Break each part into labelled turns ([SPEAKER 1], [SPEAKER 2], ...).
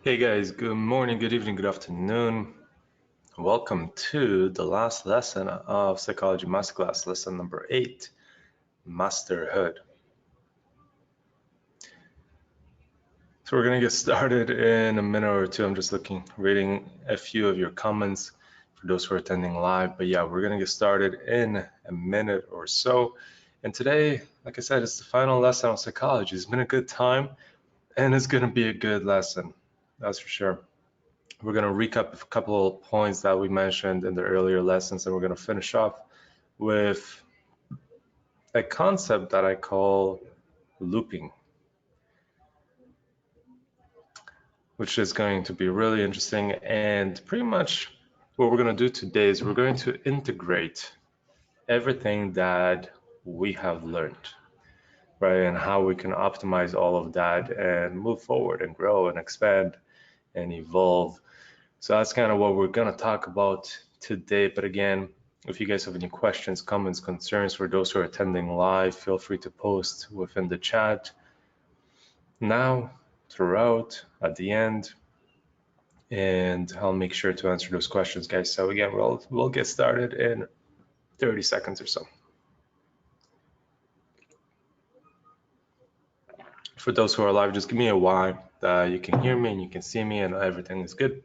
[SPEAKER 1] Hey guys, good morning, good evening, good afternoon. Welcome to the last lesson of Psychology MasterClass, lesson number 8, Masterhood. So we're gonna get started in a minute or two. I'm just reading a few of your comments for those who are attending live. But yeah, we're gonna get started in a minute or so. And today, like I said, it's the final lesson on psychology. It's been a good time and it's gonna be a good lesson, that's for sure. We're going to recap a couple of points that we mentioned in the earlier lessons, and we're going to finish off with a concept that I call looping, which is going to be really interesting. And pretty much what we're going to do today is we're going to integrate everything that we have learned, right? And how we can optimize all of that and move forward and grow and expand and evolve. So that's kind of what we're going to talk about today. But again, if you guys have any questions, comments, concerns for those who are attending live, feel free to post within the chat now, throughout, at the end, and I'll make sure to answer those questions, guys. So again, we'll get started in 30 seconds or so. For those who are live, just give me a Y that you can hear me and you can see me and everything is good.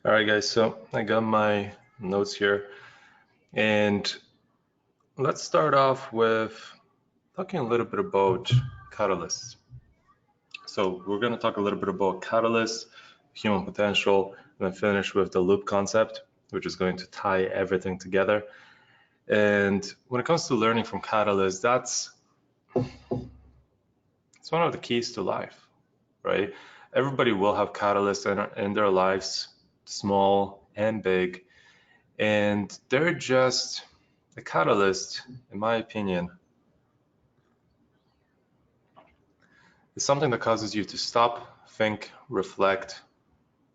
[SPEAKER 1] All right, guys, so I got my notes here, and let's start off with talking a little bit about catalysts. So we're going to talk a little bit about catalysts, human potential, and then finish with the loop concept, which is going to tie everything together. And when it comes to learning from catalysts, it's one of the keys to life, right? Everybody will have catalysts in their lives, small and big, and they're just a catalyst, in my opinion, is something that causes you to stop, think, reflect,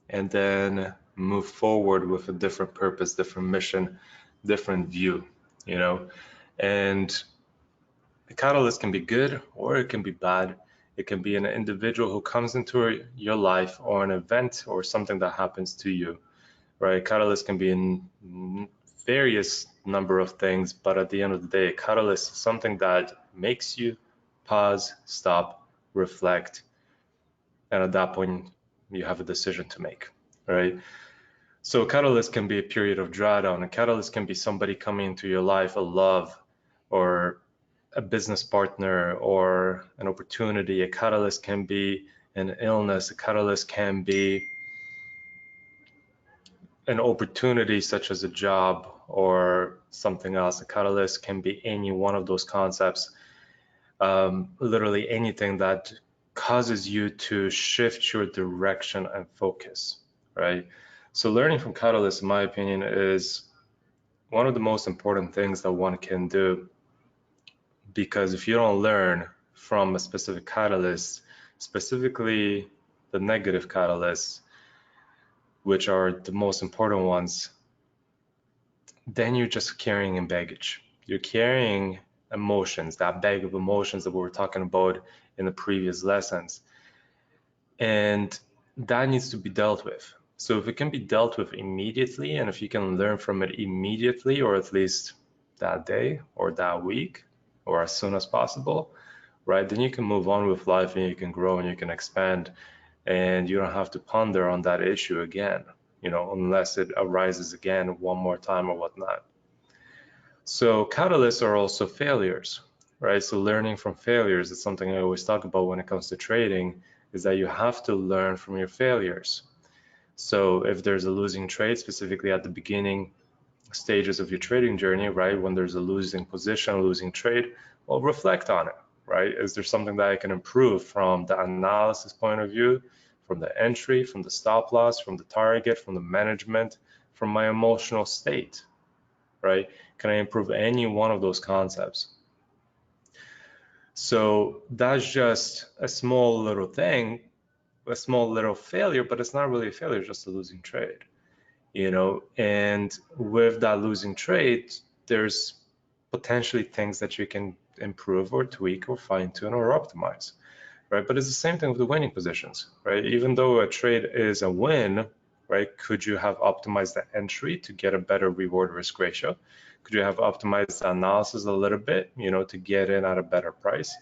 [SPEAKER 1] and then move forward with a different purpose, different mission, different view, you know? And a catalyst can be good or it can be bad. It can be an individual who comes into your life or an event or something that happens to you, right? Catalyst can be in various number of things, but at the end of the day, a catalyst is something that makes you pause, stop, reflect, and at that point, you have a decision to make, right? So a catalyst can be a period of drawdown. A catalyst can be somebody coming into your life, a love, or a business partner, or an opportunity. A catalyst can be an illness. A catalyst can be an opportunity such as a job or something else. A catalyst can be any one of those concepts, literally anything that causes you to shift your direction and focus, right? So learning from catalysts, in my opinion, is one of the most important things that one can do, because if you don't learn from a specific catalyst, specifically the negative catalysts, which are the most important ones, then you're just carrying in baggage. You're carrying emotions, that bag of emotions that we were talking about in the previous lessons. And that needs to be dealt with. So if it can be dealt with immediately, and if you can learn from it immediately, or at least that day or that week, or as soon as possible, right, then you can move on with life and you can grow and you can expand, and you don't have to ponder on that issue again, unless it arises again one more time or whatnot. So catalysts are also failures, right? So learning from failures is something I always talk about when it comes to trading, is that you have to learn from your failures. So if there's a losing trade, specifically at the beginning stages of your trading journey, right, when there's a losing position, losing trade, well, reflect on it, right? Is there something that I can improve from the analysis point of view, from the entry, from the stop loss, from the target, from the management, from my emotional state, right? Can I improve any one of those concepts? So that's just a small little thing, a small little failure, but it's not really a failure, just a losing trade, and with that losing trade, there's potentially things that you can improve or tweak or fine tune or optimize, right? But it's the same thing with the winning positions, right? Even though a trade is a win, right? Could you have optimized the entry to get a better reward risk ratio? Could you have optimized the analysis a little bit, to get in at a better price?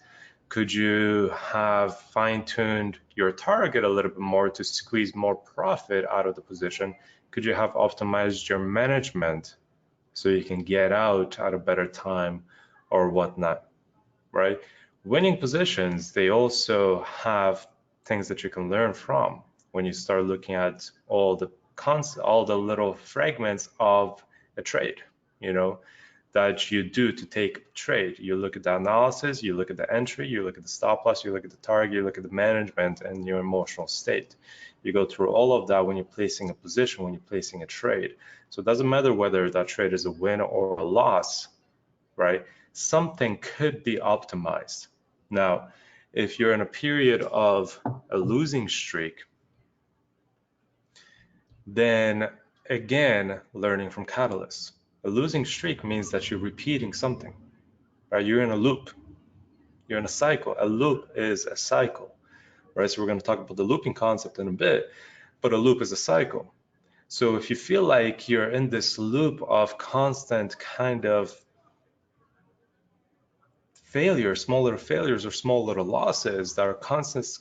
[SPEAKER 1] Could you have fine-tuned your target a little bit more to squeeze more profit out of the position? Could you have optimized your management so you can get out at a better time or whatnot, right? Winning positions, they also have things that you can learn from when you start looking at all the little fragments of a trade, that you do to take a trade. You look at the analysis, you look at the entry, you look at the stop loss, you look at the target, you look at the management and your emotional state. You go through all of that when you're placing a position, when you're placing a trade. So it doesn't matter whether that trade is a win or a loss, right? Something could be optimized. Now, if you're in a period of a losing streak, then again, learning from catalysts. A losing streak means that you're repeating something, right? You're in a loop. You're in a cycle. A loop is a cycle, right? So we're going to talk about the looping concept in a bit, but a loop is a cycle. So if you feel like you're in this loop of constant kind of failures, small little failures or small little losses that are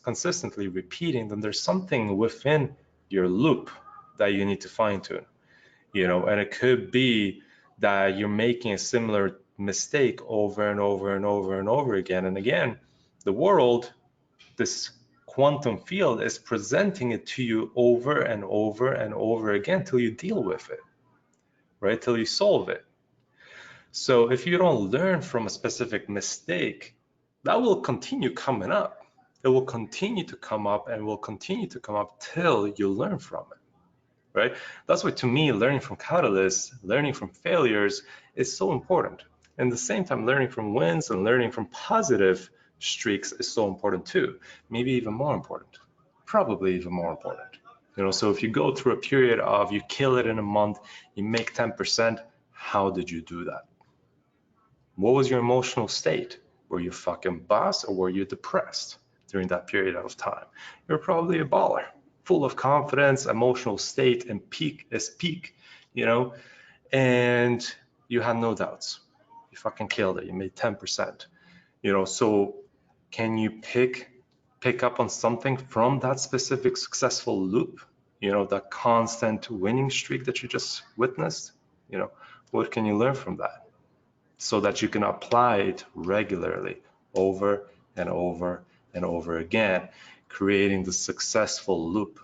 [SPEAKER 1] consistently repeating, then there's something within your loop that you need to fine tune, and it could be that you're making a similar mistake over and over and over and over again. And again, the world, this quantum field, is presenting it to you over and over and over again till you deal with it, right? Till you solve it. So if you don't learn from a specific mistake, that will continue coming up. It will continue to come up and will continue to come up till you learn from it, right? That's why, to me, learning from catalysts, learning from failures is so important. And at the same time, learning from wins and learning from positive streaks is so important too. Maybe even more important, probably even more important. So if you go through a period of you kill it in a month, you make 10%, how did you do that? What was your emotional state? Were you fucking boss or were you depressed during that period of time? You're probably a baller, full of confidence, emotional state and peak, and you had no doubts. You fucking killed it. You made 10%, so can you pick up on something from that specific successful loop, that constant winning streak that you just witnessed? What can you learn from that, so that you can apply it regularly over and over and over again, creating the successful loop,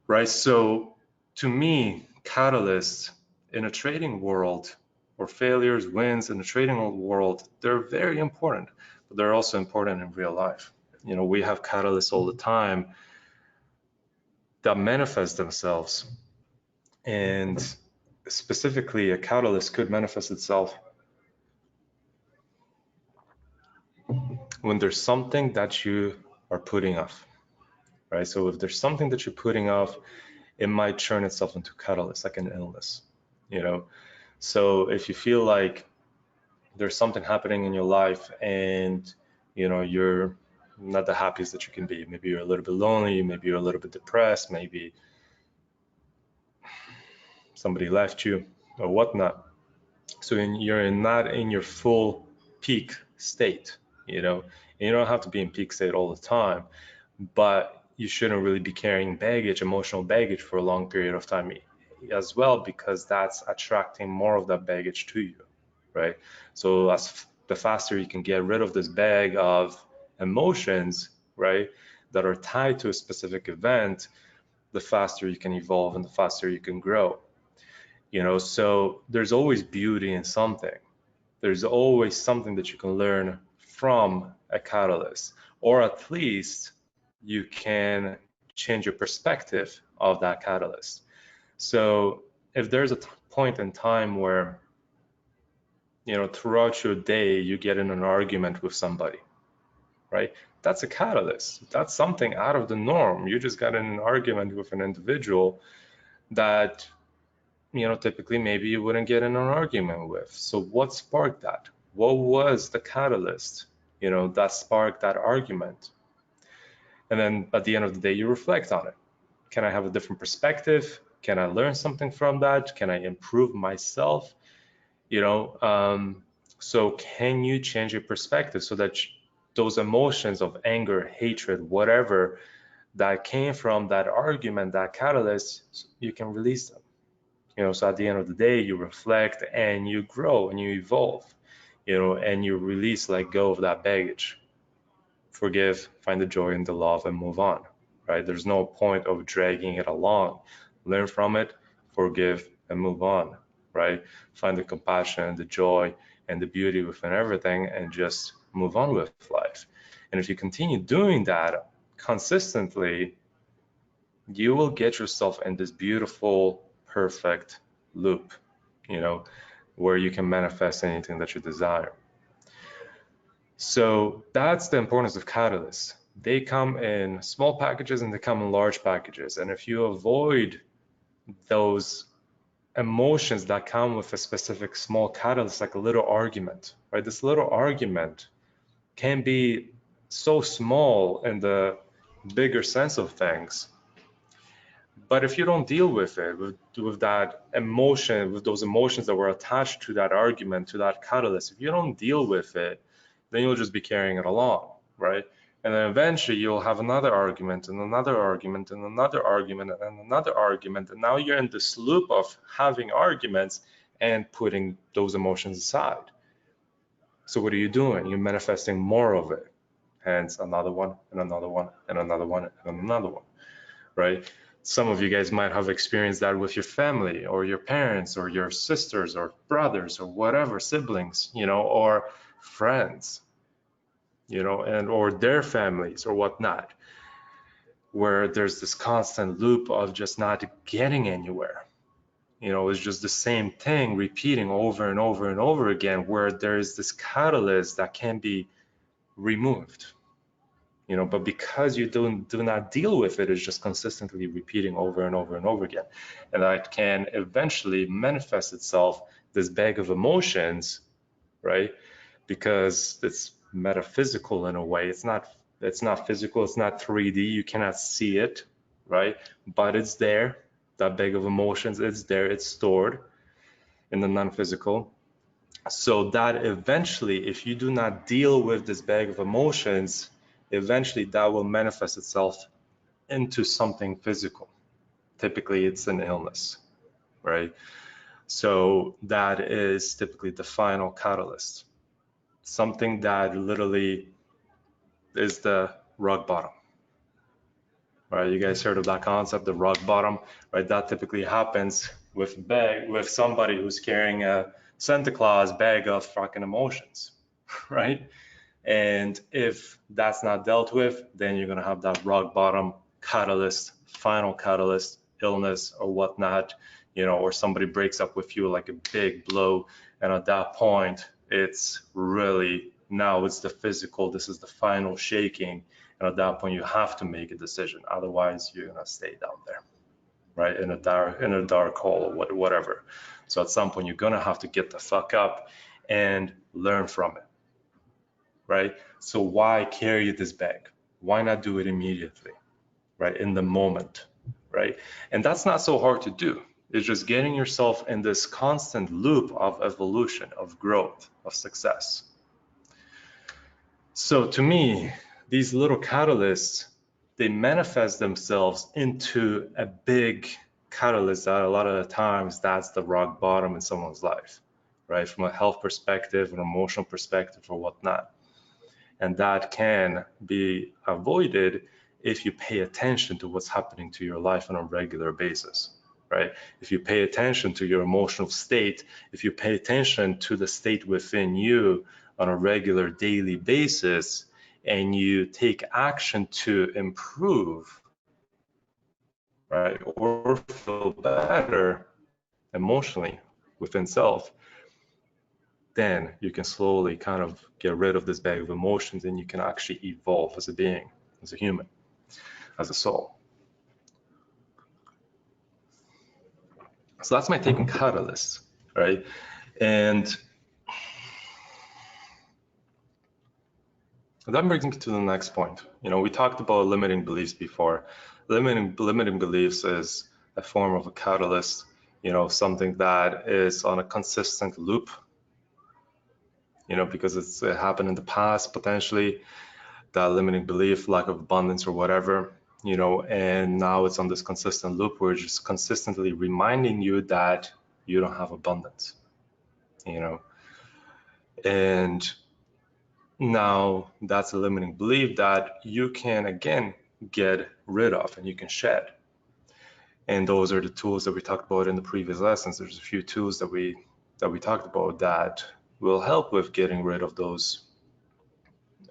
[SPEAKER 1] right? So to me, catalysts in a trading world, or failures, wins in a trading world, they're very important, but they're also important in real life. We have catalysts all the time that manifest themselves, and specifically a catalyst could manifest itself when there's something that you are putting off, right? So if there's something that you're putting off, it might turn itself into catalyst, like an illness, So if you feel like there's something happening in your life and you're not the happiest that you can be. Maybe you're a little bit lonely, maybe you're a little bit depressed, maybe somebody left you or whatnot. So you're not in your full peak state, and you don't have to be in peak state all the time, but you shouldn't really be carrying baggage, emotional baggage, for a long period of time as well, because that's attracting more of that baggage to you, right? So as the faster you can get rid of this bag of emotions, right, that are tied to a specific event, the faster you can evolve and the faster you can grow. So there's always beauty in something. There's always something that you can learn from a catalyst, or at least you can change your perspective of that catalyst. So if there's a point in time where, throughout your day, you get in an argument with somebody, right? That's a catalyst. That's something out of the norm. You just got in an argument with an individual that, typically maybe you wouldn't get in an argument with. So what sparked that? What was the catalyst, that sparked that argument? And then at the end of the day, you reflect on it. Can I have a different perspective? Can I learn something from that? Can I improve myself? So can you change your perspective so that those emotions of anger, hatred, whatever that came from that argument, that catalyst, you can release them? So at the end of the day, you reflect and you grow and you evolve, and you release, let go of that baggage. Forgive, find the joy in the love, and move on, right? There's no point of dragging it along. Learn from it, forgive, and move on, right? Find the compassion, the joy, and the beauty within everything, and just move on with life. And if you continue doing that consistently, you will get yourself in this beautiful, perfect loop, where you can manifest anything that you desire. So that's the importance of catalysts. They come in small packages and they come in large packages. And if you avoid those emotions that come with a specific small catalyst, like a little argument, right? This little argument can be so small in the bigger sense of things. But if you don't deal with it, with that emotion, with those emotions that were attached to that argument, to that catalyst, if you don't deal with it, then you'll just be carrying it along, right? And then eventually you'll have another argument and another argument and another argument and another argument. And now you're in this loop of having arguments and putting those emotions aside. So what are you doing? You're manifesting more of it. Hence another one and another one and another one and another one, right? Some of you guys might have experienced that with your family or your parents or your sisters or brothers or whatever, siblings, or friends, and or their families or whatnot, where there's this constant loop of just not getting anywhere. It's just the same thing repeating over and over and over again, where there's this catalyst that can be removed. But because you do not deal with it, it's just consistently repeating over and over and over again. And that can eventually manifest itself, this bag of emotions, right? Because it's metaphysical in a way. It's not physical, it's not 3D, you cannot see it, right? But it's there, that bag of emotions, it's there, it's stored in the non-physical. So that eventually, if you do not deal with this bag of emotions, eventually that will manifest itself into something physical. Typically, it's an illness, right? So that is typically the final catalyst. Something that literally is the rock bottom, right? You guys heard of that concept, the rock bottom, right? That typically happens with somebody who's carrying a Santa Claus bag of fucking emotions, right? And if that's not dealt with, then you're gonna have that rock bottom catalyst, final catalyst, illness or whatnot, or somebody breaks up with you like a big blow. And at that point, it's really, now it's the physical, this is the final shaking. And at that point, you have to make a decision. Otherwise, you're gonna stay down there, right? In a dark hole or whatever. So at some point, you're gonna have to get the fuck up and learn from it, right? So why carry this bag? Why not do it immediately, right? In the moment, right? And that's not so hard to do. It's just getting yourself in this constant loop of evolution, of growth, of success. So to me, these little catalysts, they manifest themselves into a big catalyst that a lot of the times that's the rock bottom in someone's life, right? From a health perspective, an emotional perspective, or whatnot. And that can be avoided if you pay attention to what's happening to your life on a regular basis, right? If you pay attention to your emotional state, if you pay attention to the state within you on a regular daily basis, and you take action to improve, right, or feel better emotionally within self, then you can slowly kind of get rid of this bag of emotions and you can actually evolve as a being, as a human, as a soul. So that's my take on catalysts, right? And that brings me to the next point. You know, we talked about limiting beliefs before. Limiting beliefs is a form of a catalyst, you know, something that is on a consistent loop, you know, because it happened in the past potentially, that limiting belief, lack of abundance or whatever, you know, and now it's on this consistent loop where it's just consistently reminding you that you don't have abundance, you know. And now that's a limiting belief that you can again get rid of and you can shed. And those are the tools that we talked about in the previous lessons. There's a few tools that we talked about that will help with getting rid of those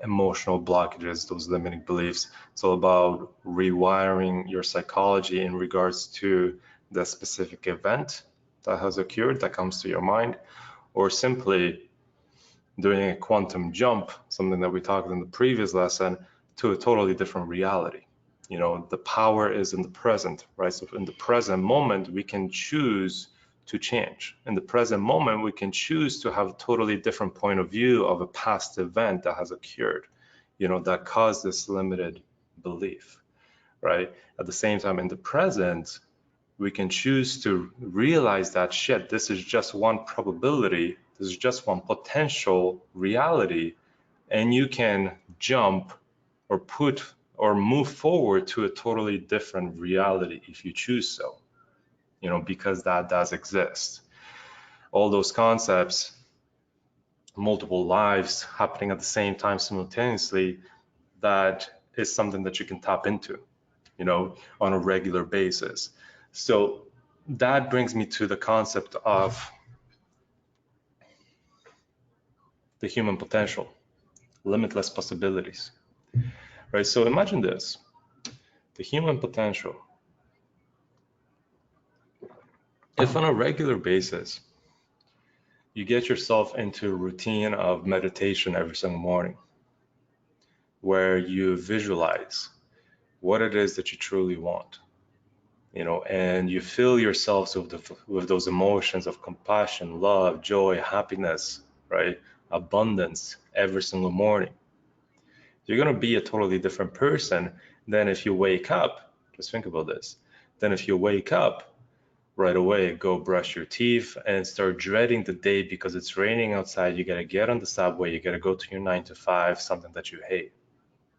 [SPEAKER 1] emotional blockages, those limiting beliefs. It's all about rewiring your psychology in regards to the specific event that has occurred that comes to your mind, or simply doing a quantum jump, something that we talked in the previous lesson, to a totally different reality. You know, the power is in the present, right? So in the present moment, we can choose to change. In the present moment, we can choose to have a totally different point of view of a past event that has occurred, you know, that caused this limited belief, right? At the same time, in the present, we can choose to realize that, shit, this is just one probability, this is just one potential reality, and you can jump or move forward to a totally different reality if you choose so, you know, because that does exist. All those concepts, multiple lives happening at the same time simultaneously, that is something that you can tap into, you know, on a regular basis. So that brings me to the concept of the human potential, limitless possibilities, right? So imagine this, the human potential. If on a regular basis, you get yourself into a routine of meditation every single morning, where you visualize what it is that you truly want, you know, and you fill yourselves with those emotions of compassion, love, joy, happiness, right? Abundance every single morning. You're going to be a totally different person than if you wake up. Just think about this. Then if you wake up right away, go brush your teeth and start dreading the day because it's raining outside. You got to get on the subway. You got to go to your 9 to 5, something that you hate.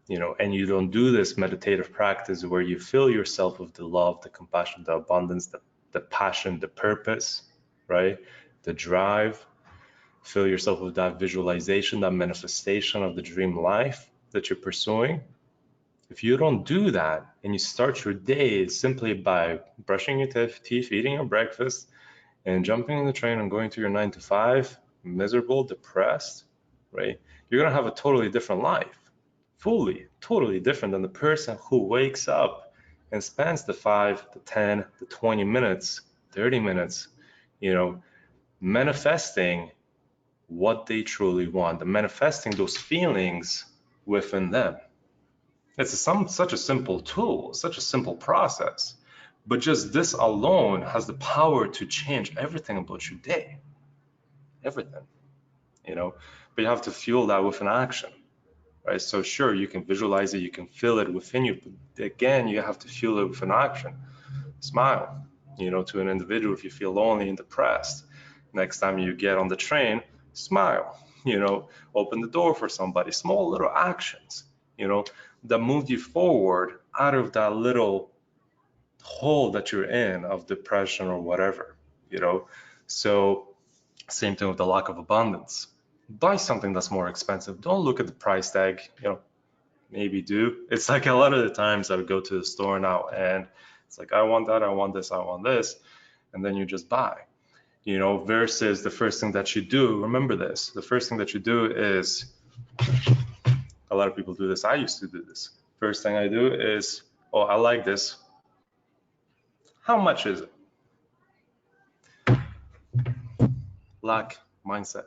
[SPEAKER 1] You know, and you don't do this meditative practice where you fill yourself with the love, the compassion, the abundance, the passion, the purpose, right? The drive. Fill yourself with that visualization, that manifestation of the dream life that you're pursuing. If you don't do that and you start your day simply by brushing your teeth, eating your breakfast, and jumping in the train and going to your 9 to 5, miserable, depressed, right? You're going to have a totally different life. Fully, totally different than the person who wakes up and spends the 5, the 10, the 20 minutes, 30 minutes, you know, manifesting what they truly want, and manifesting those feelings within them. It's such a simple tool, such a simple process, but just this alone has the power to change everything about your day, everything. you know, but you have to fuel that with an action, right? So sure, you can visualize it, you can feel it within you, but again, you have to fuel it with an action. Smile, you know, to an individual if you feel lonely and depressed. Next time you get on the train, smile, you know, open the door for somebody. Small little actions, you know, that move you forward out of that little hole that you're in of depression or whatever, you know. So same thing with the lack of abundance. Buy something that's more expensive. Don't look at the price tag, you know, maybe do. It's like a lot of the times I would go to the store now and it's like, I want that, I want this, I want this. And then you just buy, you know, versus the first thing that you do, remember this, the first thing that you do is, a lot of people do this, I used to do this. First thing I do is, oh, I like this. How much is it? Lack mindset.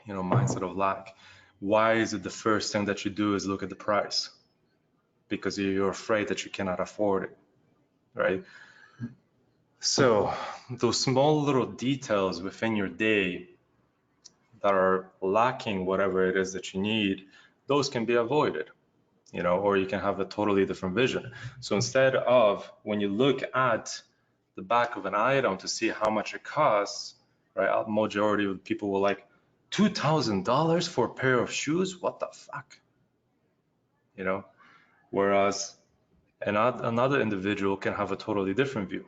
[SPEAKER 1] You know, mindset of lack. Why is it the first thing that you do is look at the price? Because you're afraid that you cannot afford it, right? So those small little details within your day that are lacking whatever it is that you need, those can be avoided, you know, or you can have a totally different vision. So instead of when you look at the back of an item to see how much it costs, right? Majority of people will like, $2,000 for a pair of shoes? What the fuck? You know, whereas another individual can have a totally different view.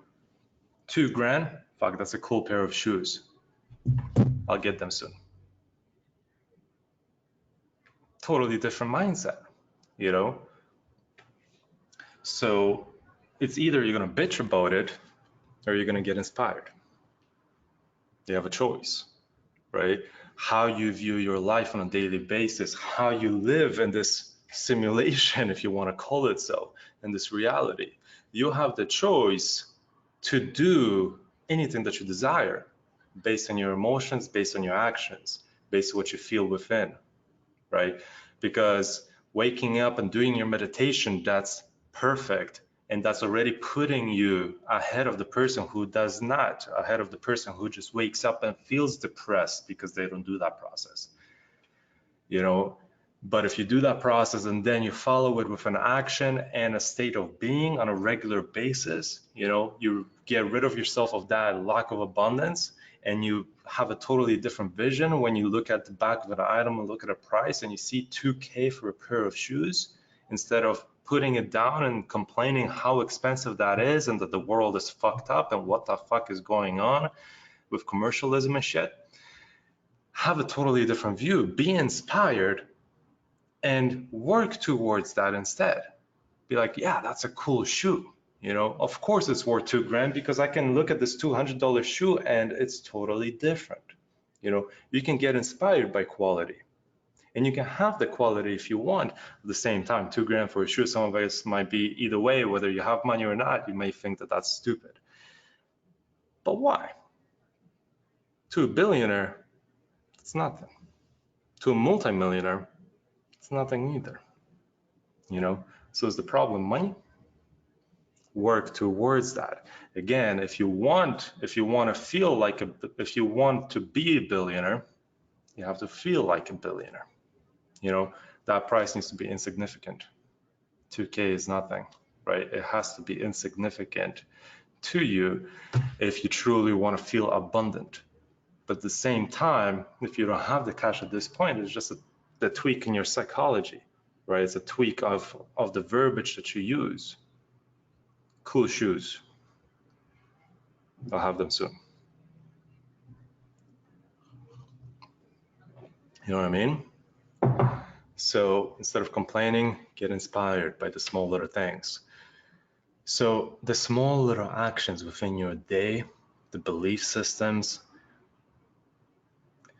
[SPEAKER 1] $2,000, fuck, that's a cool pair of shoes. I'll get them soon. Totally different mindset, you know? So it's either you're gonna bitch about it or you're gonna get inspired. You have a choice, right? How you view your life on a daily basis, how you live in this simulation, if you wanna call it so, in this reality. You have the choice to do anything that you desire based on your emotions, based on your actions, based on what you feel within, right? Because waking up and doing your meditation, that's perfect. And that's already putting you ahead of the person who does not, ahead of the person who just wakes up and feels depressed because they don't do that process, you know? But if you do that process and then you follow it with an action and a state of being on a regular basis, you know, you get rid of yourself of that lack of abundance and you have a totally different vision when you look at the back of an item and look at a price and you see $2,000 for a pair of shoes, instead of putting it down and complaining how expensive that is and that the world is fucked up and what the fuck is going on with commercialism and shit. Have a totally different view, be inspired, and work towards that instead. Be like, yeah, that's a cool shoe. You know, of course it's worth $2,000 because I can look at this $200 shoe and it's totally different. You know, you can get inspired by quality and you can have the quality if you want. At the same time, $2,000 for a shoe, some of us might be either way, whether you have money or not, you may think that that's stupid. But why? To a billionaire, it's nothing. To a multimillionaire, it's nothing either. You know, so is the problem money? Work towards that. Again, if you want to feel like if you want to be a billionaire, you have to feel like a billionaire. You know, that price needs to be insignificant. $2,000 is nothing, right? It has to be insignificant to you if you truly want to feel abundant. But at the same time, if you don't have the cash at this point, it's just the tweak in your psychology, right? It's a tweak of the verbiage that you use. Cool shoes. I'll have them soon. You know what I mean? So instead of complaining, get inspired by the small little things. So the small little actions within your day, the belief systems,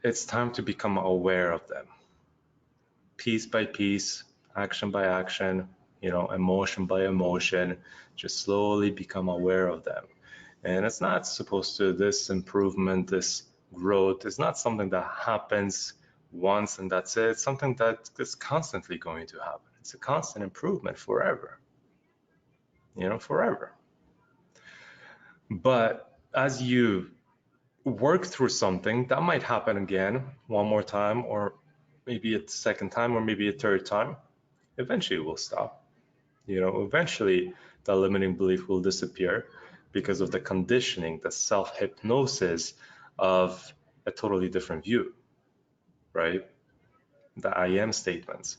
[SPEAKER 1] it's time to become aware of them. Piece by piece, action by action, you know, emotion by emotion, just slowly become aware of them. And it's not supposed to, this improvement, this growth is not something that happens once and that's it. It's something that is constantly going to happen. It's a constant improvement forever, you know, forever. But as you work through something that might happen again one more time, or maybe a second time, or maybe a third time. Eventually it will stop. Eventually the limiting belief will disappear because of the conditioning, the self-hypnosis of a totally different view, right? The I am statements.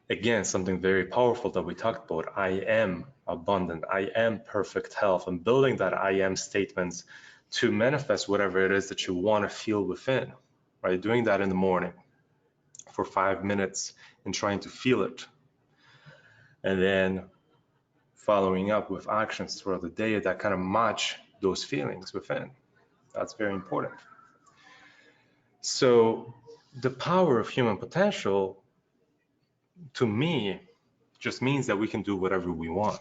[SPEAKER 1] Again, something very powerful that we talked about. I am abundant. I am perfect health. And building that I am statements to manifest whatever it is that you want to feel within, right? Doing that in the morning for 5 minutes and trying to feel it. And then following up with actions throughout the day that kind of match those feelings within. That's very important. So the power of human potential, to me, just means that we can do whatever we want.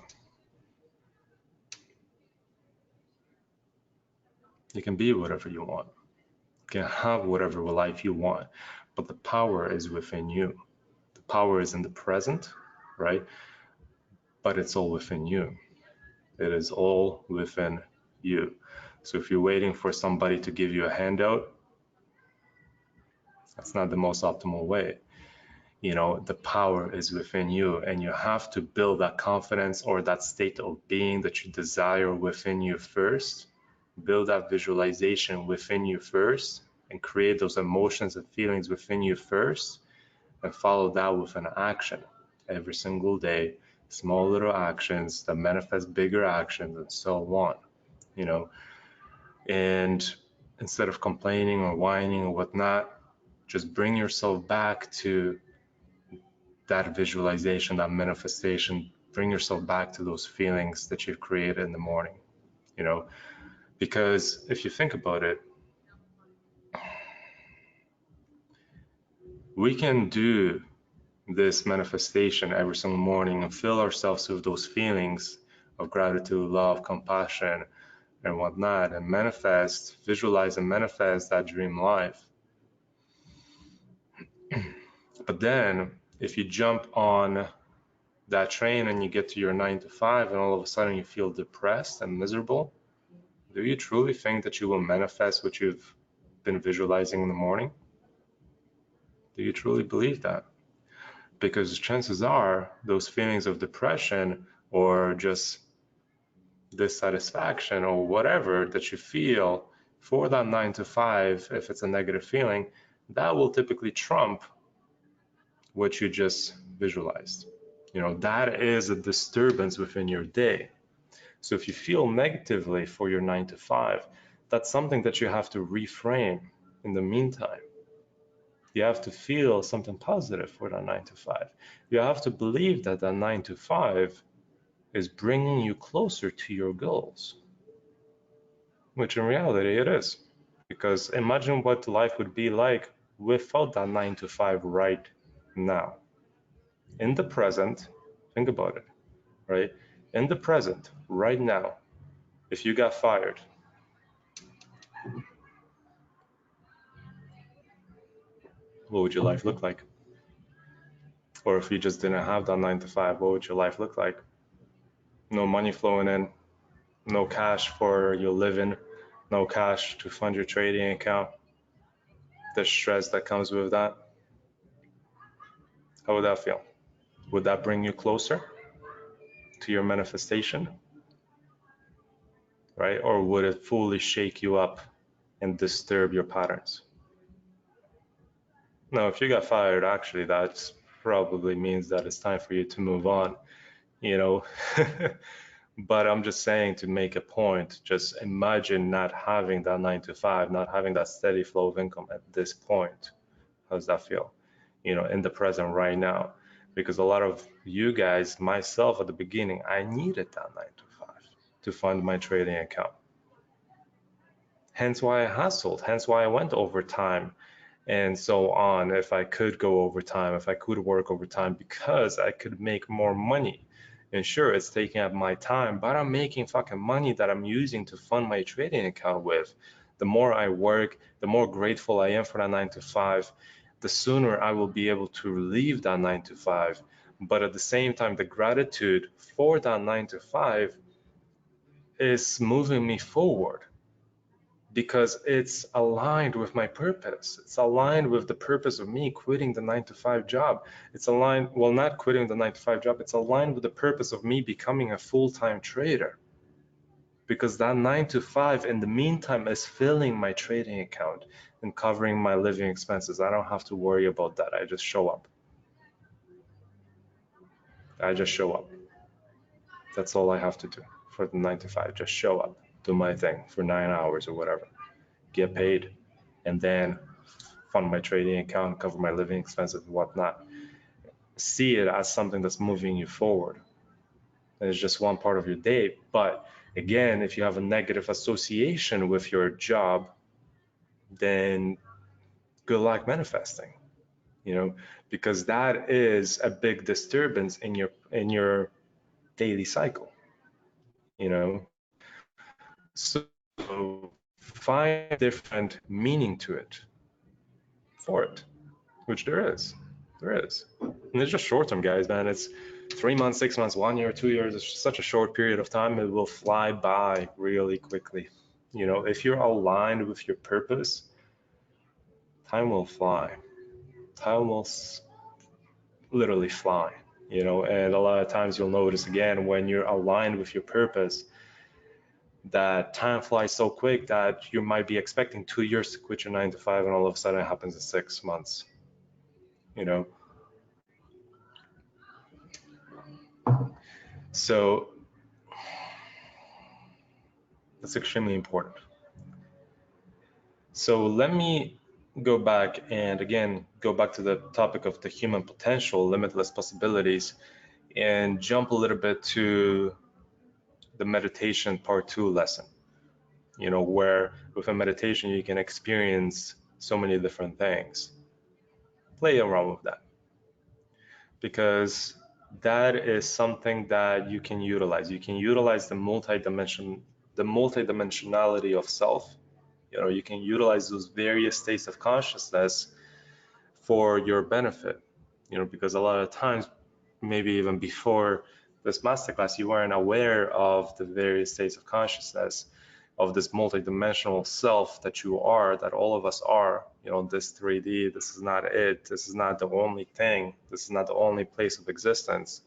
[SPEAKER 1] You can be whatever you want. You can have whatever life you want, but the power is within you. The power is in the present, right? But it's all within you. It is all within you. So if you're waiting for somebody to give you a handout, that's not the most optimal way. The power is within you, and you have to build that confidence or that state of being that you desire within you first. Build that visualization within you first, and create those emotions and feelings within you first, and follow that with an action every single day. Small little actions that manifest bigger actions, and so on. And instead of complaining or whining or whatnot, just bring yourself back to that visualization, that manifestation. Bring yourself back to those feelings that you've created in the morning, because if you think about it, we can do this manifestation every single morning and fill ourselves with those feelings of gratitude, love, compassion, and whatnot, and visualize and manifest that dream life. But then if you jump on that train and you get to your 9 to 5 and all of a sudden you feel depressed and miserable, do you truly think that you will manifest what you've been visualizing in the morning? Do you truly believe that? Because chances are those feelings of depression or just dissatisfaction or whatever that you feel for that 9 to 5, if it's a negative feeling, that will typically trump what you just visualized. That is a disturbance within your day. So if you feel negatively for your 9 to 5, that's something that you have to reframe in the meantime. You have to feel something positive for that 9 to 5. You have to believe that that 9 to 5 is bringing you closer to your goals, which in reality it is. Because imagine what life would be like without that 9 to 5 right now. In the present, think about it, right? In the present, right now, if you got fired, what would your life look like? Or if you just didn't have that 9 to 5, what would your life look like? No money flowing in, no cash for your living, no cash to fund your trading account, the stress that comes with that. How would that feel? Would that bring you closer to your manifestation? Right? Or would it fully shake you up and disturb your patterns? Now, if you got fired, actually, that probably means that it's time for you to move on, But I'm just saying, to make a point, just imagine not having that 9 to 5, not having that steady flow of income at this point. How does that feel? In the present right now. Because a lot of you guys, myself at the beginning, I needed that 9 to 5 to fund my trading account. Hence why I hustled, hence why I went overtime and so on. If I could go overtime, if I could work overtime, because I could make more money. And sure, it's taking up my time, but I'm making fucking money that I'm using to fund my trading account with. The more I work, the more grateful I am for that 9 to 5, the sooner I will be able to leave that 9 to 5. But at the same time, the gratitude for that 9 to 5 is moving me forward, because it's aligned with my purpose. It's aligned with the purpose of me quitting the 9-to-5 job. It's aligned, well, not quitting the 9-to-5 job, it's aligned with the purpose of me becoming a full-time trader. Because that 9-to-5 in the meantime is filling my trading account and covering my living expenses. I don't have to worry about that. I just show up. I just show up. That's all I have to do for the 9-to-5. Just show up, do my thing for 9 hours or whatever, get paid, and then fund my trading account, cover my living expenses and whatnot. See it as something that's moving you forward. And it's just one part of your day. But again, if you have a negative association with your job, then good luck manifesting, because that is a big disturbance in your daily cycle, So find different meaning to it for it, which there is. And it's just short term, guys, man. It's 3 months, 6 months, 1 year, 2 years. It's such a short period of time. It will fly by really quickly. If you're aligned with your purpose, time will fly. Time will literally fly, and a lot of times you'll notice again when you're aligned with your purpose that time flies so quick that you might be expecting 2 years to quit your 9-to-5 and all of a sudden it happens in 6 months, So that's extremely important. So let me go back and again go back to the topic of the human potential, limitless possibilities, and jump a little bit to the meditation part 2 lesson, where with a meditation you can experience so many different things. Play around with that, because that is something that you can utilize. You can utilize the multidimensionality of self. You can utilize those various states of consciousness for your benefit, because a lot of times, maybe even before this masterclass, you weren't aware of the various states of consciousness, of this multidimensional self that you are, that all of us are. This 3D, this is not it. This is not the only thing. This is not the only place of existence.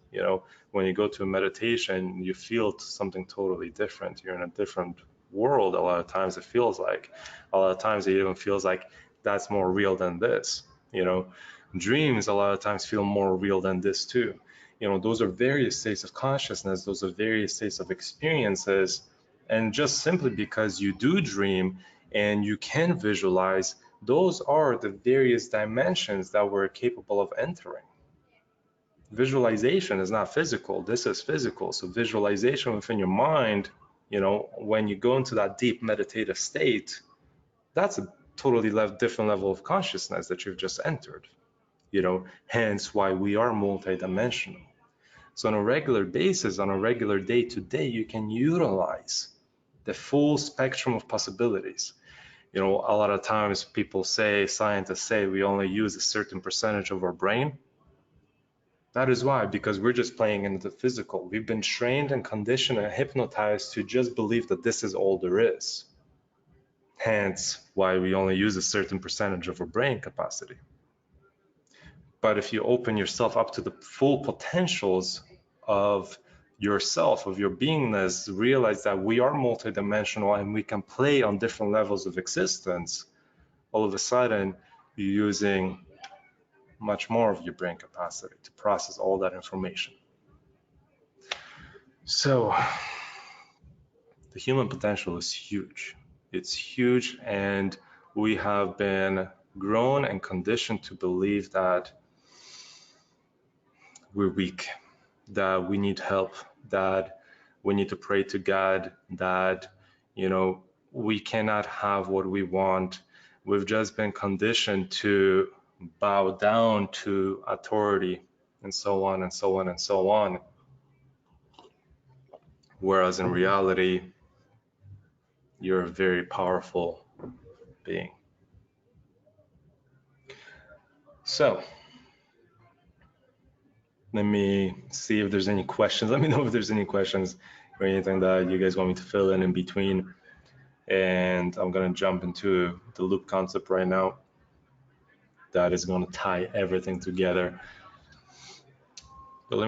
[SPEAKER 1] When you go to a meditation, you feel something totally different. You're in a different world. A lot of times it feels like. A lot of times it even feels like that's more real than this. Dreams a lot of times feel more real than this too. Those are various states of consciousness. Those are various states of experiences. And just simply because you do dream and you can visualize, those are the various dimensions that we're capable of entering. Visualization is not physical. This is physical. So visualization within your mind, when you go into that deep meditative state, that's a totally different level of consciousness that you've just entered. Hence why we are multidimensional. So on a regular basis, on a regular day-to-day, you can utilize the full spectrum of possibilities. A lot of times people say, scientists say, we only use a certain percentage of our brain. That is why, because we're just playing into the physical. We've been trained and conditioned and hypnotized to just believe that this is all there is. Hence why we only use a certain percentage of our brain capacity. But if you open yourself up to the full potentials of yourself, of your beingness, realize that we are multidimensional and we can play on different levels of existence, all of a sudden you're using much more of your brain capacity to process all that information. So the human potential is huge. It's huge, and we have been grown and conditioned to believe that we're weak, that we need help, that we need to pray to God, that, we cannot have what we want. We've just been conditioned to bow down to authority and so on and so on and so on. Whereas in reality, you're a very powerful being. So let me see if there's any questions. Let me know if there's any questions or anything that you guys want me to fill in between. And I'm going to jump into the loop concept right now. That is going to tie everything together. But let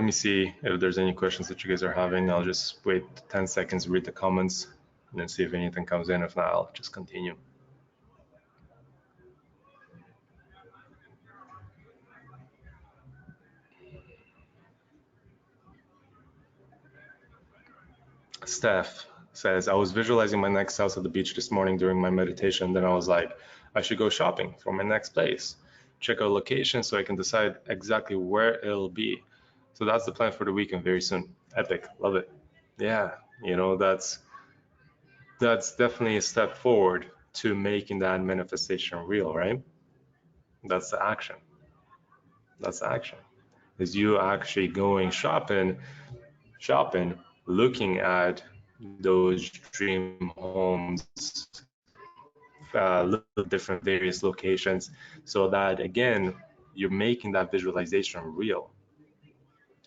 [SPEAKER 1] me see if there's any questions that you guys are having. I'll just wait 10 seconds, read the comments, and then see if anything comes in. If not, I'll just continue. Steph says, I was visualizing my next house at the beach this morning during my meditation. Then I was like, I should go shopping for my next place. Check out location so I can decide exactly where it'll be. So that's the plan for the weekend very soon. Epic. Love it. Yeah, you know, that's definitely a step forward to making that manifestation real, right? That's the action. That's the action. Is you actually going shopping, looking at those dream homes, different various locations, so that again, you're making that visualization real.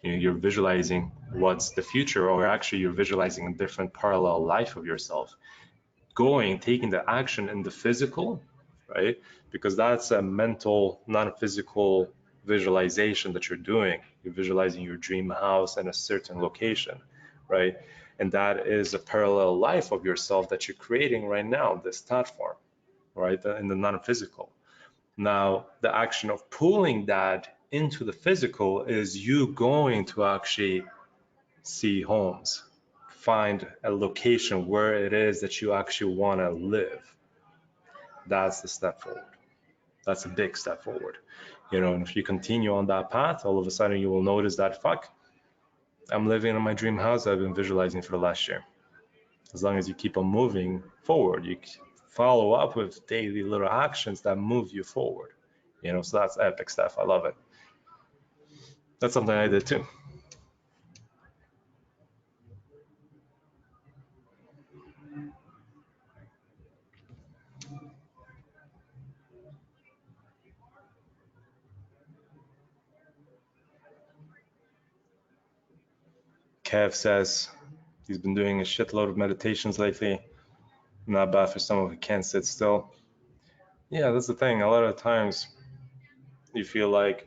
[SPEAKER 1] You know, you're visualizing what's the future, or actually you're visualizing a different parallel life of yourself. Taking the action in the physical, right? Because that's a mental, non-physical visualization that you're doing. You're visualizing your dream house in a certain location, right? And that is a parallel life of yourself that you're creating right now, this platform, right? In the non-physical. Now, the action of pulling that into the physical is you going to actually see homes, find a location where it is that you actually want to live. That's the step forward. That's a big step forward. You know, and if you continue on that path, all of a sudden you will notice that, fuck, I'm living in my dream house I've been visualizing for the last year. As long as you keep on moving forward, you follow up with daily little actions that move you forward. You know, so that's epic stuff. I love it. That's something I did too. Kev says he's been doing a shitload of meditations lately. Not bad for someone who can't sit still. Yeah, that's the thing. A lot of times you feel like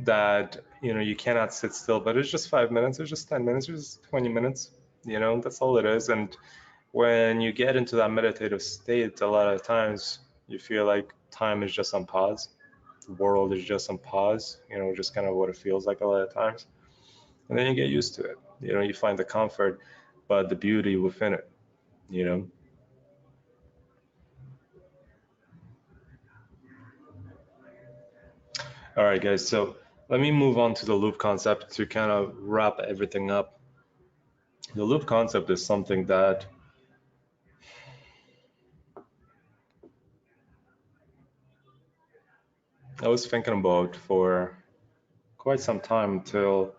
[SPEAKER 1] that, you know, you cannot sit still, but it's just 5 minutes, it's just 10 minutes, it's just 20 minutes, you know, that's all it is. And when you get into that meditative state, a lot of times you feel like time is just on pause. The world is just on pause, you know, just kind of what it feels like a lot of times. And then you get used to it. You know, you find the comfort, but the beauty within it, you know. All right, guys, so let me move on to the loop concept to kind of wrap everything up. The loop concept is something that I was thinking about for quite some time until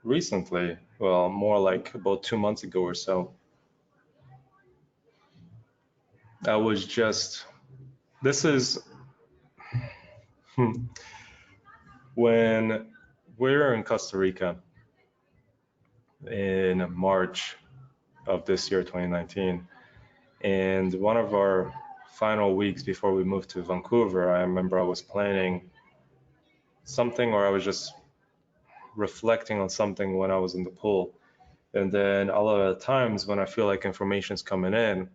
[SPEAKER 1] recently, well, more like about 2 months ago or so. I was just, this is when we're in Costa Rica in March of this year, 2019, and one of our final weeks before we moved to Vancouver, I remember I was planning something, or I was just reflecting on something when I was in the pool. And then a lot of the times when I feel like information's coming in,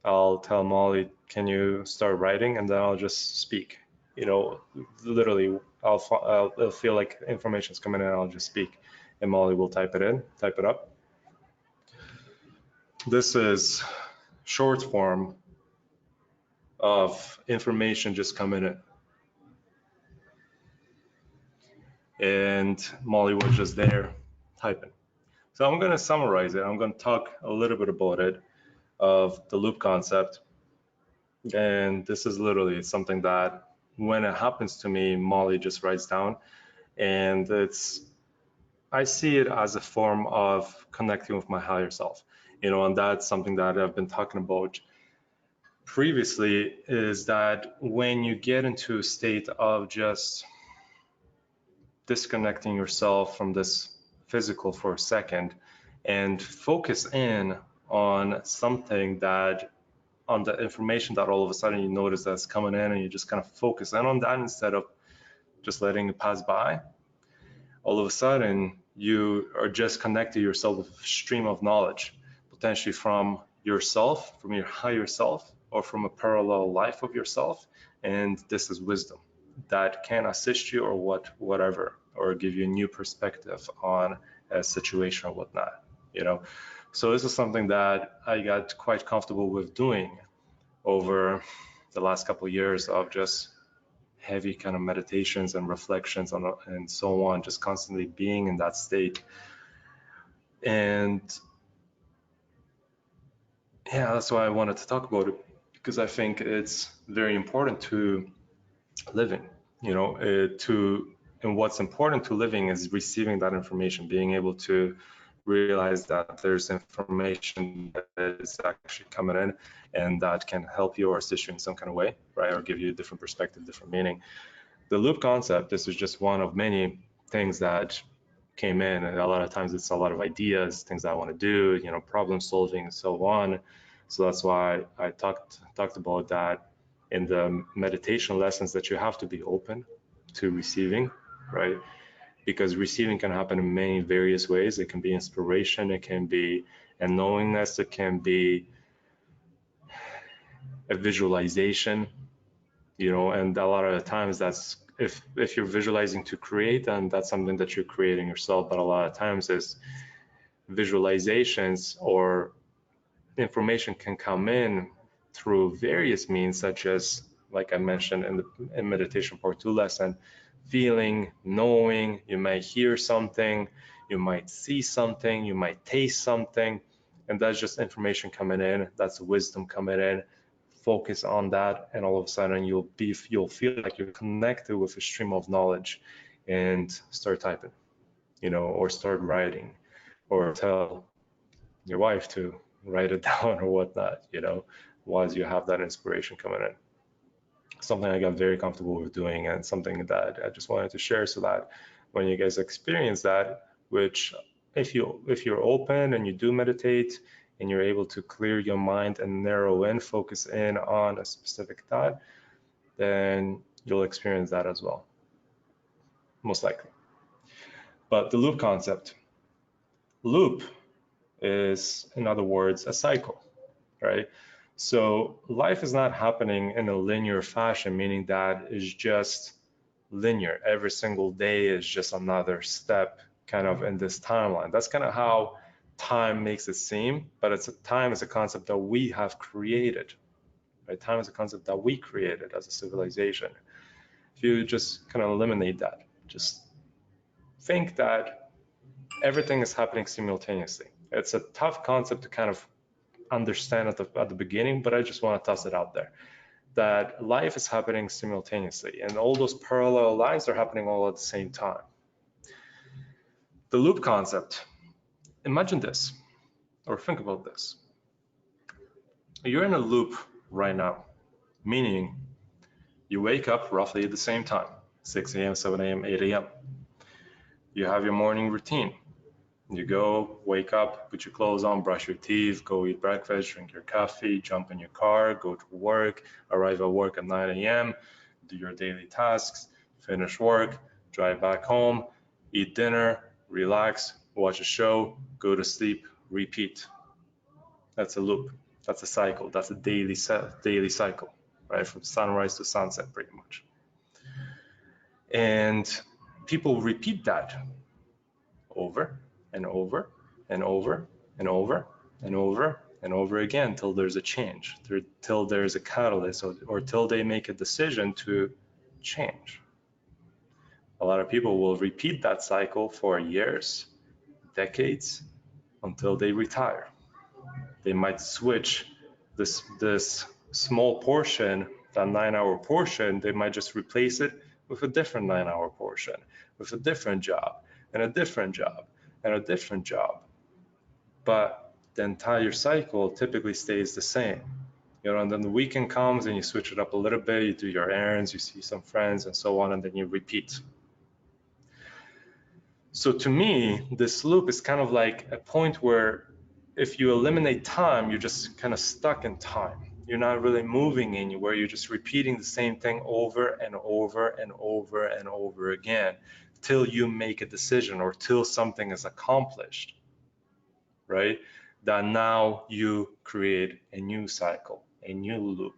[SPEAKER 1] I'll tell Molly, can you start writing? And then I'll just speak. You know, literally, I'll feel like information's coming in, I'll just speak. And Molly will type it up. This is short form of information just coming in. And Molly was just there typing. So I'm going to summarize it. I'm going to talk a little bit about it, of the loop concept. And this is literally something that when it happens to me, Molly just writes down. And I see it as a form of connecting with my higher self, you know, and that's something that I've been talking about previously, is that when you get into a state of just disconnecting yourself from this physical for a second and focus in on something that, on the information that all of a sudden you notice that's coming in, and you just kind of focus in on that instead of just letting it pass by, all of a sudden you are just connecting yourself with a stream of knowledge, potentially from yourself, from your higher self, or from a parallel life of yourself. And this is wisdom that can assist you, or whatever, or give you a new perspective on a situation or whatnot, you know. So this is something that I got quite comfortable with doing over the last couple of years, of just heavy kind of meditations and reflections on and so on, just constantly being in that state. And yeah, that's why I wanted to talk about it, because I think it's very important to living, you know, and what's important to living is receiving that information, being able to realize that there's information that is actually coming in and that can help you or assist you in some kind of way, right? Or give you a different perspective, different meaning. The loop concept, this is just one of many things that came in, and a lot of times it's a lot of ideas, things I want to do, you know, problem solving and so on. So that's why I talked about that in the meditation lessons, that you have to be open to receiving, right? Because receiving can happen in many various ways. It can be inspiration, it can be a knowingness, it can be a visualization, you know, and a lot of the times that's, if you're visualizing to create, then that's something that you're creating yourself. But a lot of times is visualizations or information can come in through various means, such as, like I mentioned in meditation part 2 lesson, feeling, knowing. You might hear something, you might see something, you might taste something, and that's just information coming in. That's wisdom coming in. Focus on that, and all of a sudden you'll feel like you're connected with a stream of knowledge, and start typing, you know, or start writing, or tell your wife to write it down or whatnot, you know, once you have that inspiration coming in. Something I got very comfortable with doing, and something that I just wanted to share, so that when you guys experience that, which if you're open and you do meditate and you're able to clear your mind and narrow in, focus in on a specific thought, then you'll experience that as well, most likely. But the loop concept. Loop is, in other words, a cycle, right? So life is not happening in a linear fashion, meaning that it's just linear. Every single day is just another step kind of in this timeline. That's kind of how time makes it seem, but time is a concept that we have created, right? Time is a concept that we created as a civilization. If you just kind of eliminate that, just think that everything is happening simultaneously. It's a tough concept to kind of understand at the beginning, but I just want to toss it out there, that life is happening simultaneously, and all those parallel lines are happening all at the same time. The loop concept, imagine this, or think about this. You're in a loop right now, meaning you wake up roughly at the same time, 6 a.m., 7 a.m., 8 a.m. You have your morning routine. You go, wake up, put your clothes on, brush your teeth, go eat breakfast, drink your coffee, jump in your car, go to work, arrive at work at 9 a.m., do your daily tasks, finish work, drive back home, eat dinner, relax, watch a show, go to sleep, repeat. That's a loop. That's a cycle. That's a daily cycle, right? From sunrise to sunset, pretty much. And people repeat that over and over and over and over and over and over again till there's a change, till there's a catalyst, or till they make a decision to change. A lot of people will repeat that cycle for years, decades, until they retire. They might switch this small portion, that 9-hour portion, they might just replace it with a different 9-hour portion, with a different job, and a different job, and a different job. But the entire cycle typically stays the same. You know, and then the weekend comes and you switch it up a little bit, you do your errands, you see some friends and so on, and then you repeat. So to me, this loop is kind of like a point where if you eliminate time, you're just kind of stuck in time. You're not really moving anywhere. You're just repeating the same thing over and over and over and over again till you make a decision or till something is accomplished, right? That now you create a new cycle, a new loop,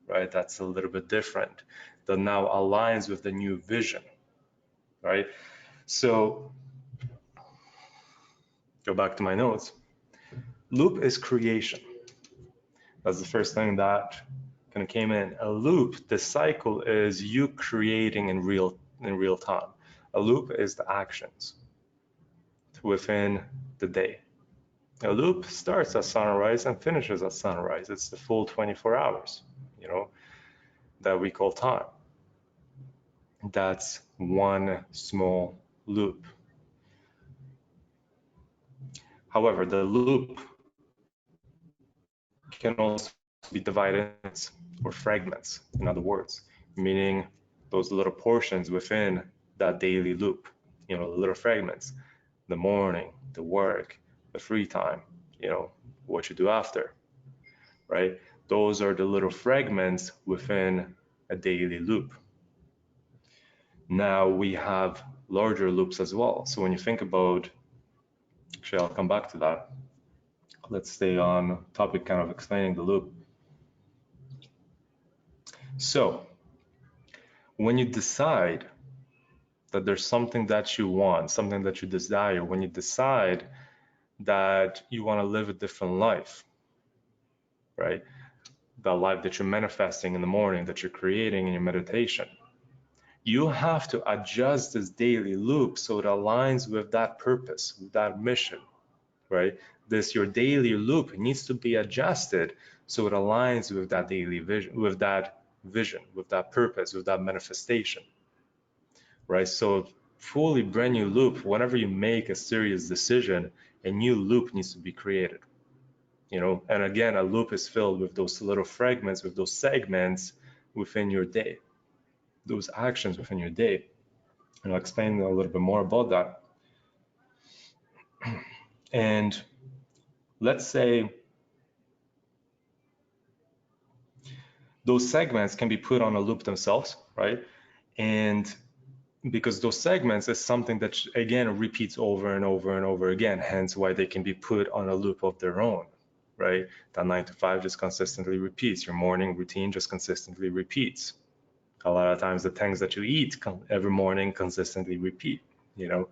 [SPEAKER 1] right? That's a little bit different, that now aligns with the new vision, right? So go back to my notes. Loop is creation. That's the first thing that kind of came in. A loop, the cycle is you creating in real time. A loop is the actions within the day. A loop starts at sunrise and finishes at sunrise. It's the full 24 hours, you know, that we call time. That's one small loop. However, the loop can also be divided or fragments, in other words, meaning those little portions within that daily loop, you know, the little fragments, the morning, the work, the free time, you know, what you do after, right? Those are the little fragments within a daily loop. Now we have larger loops as well. So when you think about, actually, I'll come back to that. Let's stay on topic, kind of explaining the loop. So when you decide that there's something that you want, something that you desire, when you decide that you want to live a different life, right? The life that you're manifesting in the morning, that you're creating in your meditation, you have to adjust this daily loop so it aligns with that purpose, with that mission, right? Your daily loop needs to be adjusted so it aligns with that daily vision, with that purpose, with that manifestation, right? So fully brand new loop, whenever you make a serious decision, a new loop needs to be created, you know? And again, a loop is filled with those little fragments, with those segments within your day, those actions within your day. And I'll explain a little bit more about that. And let's say those segments can be put on a loop themselves, right? And because those segments is something that, again, repeats over and over and over again, hence why they can be put on a loop of their own, right? That 9 to 5 just consistently repeats. Your morning routine just consistently repeats. A lot of times the things that you eat every morning consistently repeat, you know?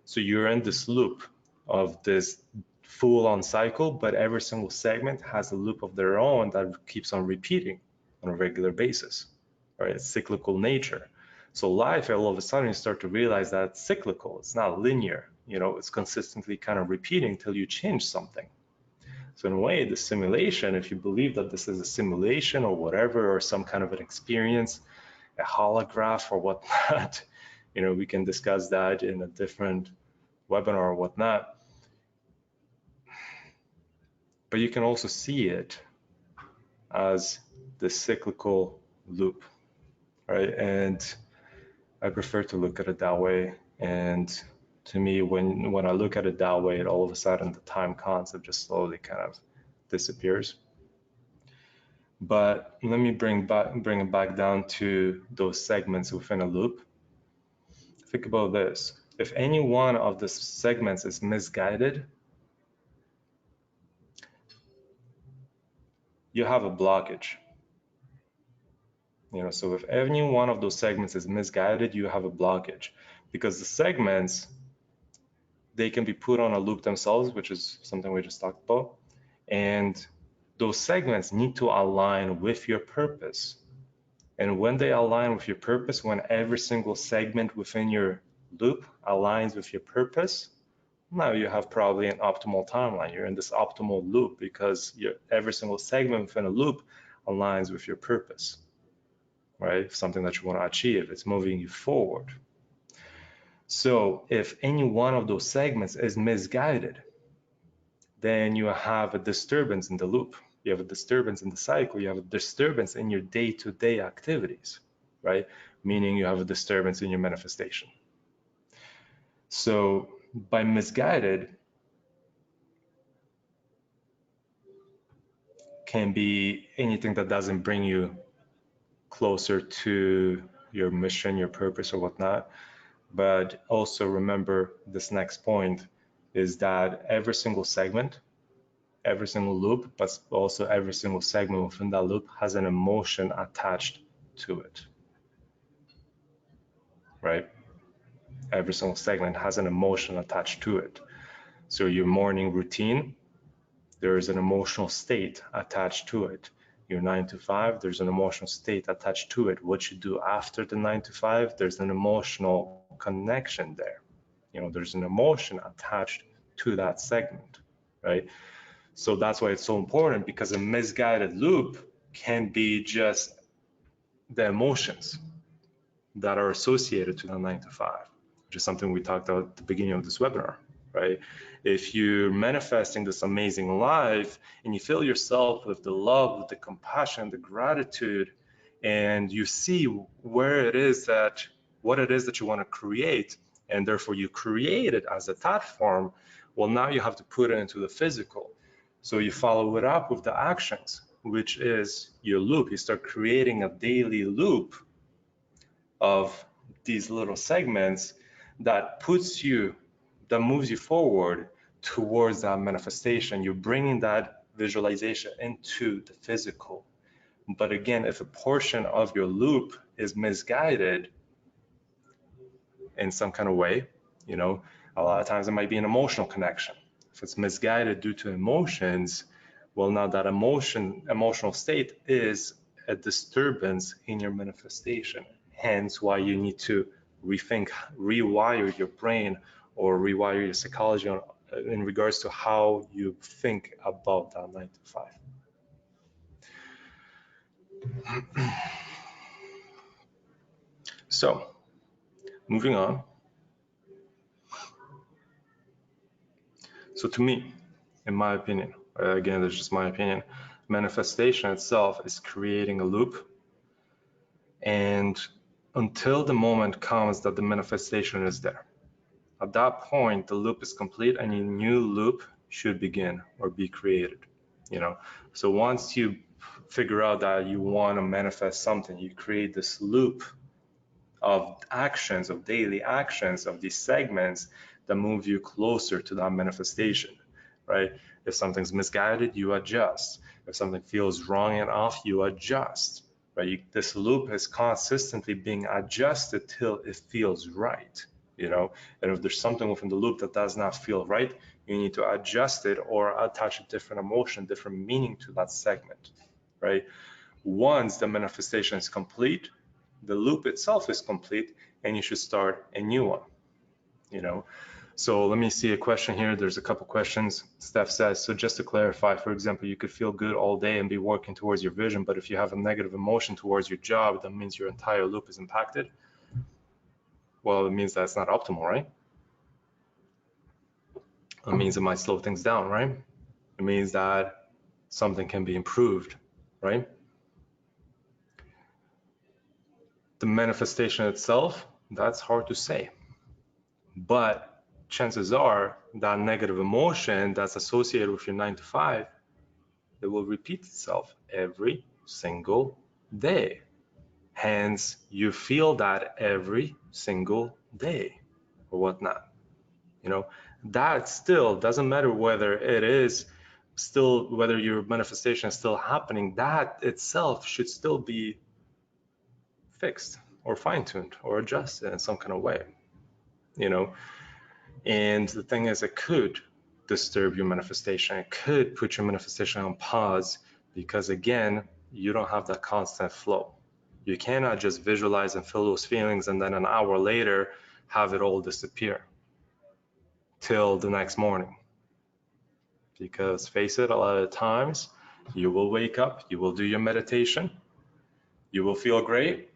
[SPEAKER 1] So you're in this loop of this full-on cycle, but every single segment has a loop of their own that keeps on repeating on a regular basis, right? It's cyclical nature. So life, all of a sudden, you start to realize that it's cyclical. It's not linear. You know, it's consistently kind of repeating till you change something. So in a way, the simulation, if you believe that this is a simulation or whatever, or some kind of an experience, a holograph or whatnot, you know, we can discuss that in a different webinar or whatnot. But you can also see it as the cyclical loop, right? And I prefer to look at it that way. And to me, when I look at it that way, all of a sudden the time concept just slowly kind of disappears. But let me bring it back down to those segments within a loop. Think about this. If any one of the segments is misguided, you have a blockage. You know, so if any one of those segments is misguided, you have a blockage, because the segments, they can be put on a loop themselves, which is something we just talked about. And those segments need to align with your purpose. And when they align with your purpose, when every single segment within your loop aligns with your purpose, now you have probably an optimal timeline. You're in this optimal loop because every single segment within a loop aligns with your purpose, right? Something that you want to achieve. It's moving you forward. So if any one of those segments is misguided, then you have a disturbance in the loop. You have a disturbance in the cycle. You have a disturbance in your day-to-day activities, right? Meaning you have a disturbance in your manifestation. So by misguided can be anything that doesn't bring you closer to your mission, your purpose, or whatnot. But also remember this next point is that every single segment, every single loop, but also every single segment within that loop has an emotion attached to it, right? Every single segment has an emotion attached to it. So your morning routine, there is an emotional state attached to it. Your 9 to 5, there's an emotional state attached to it. What you do after the 9 to 5, there's an emotional connection there. You know, there's an emotion attached to that segment, right? So that's why it's so important, because a misguided loop can be just the emotions that are associated to the 9 to 5, which is something we talked about at the beginning of this webinar, right? If you're manifesting this amazing life and you fill yourself with the love, with the compassion, the gratitude, and you see where it is that, what it is that you want to create, and therefore you create it as a thought form, well, now you have to put it into the physical. So you follow it up with the actions, which is your loop. You start creating a daily loop of these little segments that puts you, that moves you forward towards that manifestation. You're bringing that visualization into the physical. But again, if a portion of your loop is misguided in some kind of way, you know, a lot of times it might be an emotional connection. If it's misguided due to emotions, well, now that emotional state is a disturbance in your manifestation. Hence why you need to rethink, rewire your brain or rewire your psychology in regards to how you think about that 9 to 5. So moving on. So to me, in my opinion, again, that's just my opinion, manifestation itself is creating a loop. And until the moment comes that the manifestation is there, at that point, the loop is complete and a new loop should begin or be created, you know? So once you figure out that you want to manifest something, you create this loop of actions, of daily actions, of these segments that move you closer to that manifestation, right? If something's misguided, you adjust. If something feels wrong and off, you adjust, right? This loop is consistently being adjusted till it feels right, you know? And if there's something within the loop that does not feel right, you need to adjust it or attach a different emotion, different meaning to that segment, right? Once the manifestation is complete, the loop itself is complete, and you should start a new one, you know? So let me see a question here. There's a couple questions. Steph says, so just to clarify, for example, you could feel good all day and be working towards your vision, but if you have a negative emotion towards your job, that means your entire loop is impacted. Well, it means that's not optimal, right? It means it might slow things down, right? It means that something can be improved, right? The manifestation itself, that's hard to say. But chances are that negative emotion that's associated with your 9 to 5, it will repeat itself every single day. Hence, you feel that every single day or whatnot. You know, that still doesn't matter whether it is still, whether your manifestation is still happening, that itself should still be fixed or fine-tuned or adjusted in some kind of way, you know. And the thing is, it could disturb your manifestation. It could put your manifestation on pause because, again, you don't have that constant flow. You cannot just visualize and feel those feelings and then an hour later have it all disappear till the next morning. Because face it, a lot of times you will wake up, you will do your meditation, you will feel great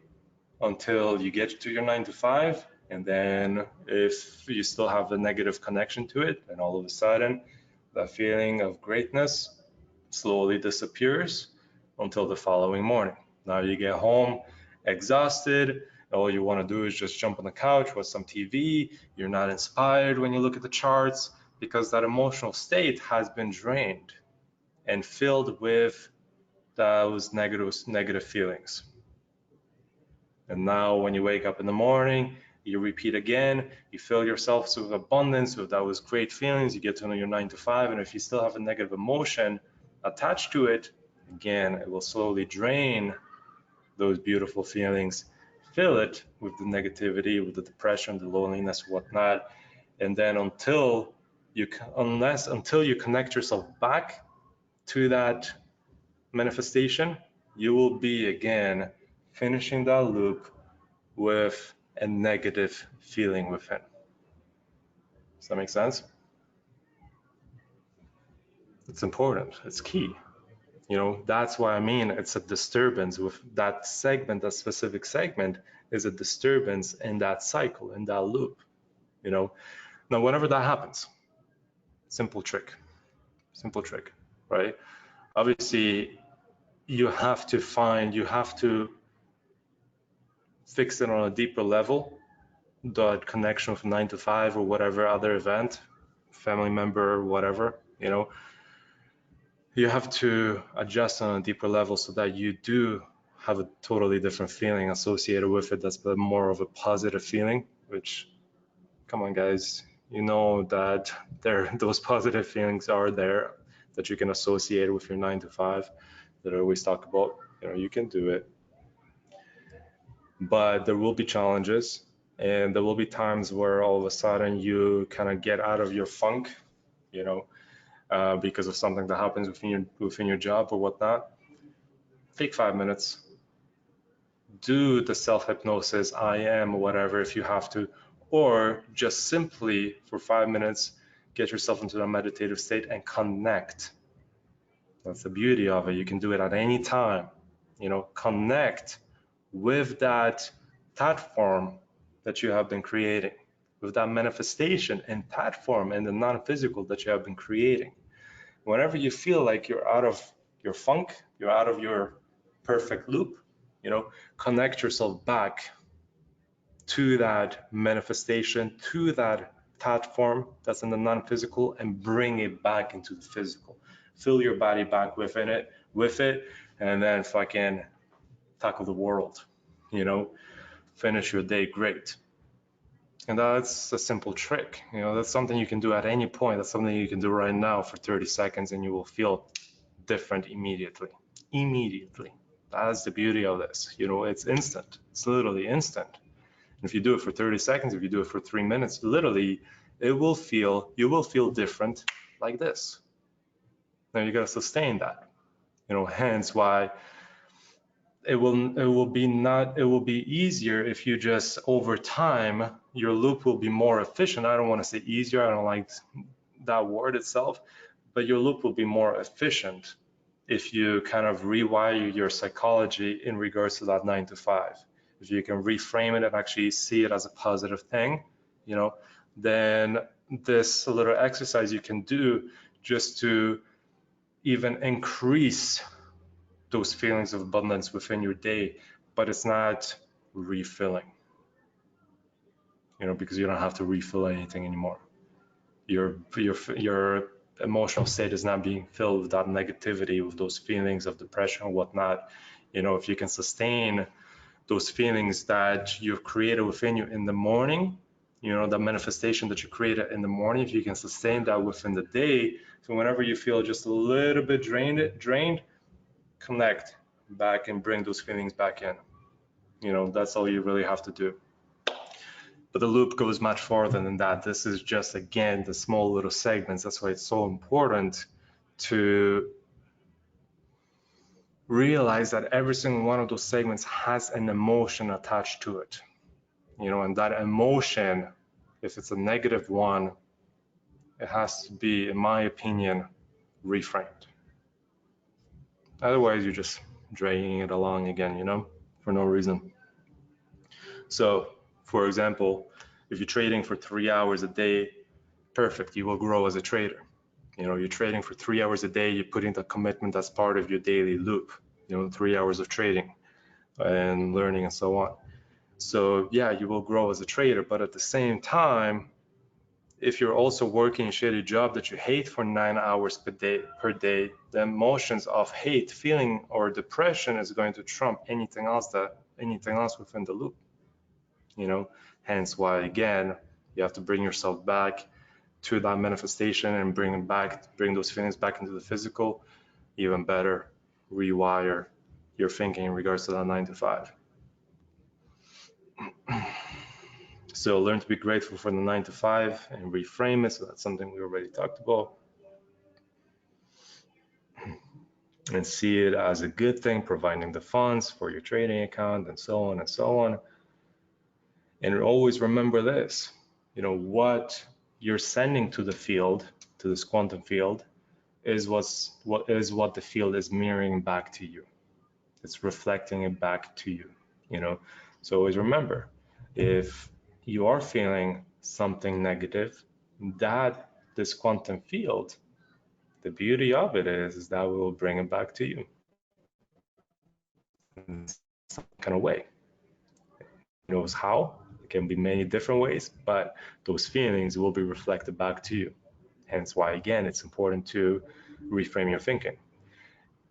[SPEAKER 1] until you get to your 9 to 5. And then if you still have a negative connection to it, then all of a sudden that feeling of greatness slowly disappears until the following morning. Now you get home exhausted, All you want to do is just jump on the couch, watch some TV. You're not inspired when you look at the charts because that emotional state has been drained and filled with those negative feelings. And now when you wake up in the morning, you repeat again, you fill yourself with abundance, with those great feelings, you get to know your 9 to 5, and if you still have a negative emotion attached to it, again, it will slowly drain those beautiful feelings, fill it with the negativity, with the depression, the loneliness, whatnot, and then until you connect yourself back to that manifestation, you will be again finishing that loop with a negative feeling within. Does that make sense? It's important. It's key. You know, that's why I mean it's a disturbance with that segment, that specific segment is a disturbance in that cycle, in that loop. You know, now whenever that happens, simple trick, right? Obviously, you have to fix it on a deeper level, that connection with 9 to 5 or whatever other event, family member, whatever, you know, you have to adjust on a deeper level so that you do have a totally different feeling associated with it. That's more of a positive feeling, which, come on guys, you know that those positive feelings are there that you can associate with your 9 to 5 that I always talk about. You know, you can do it, but there will be challenges and there will be times where all of a sudden you kind of get out of your funk, you know, because of something that happens within your job or whatnot. Take 5 minutes, do the self-hypnosis, I am whatever if you have to, or just simply for 5 minutes get yourself into a meditative state and connect. That's the beauty of it. You can do it at any time, you know, connect with that form that you have been creating, with that manifestation in that form and the non-physical that you have been creating. Whenever you feel like you're out of your funk, you're out of your perfect loop, you know, connect yourself back to that manifestation, to that form that's in the non-physical, and bring it back into the physical. Fill your body back with it, and then fucking tackle the world, you know, finish your day great. And that's a simple trick. You know, that's something you can do at any point. That's something you can do right now for 30 seconds and you will feel different immediately. That's the beauty of this. You know, it's instant. It's literally instant. And if you do it for 30 seconds, if you do it for 3 minutes, literally you will feel different like this. Now you got to sustain that. You know, hence why it will be easier if you just over time your loop will be more efficient. I don't want to say easier, I don't like that word itself, but your loop will be more efficient if you kind of rewire your psychology in regards to that 9 to 5. If you can reframe it and actually see it as a positive thing, you know, then this little exercise you can do just to even increase those feelings of abundance within your day, but it's not refilling, you know, because you don't have to refill anything anymore. Your emotional state is not being filled with that negativity, with those feelings of depression or whatnot. You know, if you can sustain those feelings that you've created within you in the morning, you know, the manifestation that you created in the morning, if you can sustain that within the day, so whenever you feel just a little bit drained, connect back and bring those feelings back in. You know, that's all you really have to do. But the loop goes much farther than that. This is just, again, the small little segments. That's why it's so important to realize that every single one of those segments has an emotion attached to it. You know, and that emotion, if it's a negative one, it has to be, in my opinion, reframed. Otherwise, you're just dragging it along again, you know, for no reason. So, for example, if you're trading for 3 hours a day, perfect, you will grow as a trader. You know, you're trading for 3 hours a day, you're putting the commitment as part of your daily loop, you know, 3 hours of trading and learning and so on. So yeah, you will grow as a trader, but at the same time, if you're also working a shitty job that you hate for 9 hours per day, the emotions of hate, feeling, or depression is going to trump anything else within the loop. Hence why, again, you have to bring yourself back to that manifestation and bring those feelings back into the physical. Even better, rewire your thinking in regards to that 9 to 5. So learn to be grateful for the 9 to 5 and reframe it. So that's something we already talked about. And see it as a good thing, providing the funds for your trading account and so on and so on. And always remember this, what you're sending to the field, to this quantum field, is what the field is mirroring back to you. It's reflecting it back to you, So always remember, if you are feeling something negative, that this quantum field, the beauty of it is that we will bring it back to you in some kind of way. Who knows how? It can be many different ways, but those feelings will be reflected back to you. Hence why, again, it's important to reframe your thinking.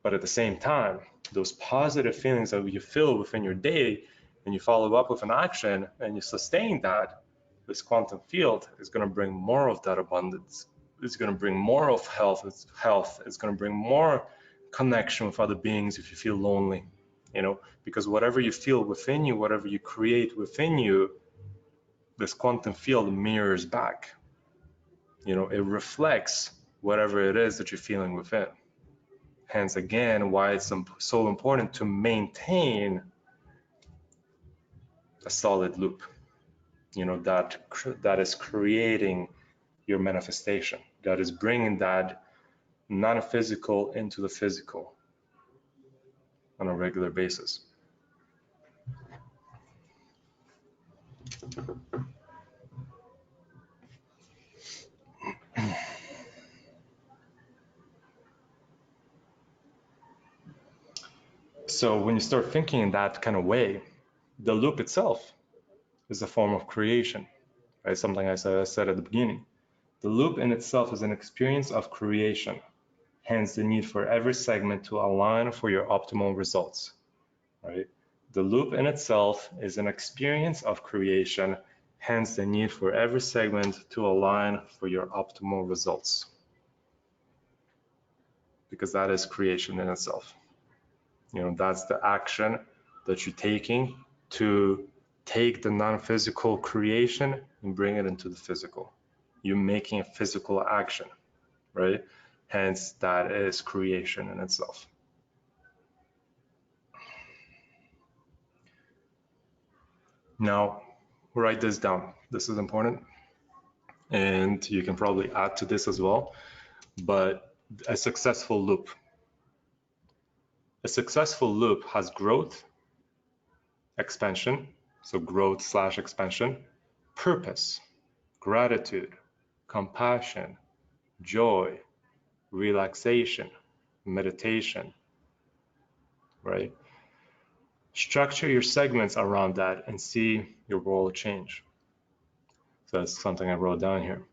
[SPEAKER 1] But at the same time, those positive feelings that you feel within your day, and you follow up with an action and you sustain that, this quantum field is going to bring more of that abundance. It's going to bring more of health. It's going to bring more connection with other beings if you feel lonely, because whatever you feel within you, whatever you create within you, this quantum field mirrors back. It reflects whatever it is that you're feeling within. Hence, again, why it's so important to maintain a solid loop, that is creating your manifestation, that is bringing that non-physical into the physical on a regular basis. So when you start thinking in that kind of way, the loop itself is a form of creation, right? Something I said at the beginning. The loop in itself is an experience of creation, hence the need for every segment to align for your optimal results, right? The loop in itself is an experience of creation, hence the need for every segment to align for your optimal results, because that is creation in itself. That's the action that you're taking to take the non-physical creation and bring it into the physical. You're making a physical action, right? Hence, that is creation in itself. Now, write this down. This is important. And you can probably add to this as well. But a successful loop. A successful loop has growth, expansion, so growth/expansion, purpose, gratitude, compassion, joy, relaxation, meditation, right? Structure your segments around that and see your world change. So that's something I wrote down here.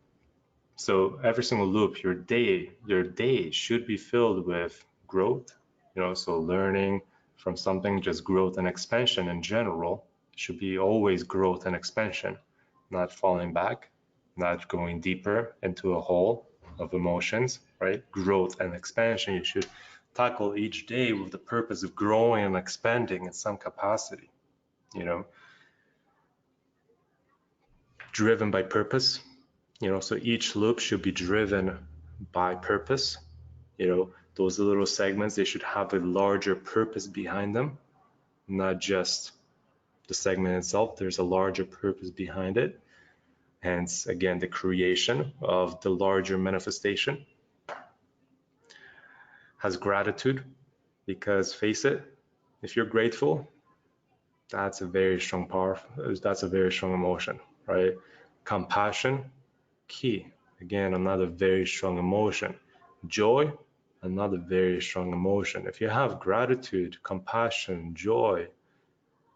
[SPEAKER 1] So every single loop, your day should be filled with growth, so learning from something, just growth and expansion in general should be always growth and expansion, not falling back, not going deeper into a hole of emotions, right? Growth and expansion, you should tackle each day with the purpose of growing and expanding in some capacity, driven by purpose, so each loop should be driven by purpose. Those little segments, they should have a larger purpose behind them, not just the segment itself. There's a larger purpose behind it. Hence, again, the creation of the larger manifestation. Has gratitude, because face it, if you're grateful, that's a very strong emotion, right? Compassion, key. Again, another very strong emotion. Joy, another very strong emotion. If you have gratitude, compassion, joy,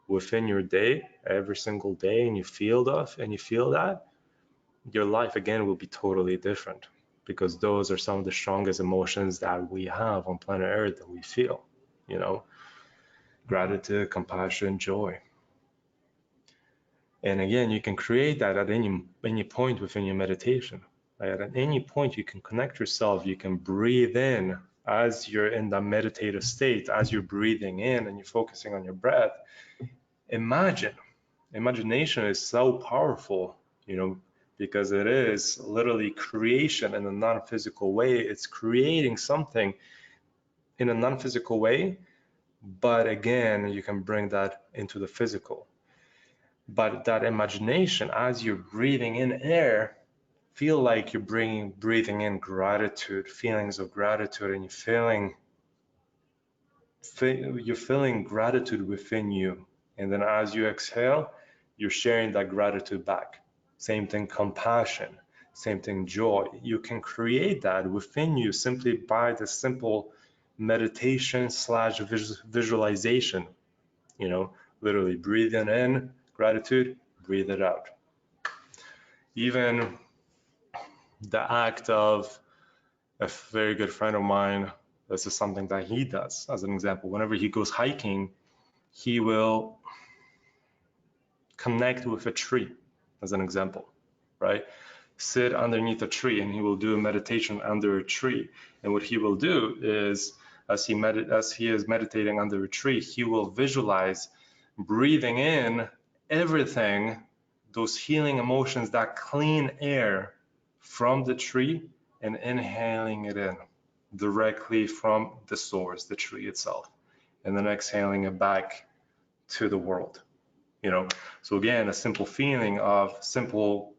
[SPEAKER 1] within your day, every single day, and you feel that, your life again will be totally different, because those are some of the strongest emotions that we have on planet Earth that we feel, you know, gratitude, compassion, joy. And again, you can create that at any point within your meditation. Right? At any point, you can connect yourself. You can breathe in as you're in that meditative state. As you're breathing in and you're focusing on your breath, imagination is so powerful, you know, because it is literally creation in a non-physical way. It's creating something in a non-physical way, but again, you can bring that into the physical. But that imagination, as you're breathing in air, feel like you're breathing in gratitude, feelings of gratitude, and you're feeling gratitude within you. And then as you exhale, you're sharing that gratitude back. Same thing, compassion. Same thing, joy. You can create that within you simply by the simple meditation slash visualization. You know, literally breathing in gratitude, breathe it out. Even the act of a very good friend of mine, this is something that he does. As an example, whenever he goes hiking, he will connect with a tree, as an example, right? Sit underneath a tree and he will do a meditation under a tree. And what he will do is, as he is meditating under a tree, he will visualize breathing in everything, those healing emotions, that clean air from the tree, and inhaling it in directly from the source, the tree itself, and then exhaling it back to the world. You know, so again, a simple feeling of simple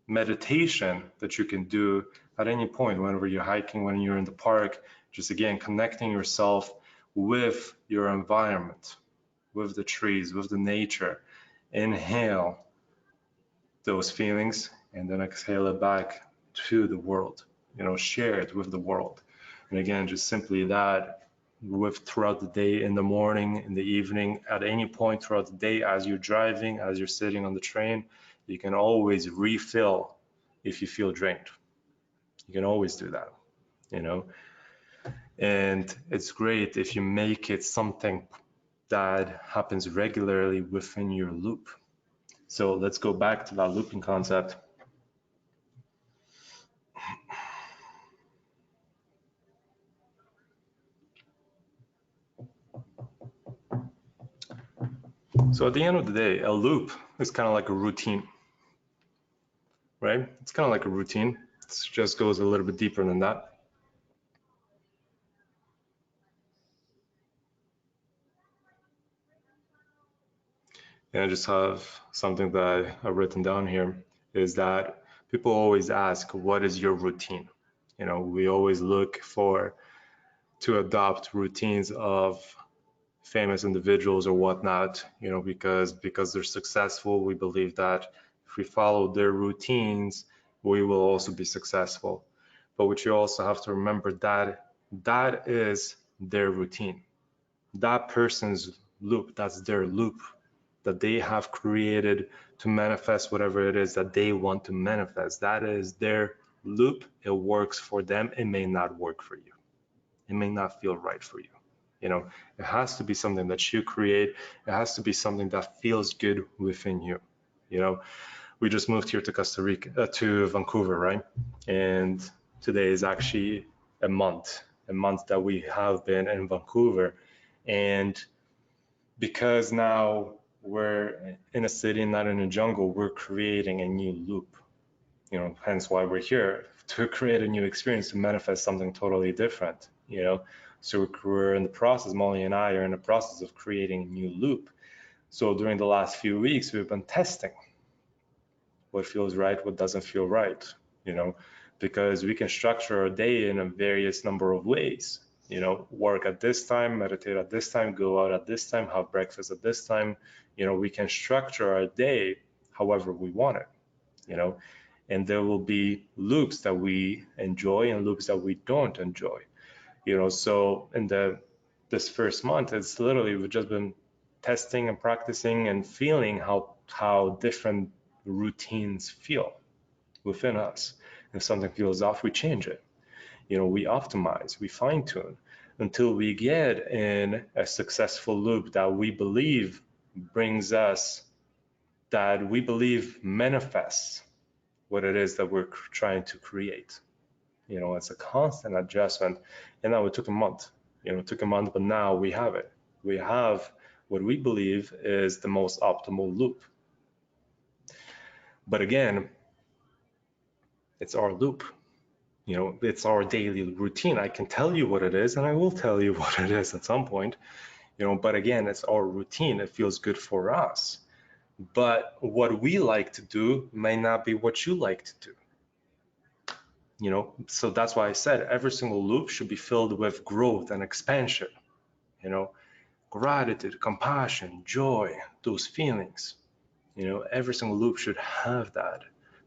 [SPEAKER 1] meditation that you can do at any point, whenever you're hiking, when you're in the park, just again, connecting yourself with your environment, with the trees, with the nature. Inhale those feelings and then exhale it back to the world, you know, share it with the world. And again, just simply that, with throughout the day, in the morning, in the evening, at any point throughout the day, as you're driving, as you're sitting on the train, you can always refill if you feel drained. You can always do that, you know. And it's great if you make it something that happens regularly within your loop. So let's go back to that looping concept. So at the end of the day, a loop is kind of like a routine, right? It's kind of like a routine. It just goes a little bit deeper than that. And I just have something that I've written down here, is that people always ask, what is your routine? You know, we always look to adopt routines of famous individuals or whatnot, you know, because they're successful. We believe that if we follow their routines, we will also be successful. But what you also have to remember, that is their routine. That person's loop, that's their loop that they have created to manifest whatever it is that they want to manifest. That is their loop. It works for them. It may not work for you. It may not feel right for you. You know, it has to be something that you create. It has to be something that feels good within you. You know, we just moved here to Costa Rica, to Vancouver, right? And today is actually a month that we have been in Vancouver. And because now we're in a city, not in a jungle, we're creating a new loop. You know, hence why we're here, to create a new experience, to manifest something totally different, you know. So we're in the process, Molly and I are in the process of creating a new loop. So during the last few weeks, we've been testing what feels right, what doesn't feel right, you know, because we can structure our day in a various number of ways. You know, work at this time, meditate at this time, go out at this time, have breakfast at this time. You know, we can structure our day however we want it, you know, and there will be loops that we enjoy and loops that we don't enjoy, you know. So in this first month, it's literally, we've just been testing and practicing and feeling how different routines feel within us. If something feels off, we change it. We optimize, we fine tune until we get in a successful loop that we believe brings us, that we believe manifests what it is that we're trying to create. It's a constant adjustment. And now it took a month, but now we have it. We have what we believe is the most optimal loop. But again, it's our loop. It's our daily routine. I can tell you what it is, and I will tell you what it is at some point, but again, it's our routine. It feels good for us. But what we like to do may not be what you like to do. So that's why I said every single loop should be filled with growth and expansion, gratitude, compassion, joy, those feelings. Every single loop should have that.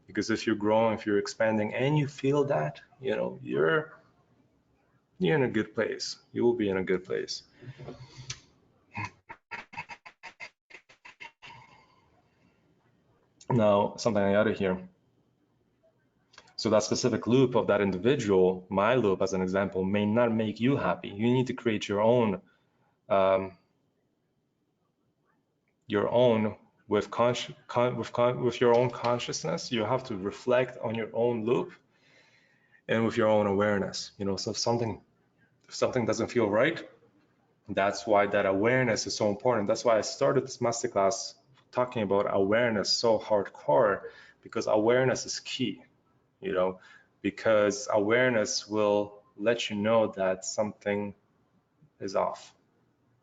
[SPEAKER 1] Because if you're growing, if you're expanding, and you feel that, you're in a good place. You will be in a good place. Now, something I added here. So that specific loop of that individual, my loop as an example, may not make you happy. You need to create your own with your own consciousness. You have to reflect on your own loop and with your own awareness. So if something doesn't feel right, that's why that awareness is so important. That's why I started this masterclass talking about awareness so hardcore, because awareness is key. Because awareness will let you know that something is off.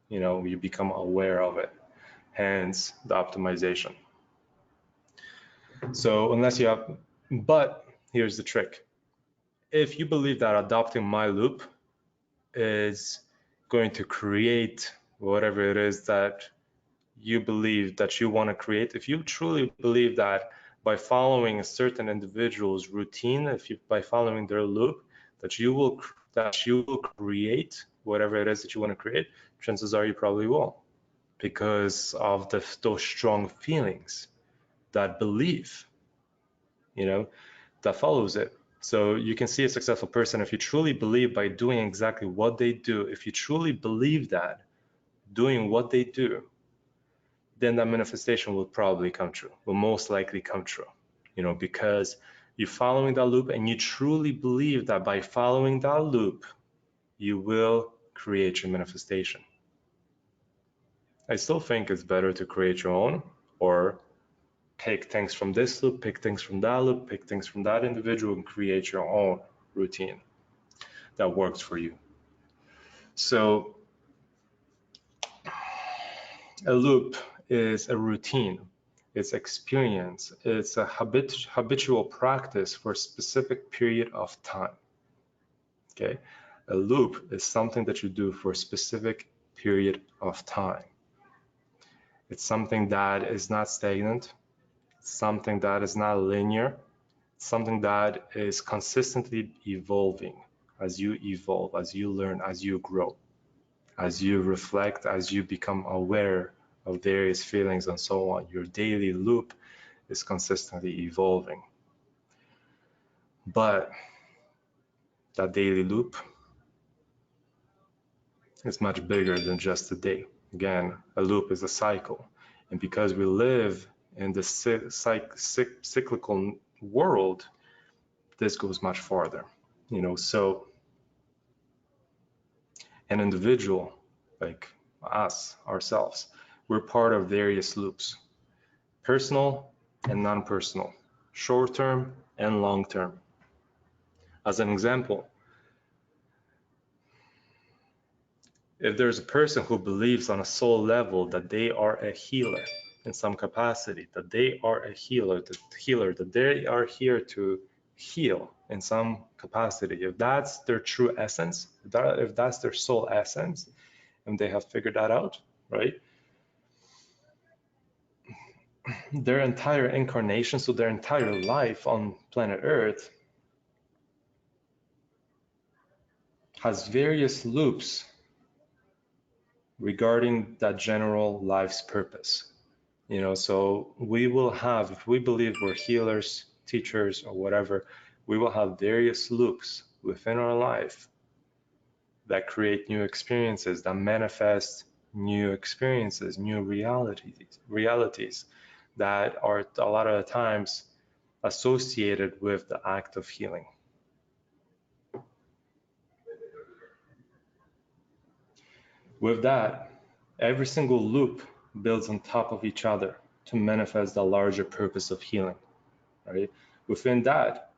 [SPEAKER 1] You become aware of it, hence the optimization. So but here's the trick. If you believe that adopting my loop is going to create whatever it is that you believe that you want to create, if you truly believe that by following a certain individual's routine, by following their loop, that you will create whatever it is that you want to create, chances are you probably will, because of those strong feelings, that belief, that follows it. So you can see a successful person if you truly believe by doing exactly what they do. If you truly believe that doing what they do, then that manifestation will probably come true, will most likely come true, because you're following that loop and you truly believe that by following that loop, you will create your manifestation. I still think it's better to create your own, or pick things from this loop, pick things from that loop, pick things from that individual, and create your own routine that works for you. So a loop is a routine, it's experience, it's a habitual practice for a specific period of time. Okay, a loop is something that you do for a specific period of time. It's something that is not stagnant, it's something that is not linear, it's something that is consistently evolving. As you evolve, as you learn, as you grow, as you reflect, as you become aware of various feelings and so on, your daily loop is consistently evolving. But that daily loop is much bigger than just a day. Again, a loop is a cycle. And because we live in the cyclical world, this goes much farther. So an individual like us, ourselves, we're part of various loops, personal and non-personal, short-term and long-term. As an example, if there's a person who believes on a soul level that they are a healer in some capacity, that they are a healer, that they are here to heal in some capacity, if that's their true essence, if that's their soul essence, and they have figured that out, right? Their entire incarnation, so their entire life on planet Earth, has various loops regarding that general life's purpose. So we will have, if we believe we're healers, teachers, or whatever, we will have various loops within our life that create new experiences, that manifest new experiences, new realities that are a lot of the times associated with the act of healing. With that, every single loop builds on top of each other to manifest the larger purpose of healing, right? Within that,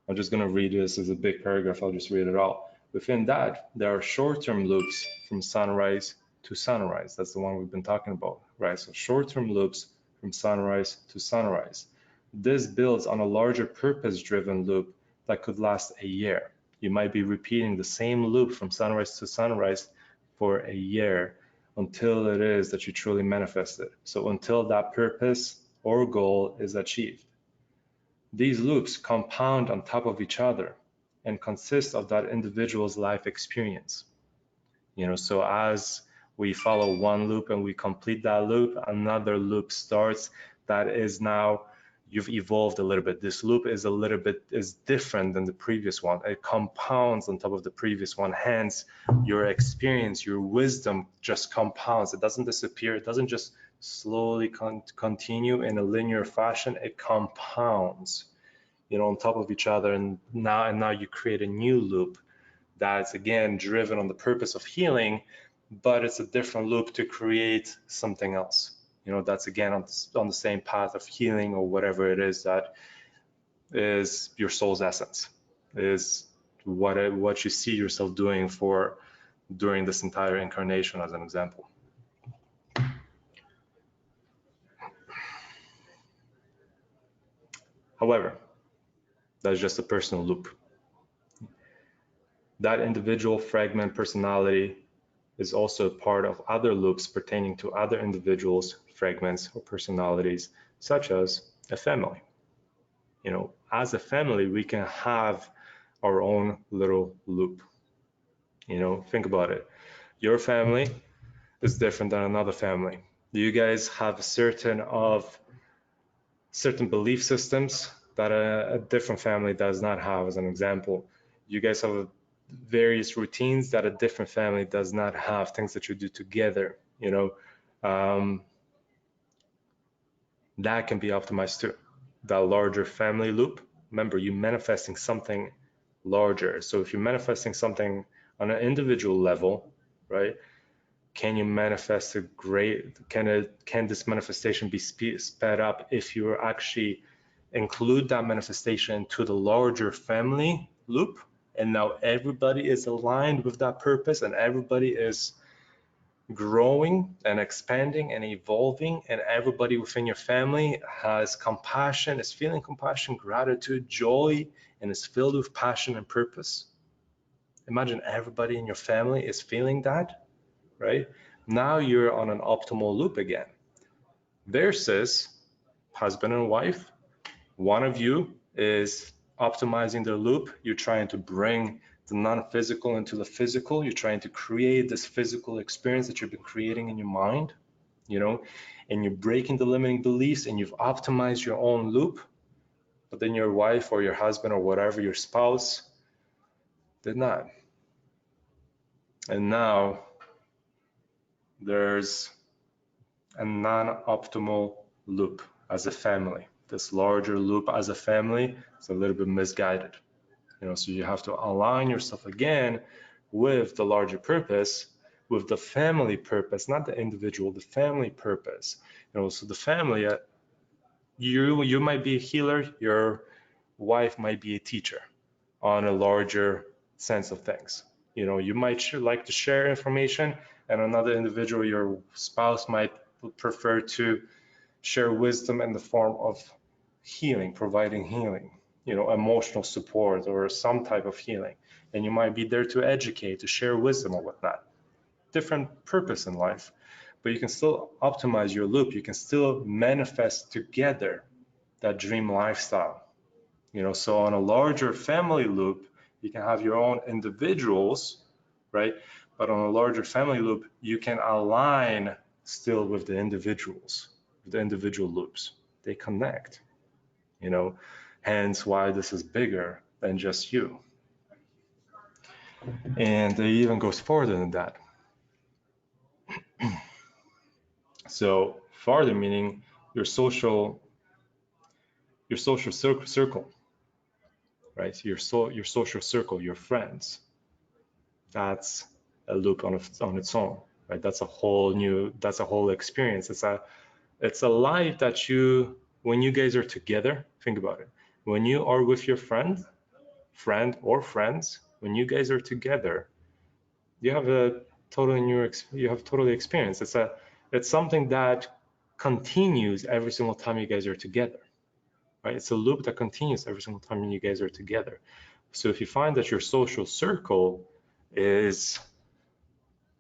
[SPEAKER 1] I'm just going to read this as a big paragraph. I'll just read it all. Within that, there are short-term loops from sunrise to sunrise. That's the one we've been talking about, right? So short-term loops from sunrise to sunrise. This builds on a larger purpose-driven loop that could last a year. You might be repeating the same loop from sunrise to sunrise for a year until it is that you truly manifest it. So until that purpose or goal is achieved. These loops compound on top of each other and consist of that individual's life experience. So as we follow one loop and we complete that loop, another loop starts that is now, you've evolved a little bit. This loop is different than the previous one. It compounds on top of the previous one. Hence, your experience, your wisdom just compounds. It doesn't disappear. It doesn't just slowly continue in a linear fashion. It compounds, on top of each other. And now you create a new loop that's again driven on the purpose of healing, but it's a different loop to create something else. That's again on the same path of healing or whatever it is that is your soul's essence, is what you see yourself doing during this entire incarnation, as an example. However, that's just a personal loop. That individual fragment personality is also part of other loops pertaining to other individuals, fragments, or personalities, such as a family. As a family, we can have our own little loop. Think about it. Your family is different than another family. You guys have certain belief systems that a different family does not have, as an example. You guys have various routines that a different family does not have, things that you do together, that can be optimized too. That larger family loop, remember, you're manifesting something larger. So if you're manifesting something on an individual level, right, can you manifest can this manifestation be sped up if you actually include that manifestation to the larger family loop? And now everybody is aligned with that purpose and everybody is growing and expanding and evolving, and everybody within your family has compassion, is feeling compassion, gratitude, joy, and is filled with passion and purpose. Imagine everybody in your family is feeling that, right? Now you're on an optimal loop again. Versus husband and wife, one of you is optimizing the loop. You're trying to bring the non-physical into the physical. You're trying to create this physical experience that you've been creating in your mind, and you're breaking the limiting beliefs and you've optimized your own loop. But then your wife or your husband or whatever, your spouse, did not. And now there's a non-optimal loop as a family. This larger loop as a family is a little bit misguided. So you have to align yourself again with the larger purpose, with the family purpose, not the individual, the family purpose. So the family, you might be a healer, your wife might be a teacher on a larger sense of things. You might like to share information, and another individual, your spouse, might prefer to share wisdom in the form of healing, providing healing, emotional support or some type of healing. And you might be there to educate, to share wisdom or whatnot. Different purpose in life, but you can still optimize your loop. You can still manifest together that dream lifestyle. So on a larger family loop, you can have your own individuals, right? But on a larger family loop, you can align still with the individuals, the individual loops. They connect, you know, hence why this is bigger than just you. And it even goes further than that. So farther meaning your social circle, right? Your social circle, your friends. That's a loop on its own, right? That's a whole experience. It's a life that when you guys are together, think about it. When you are with your friend or friends, when you guys are together, you have totally experience. It's something that continues every single time you guys are together, right? It's a loop that continues every single time you guys are together. So if you find that your social circle is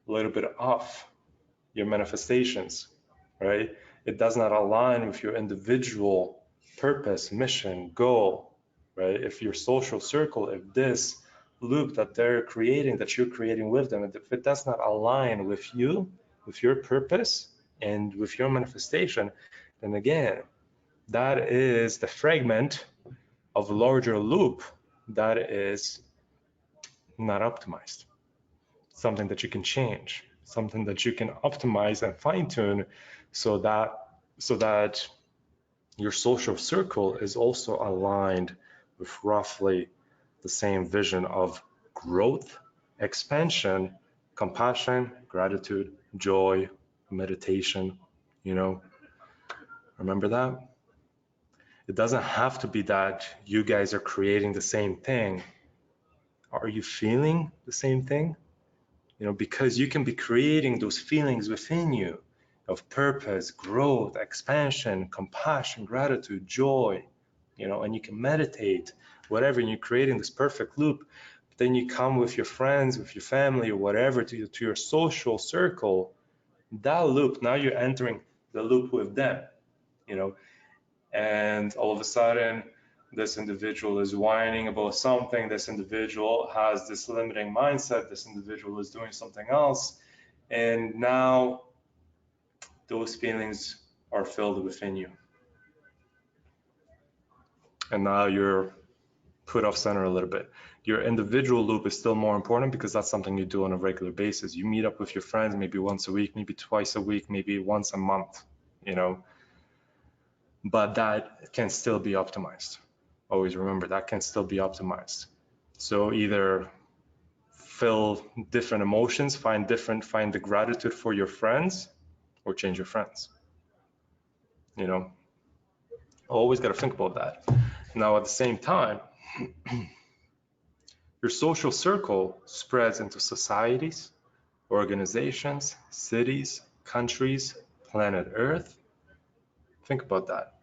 [SPEAKER 1] a little bit off, your manifestations, right? It does not align with your individual purpose, mission, goal, right? If your social circle, if this loop that you're creating with them, if it does not align with you, with your purpose and with your manifestation, then again, that is the fragment of a larger loop that is not optimized. Something that you can change, something that you can optimize and fine tune so that your social circle is also aligned with roughly the same vision of growth, expansion, compassion, gratitude, joy, meditation, remember that? It doesn't have to be that you guys are creating the same thing. Are you feeling the same thing? Because you can be creating those feelings within you of purpose, growth, expansion, compassion, gratitude, joy, and you can meditate, whatever, and you're creating this perfect loop. But then you come with your friends, with your family, or whatever, to your social circle, that loop, now you're entering the loop with them, and all of a sudden, this individual is whining about something, this individual has this limiting mindset, this individual is doing something else, and now those feelings are filled within you. And now you're put off center a little bit. Your individual loop is still more important because that's something you do on a regular basis. You meet up with your friends maybe once a week, maybe twice a week, maybe once a month, but that can still be optimized. Always remember that can still be optimized. So either feel different emotions, find the gratitude for your friends, or change your friends. Always got to think about that. Now at the same time, your social circle spreads into societies, organizations, cities, countries, planet Earth. Think about that.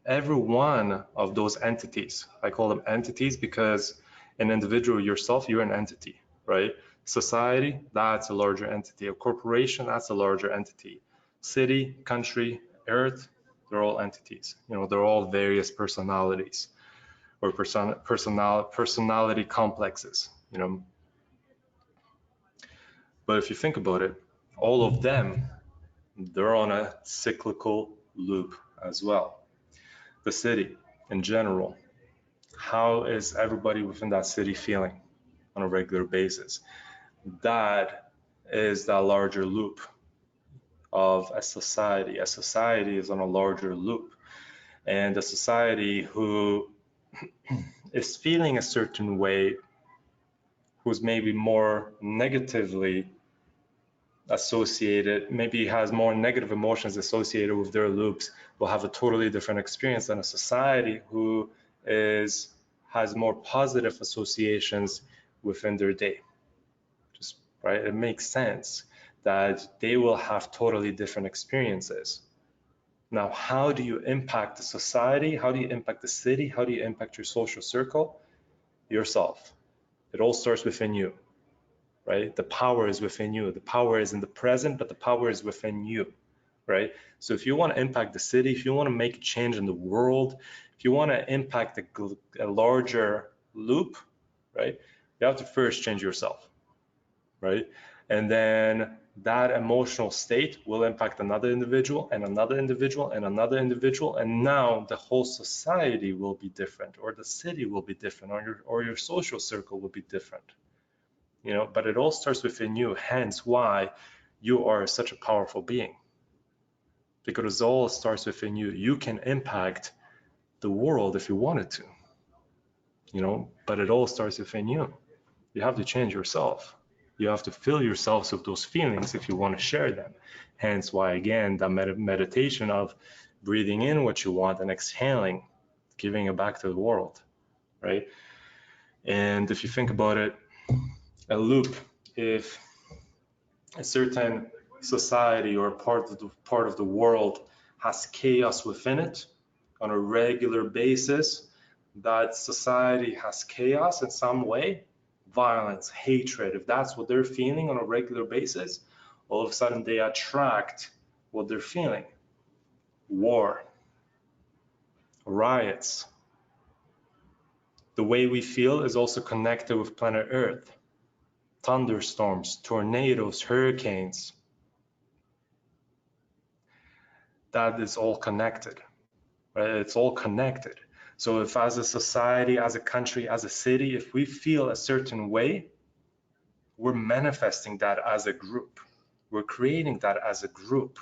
[SPEAKER 1] Every one of those entities, I call them entities because an individual yourself, you're an entity, right? Society, that's a larger entity. A corporation, that's a larger entity. City, country, Earth, they're all entities. They're all various personalities or personality complexes, But if you think about it, all of them, they're on a cyclical loop as well. The city in general, how is everybody within that city feeling on a regular basis? That is that larger loop of a society. A society is on a larger loop, and a society who is feeling a certain way, who's maybe more negatively associated, maybe has more negative emotions associated with their loops, will have a totally different experience than a society who has more positive associations within their day. Just right, it makes sense that they will have totally different experiences. Now, how do you impact the society? How do you impact the city? How do you impact your social circle? Yourself. It all starts within you. Right? The power is within you. The power is in the present, but the power is within you, right? So if you want to impact the city, if you want to make a change in the world, if you want to impact a larger loop, right? You have to first change yourself, right? And then that emotional state will impact another individual and another individual and another individual. And now the whole society will be different, or the city will be different, or your social circle will be different. But it all starts within you, hence why you are such a powerful being. Because it all starts within you. You can impact the world if you wanted to, but it all starts within you. You have to change yourself. You have to fill yourselves with those feelings if you want to share them. Hence why, again, that meditation of breathing in what you want and exhaling, giving it back to the world, right? And if you think about it, a loop, if a certain society or part of the world has chaos within it on a regular basis, that society has chaos in some way, violence, hatred, if that's what they're feeling on a regular basis, all of a sudden they attract what they're feeling. War, riots. The way we feel is also connected with planet Earth. Thunderstorms, tornadoes, hurricanes. That is all connected, right? It's all connected. So if as a society, as a country, as a city, if we feel a certain way, we're manifesting that as a group. We're creating that as a group.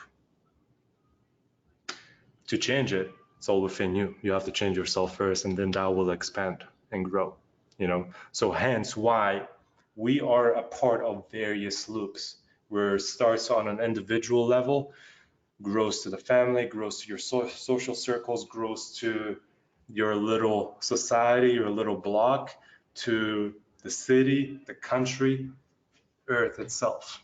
[SPEAKER 1] To change it, it's all within you. You have to change yourself first, and then that will expand and grow, So hence why we are a part of various loops, where it starts on an individual level, grows to the family, grows to your social circles, grows to your little society, your little block, to the city, the country, Earth itself.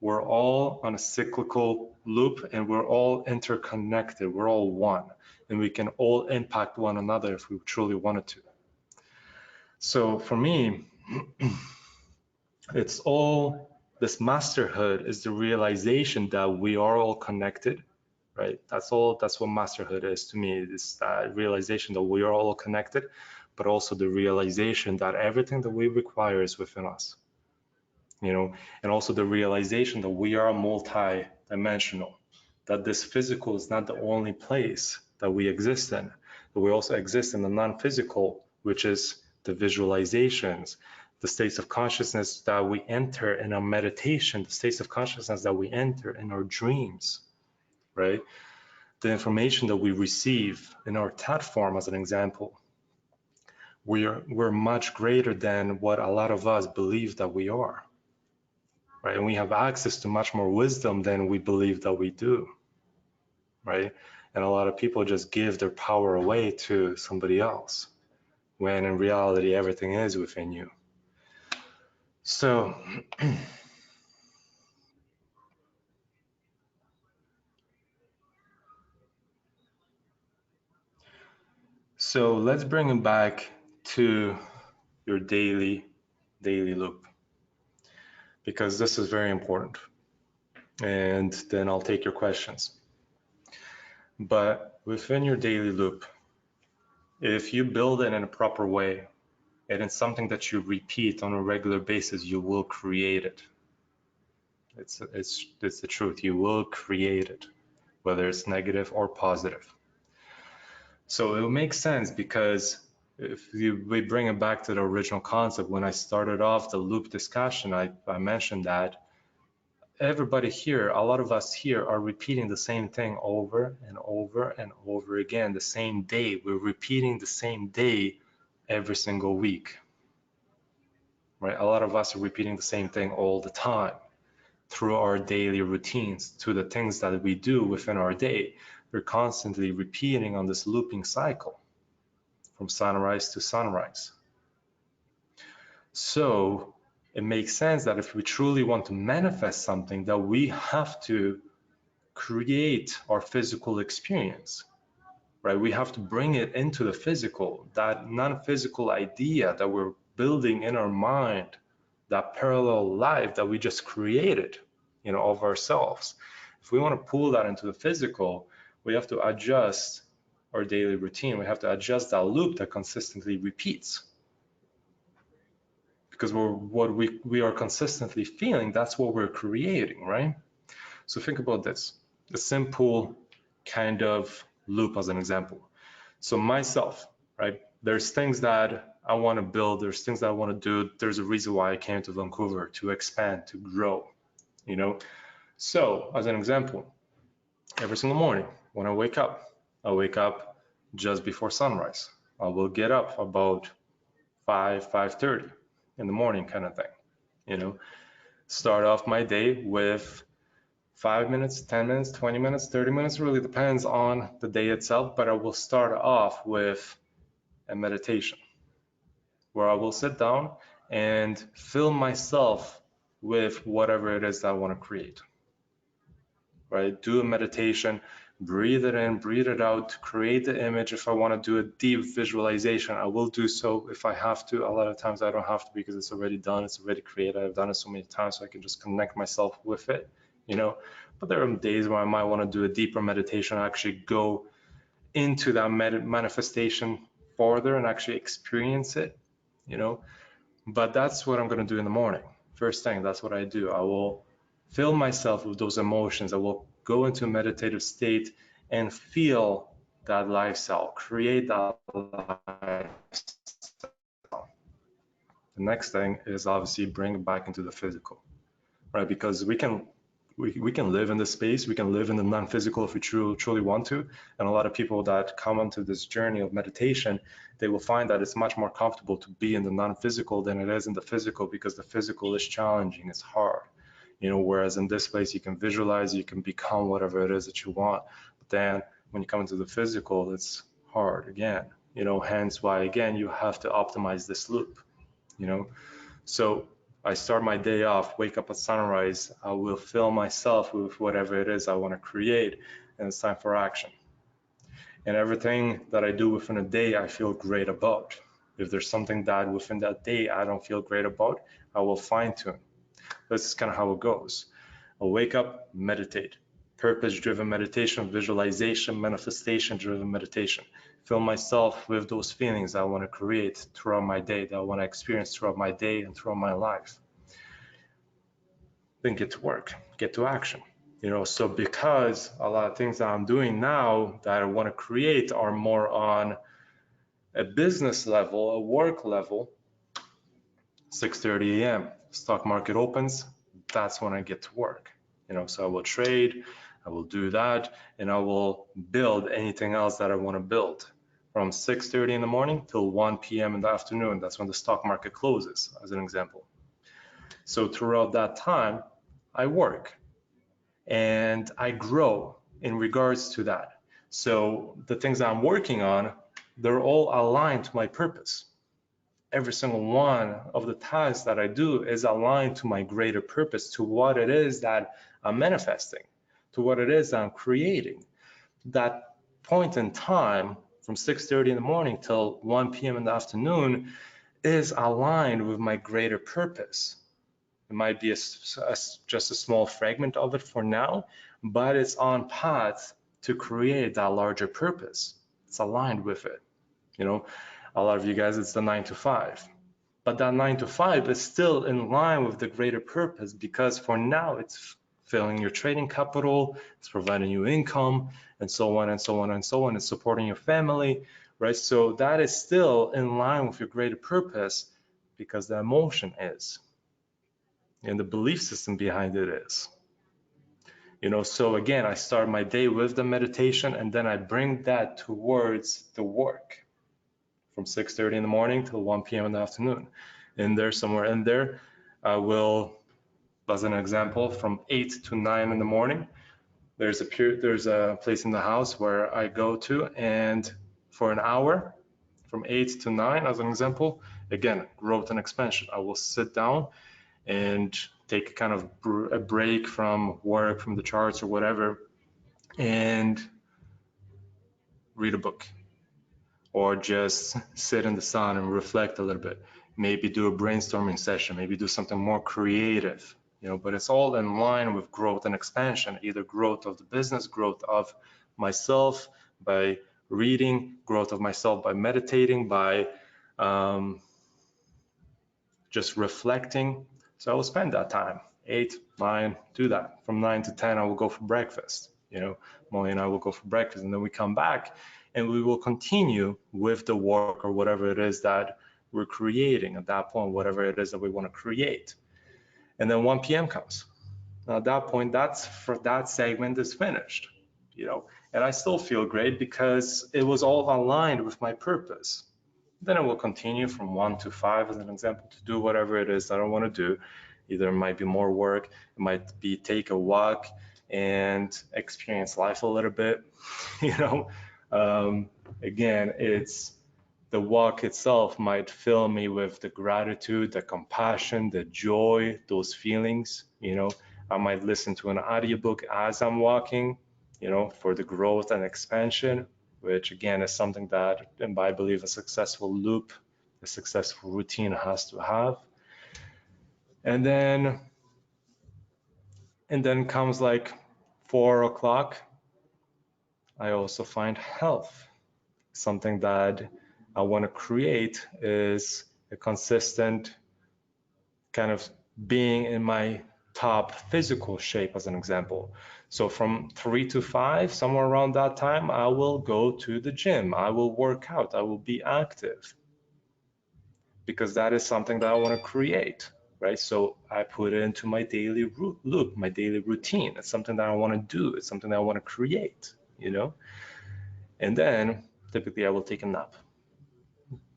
[SPEAKER 1] We're all on a cyclical loop, and we're all interconnected. We're all one, and we can all impact one another if we truly wanted to. So for me, it's all this masterhood is the realization that we are all connected, right? That's what masterhood is to me. It's that realization that we are all connected, but also the realization that everything that we require is within us. And also the realization that we are multi-dimensional, that this physical is not the only place that we exist in, but we also exist in the non-physical, which is the visualizations, the states of consciousness that we enter in our meditation, the states of consciousness that we enter in our dreams, right? The information that we receive in our TAT form, as an example. We're much greater than what a lot of us believe that we are. Right? And we have access to much more wisdom than we believe that we do, right? And a lot of people just give their power away to somebody else, when in reality, everything is within you. So, let's bring it back to your daily loop, because this is very important. And then I'll take your questions. But within your daily loop, if you build it in a proper way, and it's something that you repeat on a regular basis, you will create it. It's the truth. You will create it, whether it's negative or positive. So it will make sense, because if we bring it back to the original concept, when I started off the loop discussion, I mentioned that everybody here, a lot of us here, are repeating the same thing over and over and over again, the same day. We're repeating the same day every single week, right? A lot of us are repeating the same thing all the time through our daily routines, to the things that we do within our day. We're constantly repeating on this looping cycle from sunrise to sunrise. So it makes sense that if we truly want to manifest something, that we have to create our physical experience, right? We have to bring it into the physical, that non-physical idea that we're building in our mind, that parallel life that we just created, of ourselves. If we want to pull that into the physical, we have to adjust our daily routine. We have to adjust that loop that consistently repeats. because what we are consistently feeling, that's what we're creating, right? So think about this, a simple kind of loop as an example. So myself, right? There's things that I want to build. There's things that I want to do. There's a reason why I came to Vancouver, to expand, to grow, you know? So as an example, every single morning when I wake up just before sunrise. I will get up about 5:30 in the morning kind of thing, you know? Start off my day with 5 minutes, 10 minutes, 20 minutes, 30 minutes, really depends on the day itself, but I will start off with a meditation where I will sit down and fill myself with whatever it is that I want to create, right? Do a meditation, breathe it in, breathe it out, create the image. If I want to do a deep visualization, I will do so if I have to. A lot of times I don't have to because it's already done, it's already created. I've done it so many times, so I can just connect myself with it, you know? But there are days where I might want to do a deeper meditation, actually go into that manifestation further and actually experience it, you know? But that's what I'm going to do in the morning. First thing, that's what I do. I will fill myself with those emotions. I will go into a meditative state and feel that lifestyle, create that lifestyle. The next thing is obviously bring it back into the physical, right? Because we can live in this space, we can live in the non-physical if we truly want to. And a lot of people that come onto this journey of meditation, they will find that it's much more comfortable to be in the non-physical than it is in the physical, because the physical is challenging, it's hard, you know, whereas in this place you can visualize, you can become whatever it is that you want. But then when you come into the physical, it's hard again, you know, hence why again you have to optimize this loop, you know. So I start my day off, wake up at sunrise, I will fill myself with whatever it is I want to create, and it's time for action. And everything that I do within a day, I feel great about. If there's something that within that day I don't feel great about, I will fine tune. This is kind of how it goes. I'll wake up, meditate. Purpose-driven meditation, visualization, manifestation-driven meditation. Fill myself with those feelings I want to create throughout my day, that I want to experience throughout my day and throughout my life. Then get to work, get to action. You know, so because a lot of things that I'm doing now that I want to create are more on a business level, a work level, 6:30 a.m. stock market opens, that's when I get to work. You know, so I will trade, I will do that, and I will build anything else that I want to build from 6:30 in the morning till 1 p.m. in the afternoon. That's when the stock market closes, as an example. So throughout that time, I work and I grow in regards to that. So the things that I'm working on, they're all aligned to my purpose. Every single one of the tasks that I do is aligned to my greater purpose, to what it is that I'm manifesting, to what it is that I'm creating. That point in time from 6:30 in the morning till 1 p.m. in the afternoon is aligned with my greater purpose. It might be just a small fragment of it for now, but it's on path to create that larger purpose. It's aligned with it. You know, a lot of you guys, it's the 9 to 5. But that 9 to 5 is still in line with the greater purpose, because for now it's filling your trading capital, it's providing you income, and so on and so on and so on. It's supporting your family, right? So that is still in line with your greater purpose, because the emotion is, and the belief system behind it is. You know, so again, I start my day with the meditation, and then I bring that towards the work from 6:30 in the morning till 1 p.m. in the afternoon. And there, somewhere in there, I will, as an example, from 8 to 9 in the morning, there's a place in the house where I go to, and for an hour, from 8 to 9, as an example, again, growth and expansion. I will sit down and take kind of a break from work, from the charts or whatever, and read a book, or just sit in the sun and reflect a little bit. Maybe do a brainstorming session, maybe do something more creative, you know, but it's all in line with growth and expansion, either growth of the business, growth of myself by reading, growth of myself by meditating, by just reflecting. So I will spend that time, 8, 9, do that. From 9 to 10, I will go for breakfast. Molly and I will go for breakfast, and then we come back and we will continue with the work or whatever it is that we're creating at that point, whatever it is that we want to create. And then 1 p.m. comes. Now at that point, that segment is finished, and I still feel great because it was all aligned with my purpose. Then I will continue from 1 to 5 as an example to do whatever it is that I want to do. Either it might be more work, it might be take a walk and experience life a little bit. Again, it's the walk itself might fill me with the gratitude, the compassion, the joy, those feelings. I might listen to an audiobook as I'm walking, for the growth and expansion, which again is something that I believe a successful loop, a successful routine has to have. And then comes like 4 o'clock. I also find health. Something that I want to create is a consistent kind of being in my top physical shape, as an example. So from 3 to 5, somewhere around that time, I will go to the gym. I will work out. I will be active because that is something that I want to create, right? So I put it into my daily loop, my daily routine. It's something that I want to do. It's something that I want to create, And then typically I will take a nap.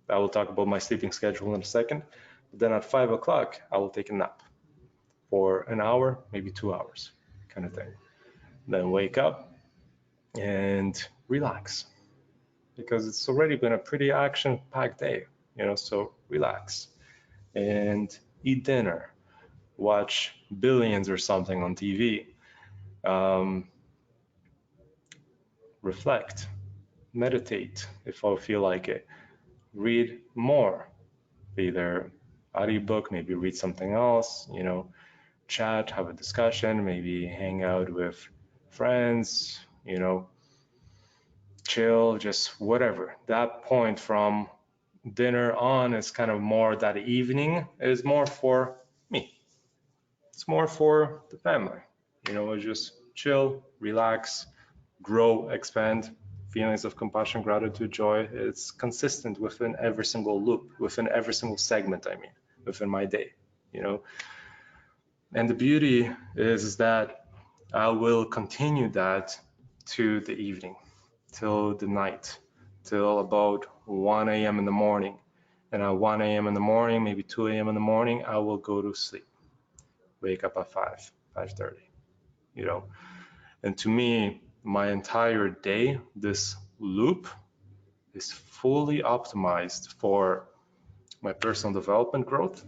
[SPEAKER 1] I will talk about my sleeping schedule in a second. But then at 5 o'clock, I will take a nap for an hour, maybe 2 hours, kind of thing. Then wake up and relax because it's already been a pretty action-packed day, so relax and eat dinner, watch Billions or something on TV, reflect, meditate if I feel like it, read more, either audiobook, maybe read something else, chat, have a discussion, maybe hang out with friends, chill, just whatever. That point from dinner on is kind of more that evening is more for me. It's more for the family. Just chill, relax, grow, expand, feelings of compassion, gratitude, joy. It's consistent within every single loop, within every single segment, within my day, And the beauty is that I will continue that to the evening, till the night, till about 1 a.m. in the morning. And at 1 a.m. in the morning, maybe 2 a.m. in the morning, I will go to sleep. Wake up at 5, 5:30, And to me, my entire day, this loop is fully optimized for my personal development growth,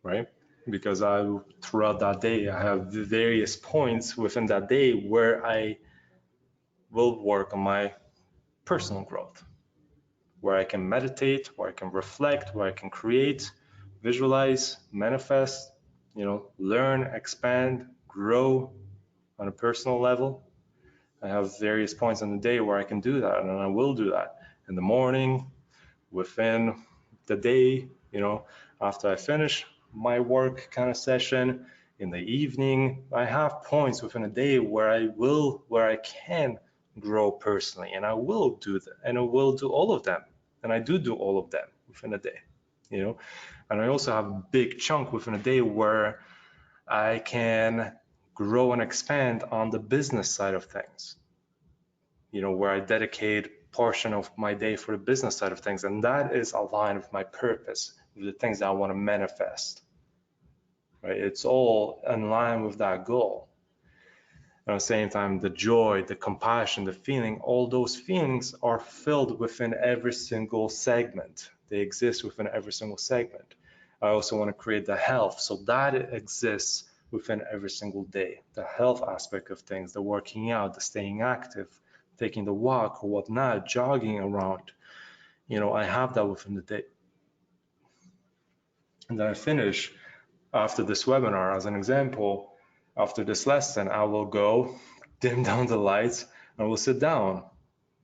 [SPEAKER 1] right? Because throughout that day, I have various points within that day where I will work on my personal growth, where I can meditate, where I can reflect, where I can create, visualize, manifest, learn, expand, grow on a personal level. I have various points in the day where I can do that, and I will do that in the morning, within the day, after I finish my work kind of session, in the evening. I have points within a day where I can grow personally, and I will do that, and I will do all of them, and I do all of them within a day, And I also have a big chunk within a day where I can grow and expand on the business side of things, where I dedicate portion of my day for the business side of things, and that is aligned with my purpose, with the things that I want to manifest, right? It's all in line with that goal. And at the same time, the joy, the compassion, the feeling, all those feelings are filled within every single segment. They exist within every single segment. I also want to create the health, so that it exists within every single day. The health aspect of things, the working out, the staying active, taking the walk or whatnot, jogging around. I have that within the day. And then I finish after this webinar, as an example, after this lesson, I will go dim down the lights, and I will sit down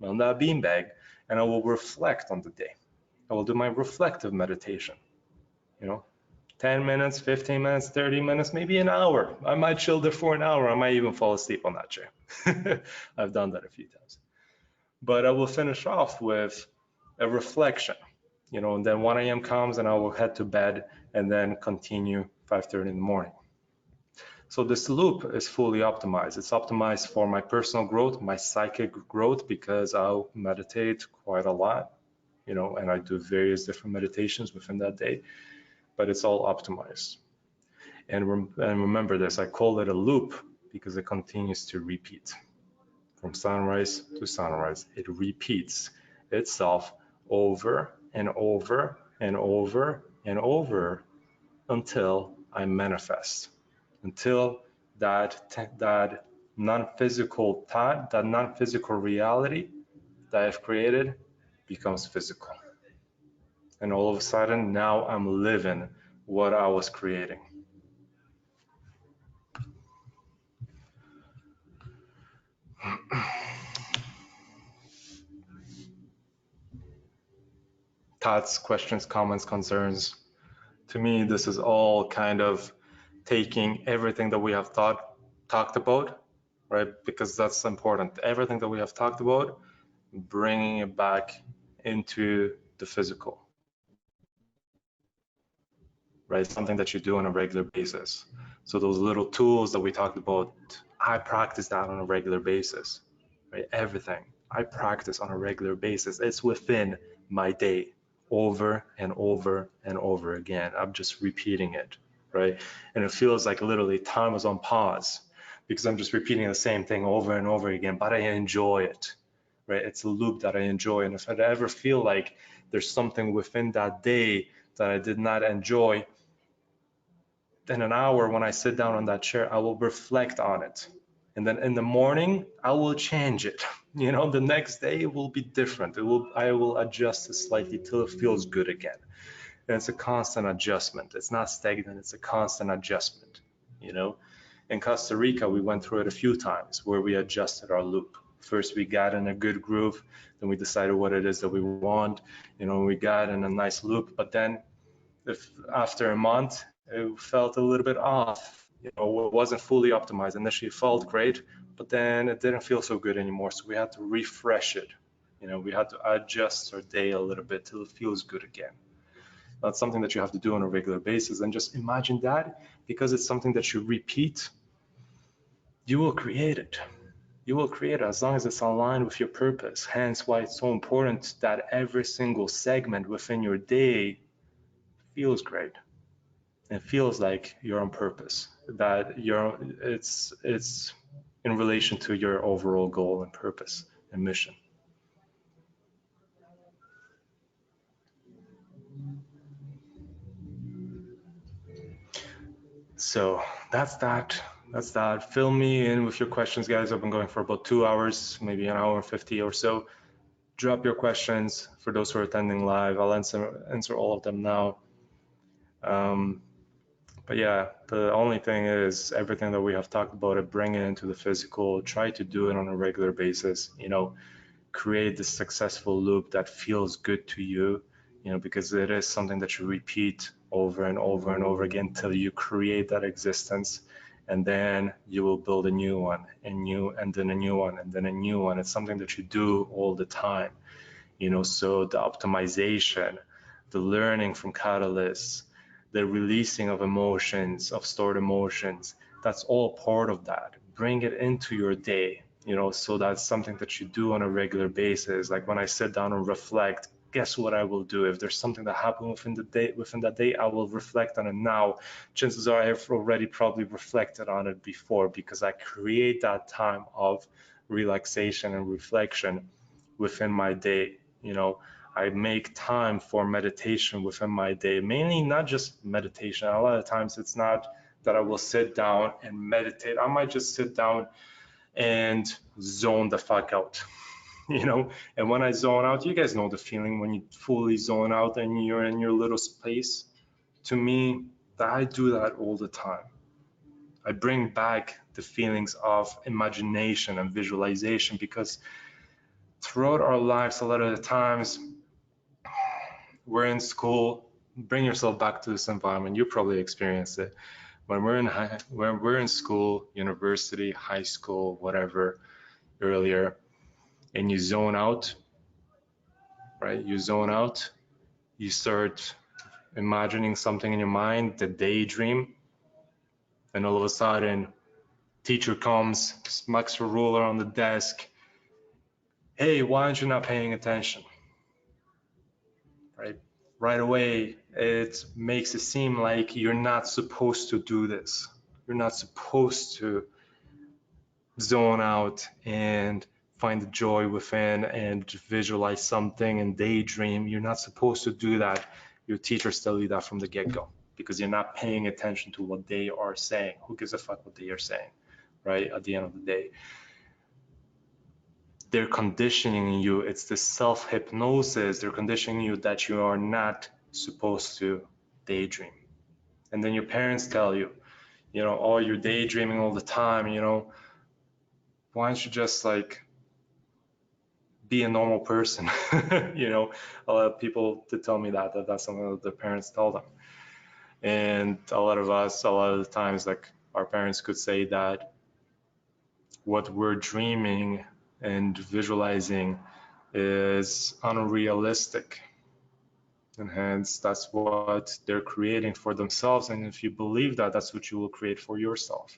[SPEAKER 1] on that beanbag, and I will reflect on the day. I will do my reflective meditation. 10 minutes, 15 minutes, 30 minutes, maybe an hour. I might chill there for an hour. I might even fall asleep on that chair. I've done that a few times. But I will finish off with a reflection, and then 1 a.m. comes and I will head to bed and then continue 5:30 in the morning. So this loop is fully optimized. It's optimized for my personal growth, my psychic growth, because I'll meditate quite a lot, and I do various different meditations within that day, but it's all optimized. And remember this, I call it a loop because it continues to repeat. From sunrise to sunrise, it repeats itself over and over and over and over until I manifest, until that non-physical thought, that non-physical reality that I've created becomes physical. And all of a sudden, now I'm living what I was creating. Thoughts, questions, comments, concerns. To me, this is all kind of taking everything that we have talked about, right? Because that's important. Everything that we have talked about, bringing it back into the physical, right? Something that you do on a regular basis. So those little tools that we talked about, I practice that on a regular basis, right? Everything I practice on a regular basis, it's within my day, over and over and over again. I'm just repeating it, right? And it feels like literally time is on pause because I'm just repeating the same thing over and over again, but I enjoy it, right? It's a loop that I enjoy. And if I ever feel like there's something within that day that I did not enjoy, then an hour when I sit down on that chair, I will reflect on it. And then in the morning, I will change it. The next day it will be different. I will adjust it slightly till it feels good again. And it's a constant adjustment. It's not stagnant, it's a constant adjustment. In Costa Rica, we went through it a few times where we adjusted our loop. First, we got in a good groove, then we decided what it is that we want. We got in a nice loop, but then if after a month, it felt a little bit off. It wasn't fully optimized. Initially, it felt great, but then it didn't feel so good anymore. So we had to refresh it. We had to adjust our day a little bit till it feels good again. That's something that you have to do on a regular basis. And just imagine that, because it's something that you repeat, you will create it. You will create it as long as it's aligned with your purpose. Hence why it's so important that every single segment within your day feels great. It feels like you're on purpose, that it's in relation to your overall goal and purpose and mission. So that's that. Fill me in with your questions, guys. I've been going for about 2 hours, maybe an hour and 50 or so. Drop your questions for those who are attending live. I'll answer all of them now. But yeah, the only thing is everything that we have talked about, it bring it into the physical, try to do it on a regular basis, create this successful loop that feels good to you, because it is something that you repeat over and over and over again till you create that existence, and then you will build a new one and then a new one and then a new one. It's something that you do all the time, so the optimization, the learning from catalysts, the releasing of emotions, of stored emotions, that's all part of that. Bring it into your day, so that's something that you do on a regular basis. Like when I sit down and reflect, guess what I will do? If there's something that happened within that day, I will reflect on it now. Chances are I have already probably reflected on it before, because I create that time of relaxation and reflection within my day. I make time for meditation within my day, mainly not just meditation. A lot of times it's not that I will sit down and meditate. I might just sit down and zone the fuck out, and when I zone out, you guys know the feeling when you fully zone out and you're in your little space. To me, I do that all the time. I bring back the feelings of imagination and visualization, because throughout our lives, a lot of the times we're in school, bring yourself back to this environment. You probably experienced it. When we're in school, university, high school, whatever, earlier, and you zone out, right? You zone out, you start imagining something in your mind, the daydream, and all of a sudden, teacher comes, smacks a ruler on the desk. Hey, why aren't you not paying attention? Right? Right away, it makes it seem like you're not supposed to do this. You're not supposed to zone out and find the joy within and visualize something and daydream. You're not supposed to do that. Your teachers tell you that from the get-go because you're not paying attention to what they are saying. Who gives a fuck what they are saying, right? At the end of the day, they're conditioning you. It's the self-hypnosis. They're conditioning you that you are not supposed to daydream. And then your parents tell you, oh, you're daydreaming all the time, why don't you just like be a normal person? A lot of people to tell me that's something that their parents tell them. And a lot of the times, like our parents could say that what we're dreaming and visualizing is unrealistic. And hence, that's what they're creating for themselves. And if you believe that, that's what you will create for yourself,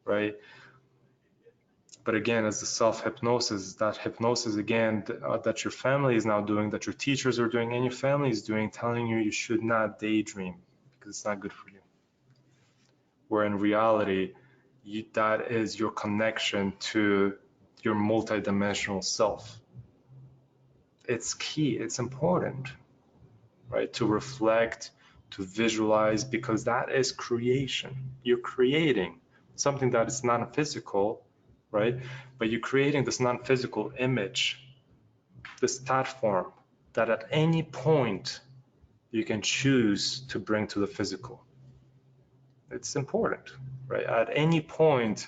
[SPEAKER 1] right? But again, it's the self-hypnosis, that hypnosis, again, that your family is now doing, that your teachers are doing, and your family is doing, telling you should not daydream because it's not good for you. Where in reality, that is your connection to your multidimensional self. It's key, it's important, right? To reflect, to visualize, because that is creation. You're creating something that is non-physical, right? But you're creating this non-physical image, this thought form that at any point you can choose to bring to the physical. It's important, right? At any point,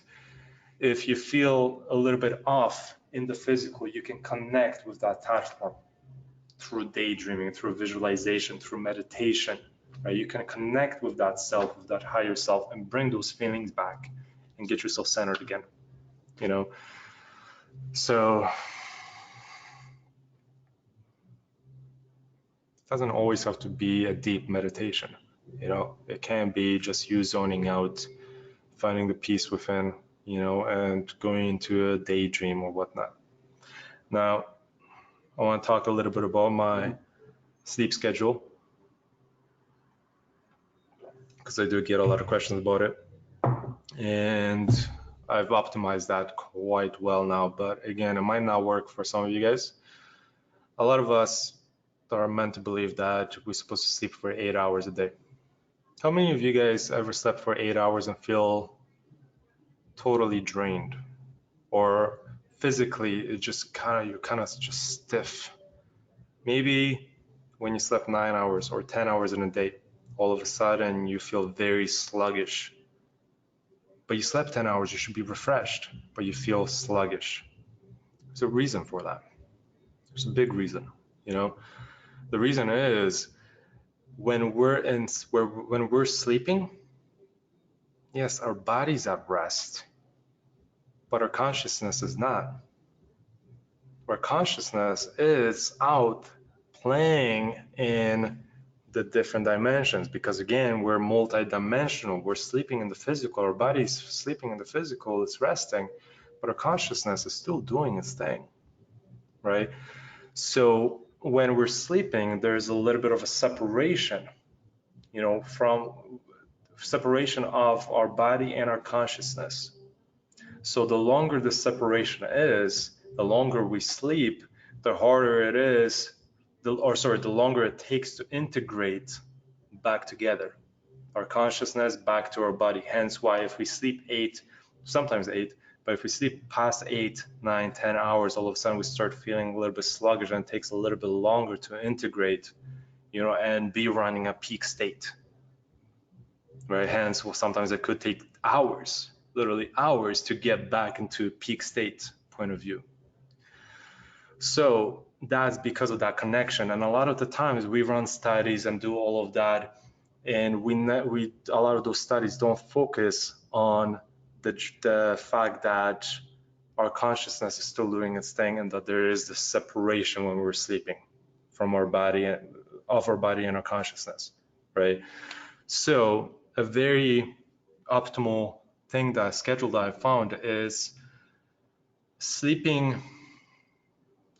[SPEAKER 1] if you feel a little bit off in the physical, you can connect with that thought form through daydreaming, through visualization, through meditation, right? You can connect with that self, with that higher self, and bring those feelings back and get yourself centered again, So it doesn't always have to be a deep meditation, It can be just you zoning out, finding the peace within, and going into a daydream or whatnot. Now, I want to talk a little bit about my sleep schedule because I do get a lot of questions about it. And I've optimized that quite well now, but again, it might not work for some of you guys. A lot of us are meant to believe that we're supposed to sleep for 8 hours a day. How many of you guys ever slept for 8 hours and feel totally drained, or physically it just you're kind of just stiff? Maybe when you slept 9 hours or 10 hours in a day, all of a sudden you feel very sluggish. But you slept 10 hours, you should be refreshed, but you feel sluggish. There's a reason for that. There's a big reason, The reason is when we're sleeping, yes, our body's at rest, but our consciousness is not. Our consciousness is out playing in the different dimensions because, again, we're multidimensional. We're sleeping in the physical. Our body's sleeping in the physical. It's resting, but our consciousness is still doing its thing, right? So when we're sleeping, there's a little bit of a separation, from separation of our body and our consciousness. So the longer the separation is, the longer we sleep, the harder it is, the longer it takes to integrate back together, our consciousness back to our body. Hence why if we sleep 8, sometimes 8, but if we sleep past 8, 9, 10 hours, all of a sudden we start feeling a little bit sluggish and it takes a little bit longer to integrate, and be running a peak state, right? Hence, sometimes it could take hours, literally hours, to get back into peak state point of view. So that's because of that connection. And a lot of the times we run studies and do all of that, and a lot of those studies don't focus on the fact that our consciousness is still doing its thing, and that there is this separation when we're sleeping from our body, of our body and our consciousness, right? So a very optimal thing, that schedule that I found, is sleeping,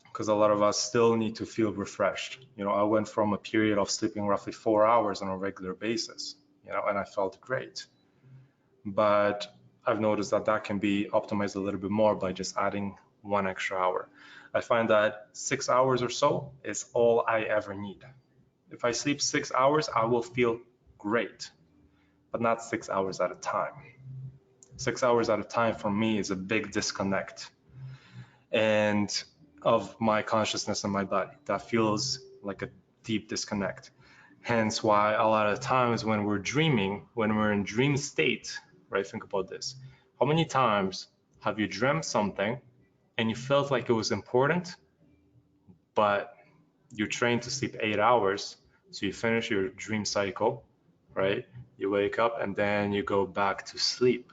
[SPEAKER 1] because a lot of us still need to feel refreshed. I went from a period of sleeping roughly 4 hours on a regular basis, and I felt great. But I've noticed that that can be optimized a little bit more by just adding 1 extra hour. I find that 6 hours or so is all I ever need. If I sleep 6 hours, I will feel great, but not 6 hours at a time. 6 hours at a time for me is a big disconnect and of my consciousness and my body. That feels like a deep disconnect. Hence why a lot of times when we're dreaming, when we're in dream state, right? Think about this. How many times have you dreamt something and you felt like it was important, but you're trained to sleep 8 hours, so you finish your dream cycle, right? You wake up and then you go back to sleep.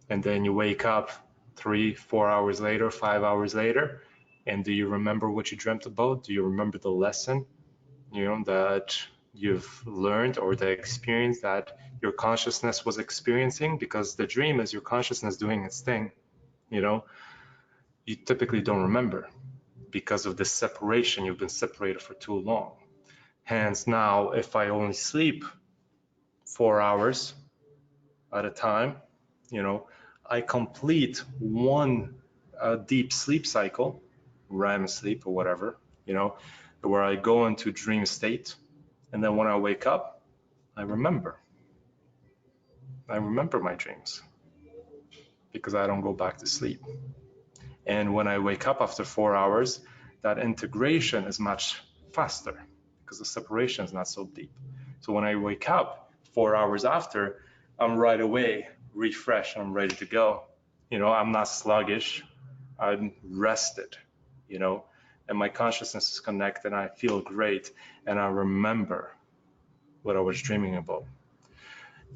[SPEAKER 1] And then you wake up 3, 4 hours later, 5 hours later, and do you remember what you dreamt about? Do you remember the lesson, that you've learned, or the experience that your consciousness was experiencing? Because the dream is your consciousness doing its thing, you typically don't remember because of this separation. You've been separated for too long. Hence now, if I only sleep 4 hours at a time, I complete one deep sleep cycle, REM sleep or whatever, where I go into dream state. And then when I wake up, I remember my dreams because I don't go back to sleep. And when I wake up after 4 hours, that integration is much faster because the separation is not so deep. So when I wake up 4 hours after, I'm right away refreshed. I'm ready to go. I'm not sluggish. I'm rested, and my consciousness is connected, and I feel great, and I remember what I was dreaming about.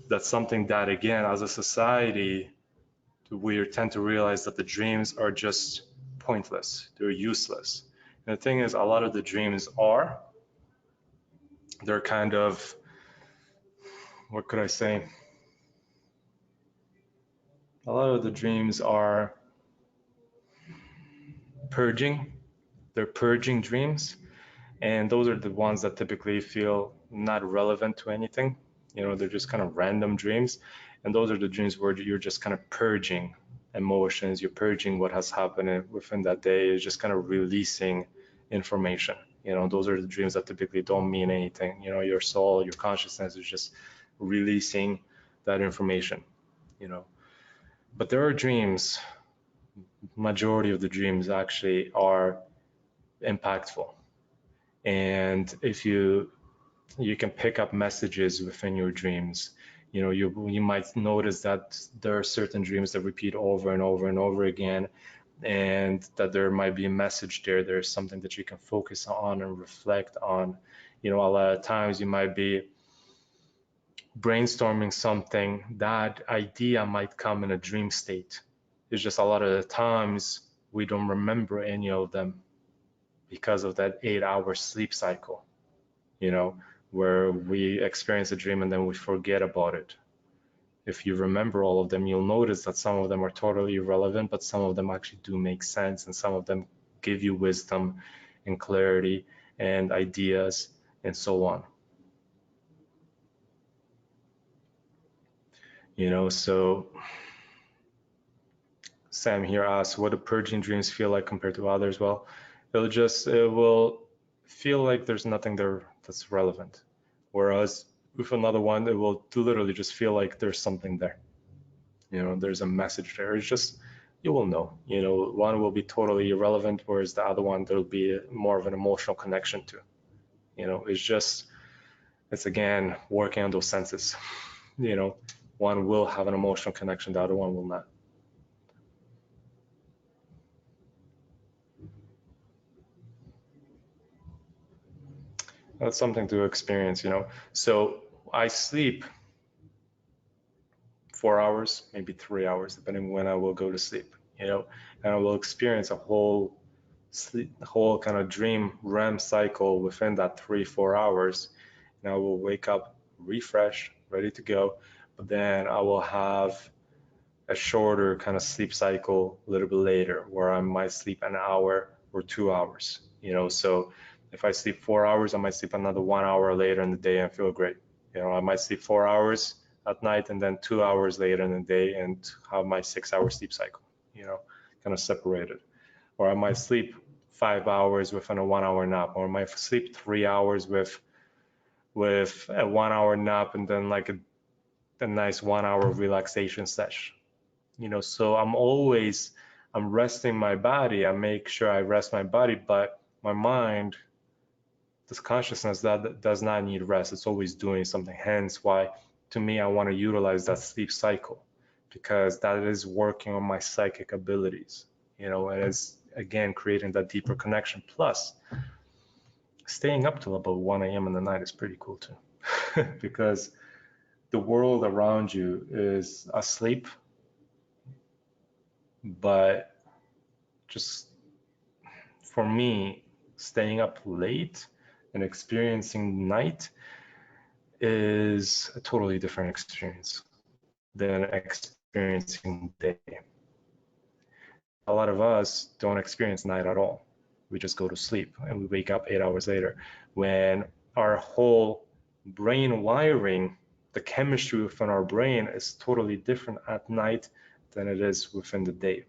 [SPEAKER 1] That's something that, again, as a society, we tend to realize that the dreams are just pointless. They're useless. And the thing is, a lot of the dreams they're kind of, what could I say? A lot of the dreams are purging. They're purging dreams. And those are the ones that typically feel not relevant to anything. They're just kind of random dreams. And those are the dreams where you're just kind of purging emotions. You're purging what has happened within that day. It's just kind of releasing information. Those are the dreams that typically don't mean anything. Your soul, your consciousness is just releasing that information, But there are dreams, majority of the dreams actually are impactful. And if you can pick up messages within your dreams, you might notice that there are certain dreams that repeat over and over and over again, and that there might be a message there. There's something that you can focus on and reflect on. A lot of times you might be brainstorming something, that idea might come in a dream state. It's just a lot of the times we don't remember any of them because of that 8-hour sleep cycle, where we experience a dream and then we forget about it. If you remember all of them, you'll notice that some of them are totally irrelevant, but some of them actually do make sense, and some of them give you wisdom and clarity and ideas and so on. So Sam here asks, what do purging dreams feel like compared to others? Well, it will feel like there's nothing there that's relevant. Whereas with another one, it will literally just feel like there's something there. There's a message there. It's just, you will know. One will be totally irrelevant, whereas the other one, there'll be more of an emotional connection to. It's again, working on those senses. One will have an emotional connection, the other one will not. That's something to experience, you know. So I sleep 4 hours, maybe 3 hours, depending when I will go to sleep, you know, and I will experience a whole sleep, whole kind of dream REM cycle within that 3-4 hours. And I will wake up refreshed, ready to go. But then I will have a shorter kind of sleep cycle a little bit later, where I might sleep an hour or 2 hours, you know. So if I sleep 4 hours, I might sleep another 1 hour later in the day and feel great. You know, I might sleep 4 hours at night and then 2 hours later in the day and have my 6 hour sleep cycle, you know, kind of separated. Or I might sleep 5 hours within a 1 hour nap, or I might sleep 3 hours with a 1 hour nap and then like a nice 1 hour relaxation session. You know, so I'm resting my body. I make sure I rest my body, but my mind, this consciousness that does not need rest. It's always doing something. Hence why, to me, I want to utilize that sleep cycle, because that is working on my psychic abilities, you know, and it's again creating that deeper connection. Plus, staying up till about 1 a.m. in the night is pretty cool too, because the world around you is asleep, but just for me, staying up late and experiencing night is a totally different experience than experiencing day. A lot of us don't experience night at all. We just go to sleep and we wake up 8 hours later, when our whole brain wiring, the chemistry within our brain is totally different at night than it is within the day.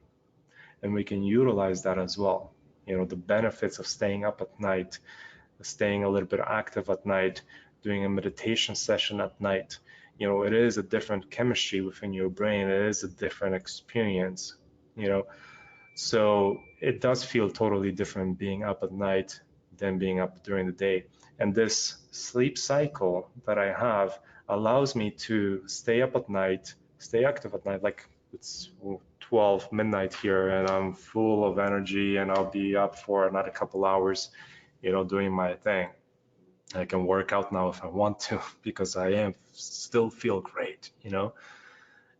[SPEAKER 1] And we can utilize that as well. You know, the benefits of staying up at night, staying a little bit active at night, doing a meditation session at night. You know, it is a different chemistry within your brain. It is a different experience, you know. So it does feel totally different being up at night than being up during the day. And this sleep cycle that I have allows me to stay up at night, stay active at night. Like it's 12 midnight here and I'm full of energy and I'll be up for another couple hours, you know, doing my thing. I can work out now if I want to because I am still feel great, you know,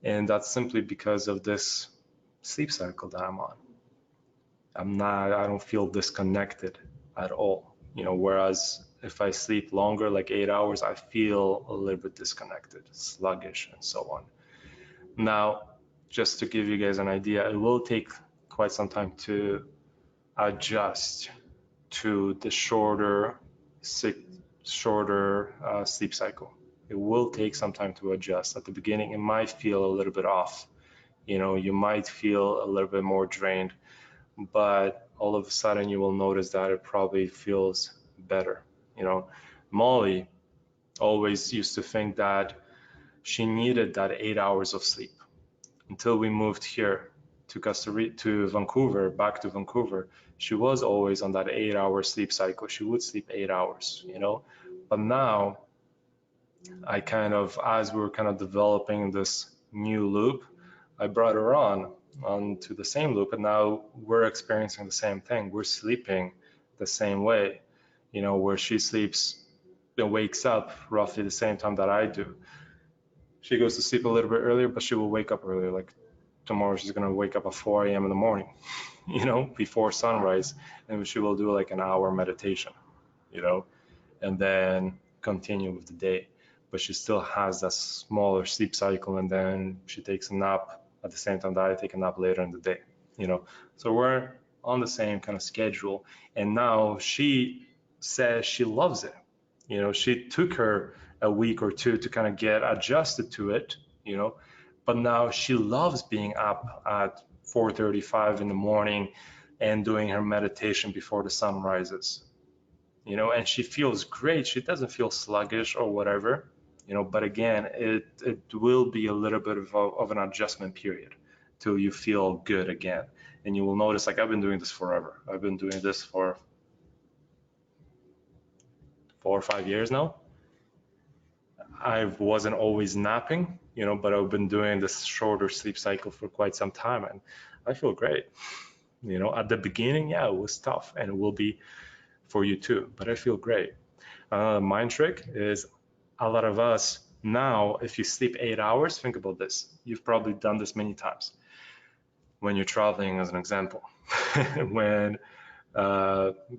[SPEAKER 1] and that's simply because of this sleep cycle that I'm on. I don't feel disconnected at all, you know, whereas if I sleep longer, like 8 hours, I feel a little bit disconnected, sluggish, and so on. Now, just to give you guys an idea, it will take quite some time to adjust to the shorter sleep cycle. It will take some time to adjust. At the beginning, it might feel a little bit off. You know, you might feel a little bit more drained, but all of a sudden you will notice that it probably feels better. You know, Molly always used to think that she needed that 8 hours of sleep until we moved here to Vancouver, back to Vancouver. She was always on that 8 hour sleep cycle. She would sleep 8 hours, you know, but now I kind of, as we were kind of developing this new loop, I brought her onto the same loop, and now we're experiencing the same thing. We're sleeping the same way, you know, where she sleeps and wakes up roughly the same time that I do. She goes to sleep a little bit earlier, but she will wake up earlier. Like tomorrow, she's gonna wake up at 4 a.m. in the morning, you know, before sunrise, and she will do like an hour meditation, you know, and then continue with the day. But she still has that smaller sleep cycle, and then she takes a nap at the same time that I take a nap later in the day, you know. So we're on the same kind of schedule, and now she says she loves it. You know, she took her a week or two to kind of get adjusted to it, you know, but now she loves being up at 4:35 in the morning and doing her meditation before the sun rises, you know, and she feels great. She doesn't feel sluggish or whatever, you know, but again, it will be a little bit of an adjustment period till you feel good again. And you will notice, like, I've been doing this forever. I've been doing this for 4 or 5 years now. I wasn't always napping, you know, but I've been doing this shorter sleep cycle for quite some time, and I feel great. You know, at the beginning, yeah, it was tough, and it will be for you too, but I feel great. mind trick is a lot of us now, if you sleep 8 hours, think about this. You've probably done this many times when you're traveling, as an example. When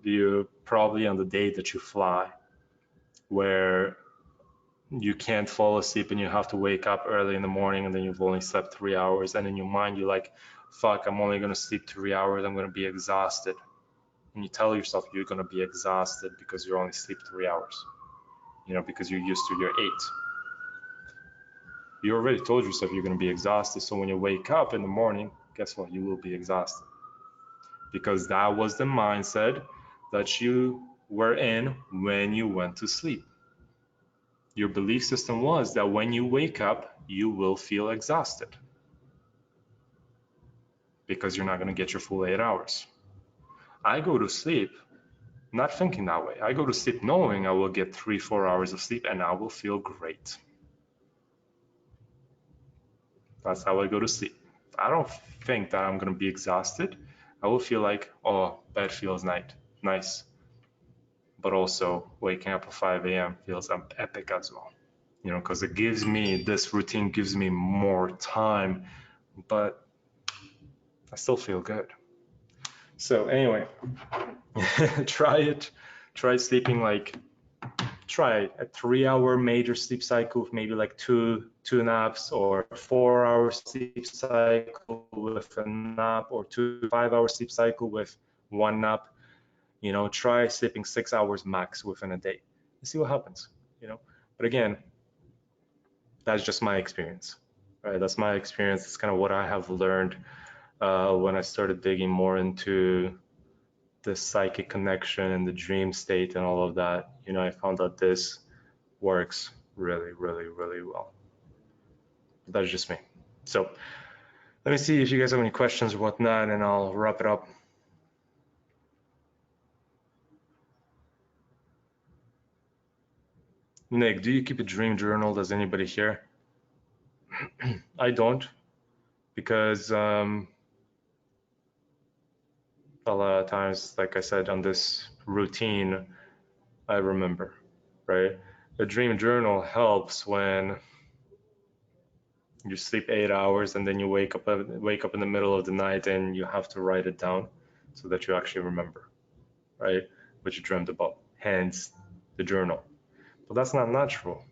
[SPEAKER 1] you probably on the day that you fly, where you can't fall asleep and you have to wake up early in the morning, and then you've only slept 3 hours, and in your mind you're like, fuck, I'm only going to sleep 3 hours, I'm going to be exhausted. And you tell yourself you're going to be exhausted because you only sleep 3 hours, because you're used to your 8. You already told yourself you're going to be exhausted, so when you wake up in the morning, guess what? You will be exhausted, because that was the mindset that you were in when you went to sleep. Your belief system was that when you wake up, you will feel exhausted because you're not going to get your full 8 hours. I go to sleep not thinking that way. I go to sleep knowing I will get 3-4 hours of sleep and I will feel great. That's how I go to sleep. I don't think that I'm going to be exhausted. I will feel like, oh, bed feels nice. But also waking up at 5 a.m. feels epic as well. Because it gives me, this routine gives me more time, but I still feel good. So anyway, try it. Try sleeping try a 3-hour major sleep cycle with maybe like two naps, or 4-hour sleep cycle with a nap, or 5-hour sleep cycle with 1 nap. Try sleeping 6 hours max within a day and see what happens. But again, that's just my experience, right? That's my experience. It's kind of what I have learned when I started digging more into the psychic connection and the dream state and all of that. I found that this works really, really, really well. That's just me. So let me see if you guys have any questions or whatnot, and I'll wrap it up. Nick, do you keep a dream journal? Does anybody here? I don't, because a lot of times, like I said, on this routine, I remember, right? A dream journal helps when you sleep 8 hours and then you wake up in the middle of the night and you have to write it down so that you actually remember, right? What you dreamt about, hence the journal. But that's not natural,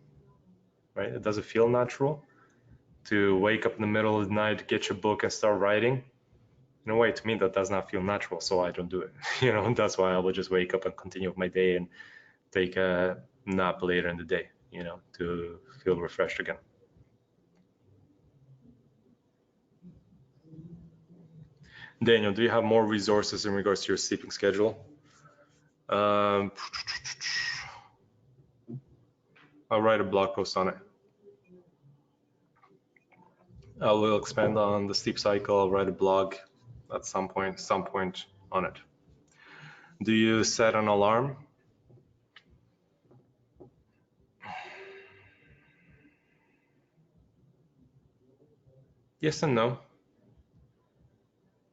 [SPEAKER 1] right? It doesn't feel natural to wake up in the middle of the night, get your book and start writing. In a way, to me, that does not feel natural, so I don't do it. That's why I will just wake up and continue with my day and take a nap later in the day, to feel refreshed again. Daniel, do you have more resources in regards to your sleeping schedule? I'll write a blog post on it. I will expand on the sleep cycle. I'll write a blog at some point on it. Do you set an alarm? Yes and no.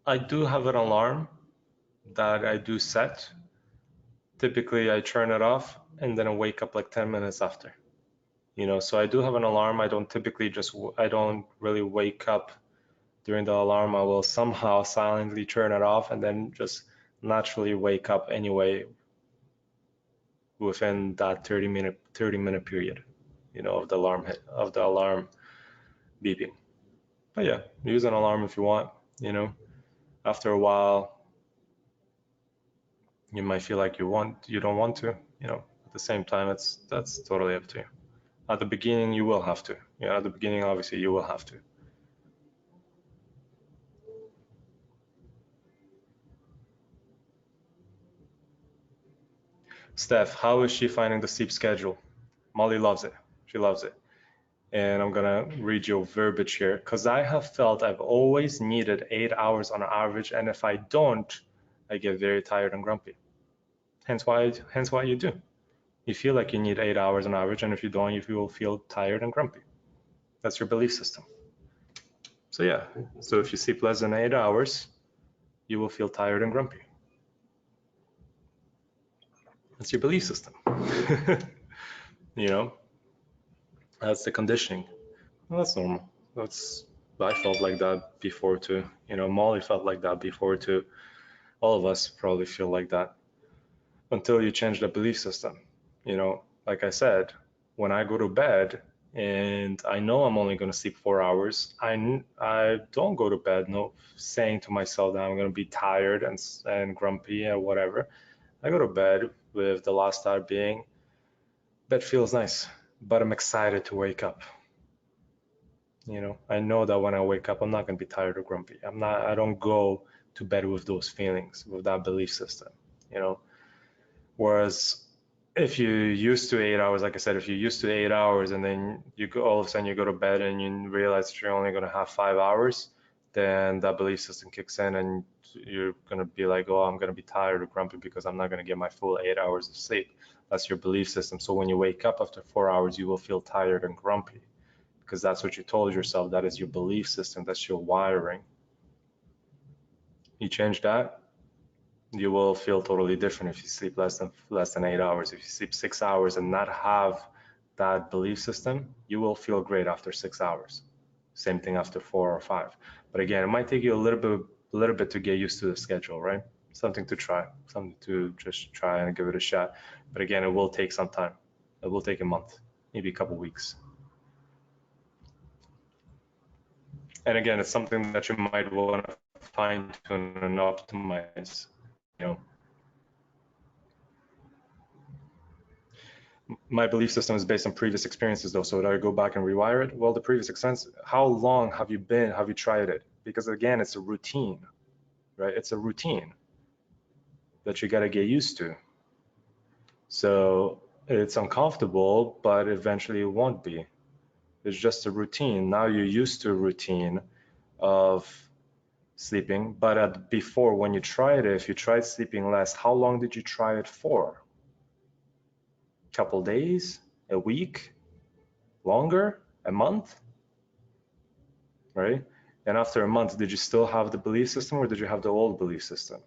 [SPEAKER 1] I do have an alarm that I do set. Typically, I turn it off and then I wake up like 10 minutes after. So I do have an alarm. I don't really wake up during the alarm. I will somehow silently turn it off and then just naturally wake up anyway within that 30 minute period, of the alarm beeping. But yeah, use an alarm if you want. After a while, you might feel like you don't want to. At the same time, that's totally up to you. At the beginning, you will have to. At the beginning, obviously, you will have to. Steph, how is she finding the sleep schedule? Molly loves it. She loves it. And I'm gonna read you verbiage here, because I have felt I've always needed 8 hours on average, and if I don't, I get very tired and grumpy. Hence why you do. You feel like you need 8 hours on average, and if you don't, you will feel tired and grumpy. That's your belief system. So yeah, so if you sleep less than 8 hours, you will feel tired and grumpy. That's your belief system. You know, that's the conditioning. Well, that's normal. I felt like that before too. You know, Molly felt like that before too. All of us probably feel like that until you change the belief system. You know, like I said, when I go to bed and I know I'm only going to sleep 4 hours, I don't go to bed no saying to myself that I'm going to be tired and grumpy or whatever. I go to bed with the last thought being, bed feels nice, but I'm excited to wake up. You know, I know that when I wake up, I'm not going to be tired or grumpy. I don't go to bed with those feelings, with that belief system, you know. Whereas if you used to 8 hours, like I said, if you're used to 8 hours and then you go, all of a sudden you go to bed and you realize that you're only going to have 5 hours, then that belief system kicks in and you're going to be like, oh, I'm going to be tired or grumpy because I'm not going to get my full 8 hours of sleep. That's your belief system. So when you wake up after 4 hours, you will feel tired and grumpy because that's what you told yourself. That is your belief system. That's your wiring. You change that, you will feel totally different if you sleep less than 8 hours. If you sleep 6 hours and not have that belief system, you will feel great after 6 hours. Same thing after 4 or 5. But again, it might take you a little bit to get used to the schedule, right? Something to try, something to just try and give it a shot. But again, it will take some time. It will take a month, maybe a couple weeks. And again, it's something that you might want to fine tune and optimize, you know. My belief system is based on previous experiences though, so would I go back and rewire it? Well, the previous experience, how long have you tried it? Because again, it's a routine, right? It's a routine that you got to get used to. So it's uncomfortable, but eventually it won't be. It's just a routine. Now you're used to a routine of sleeping, but before, when you tried it, if you tried sleeping less, how long did you try it for? Couple days, a week, longer, a month, right? And after a month, did you still have the belief system or did you have the old belief system,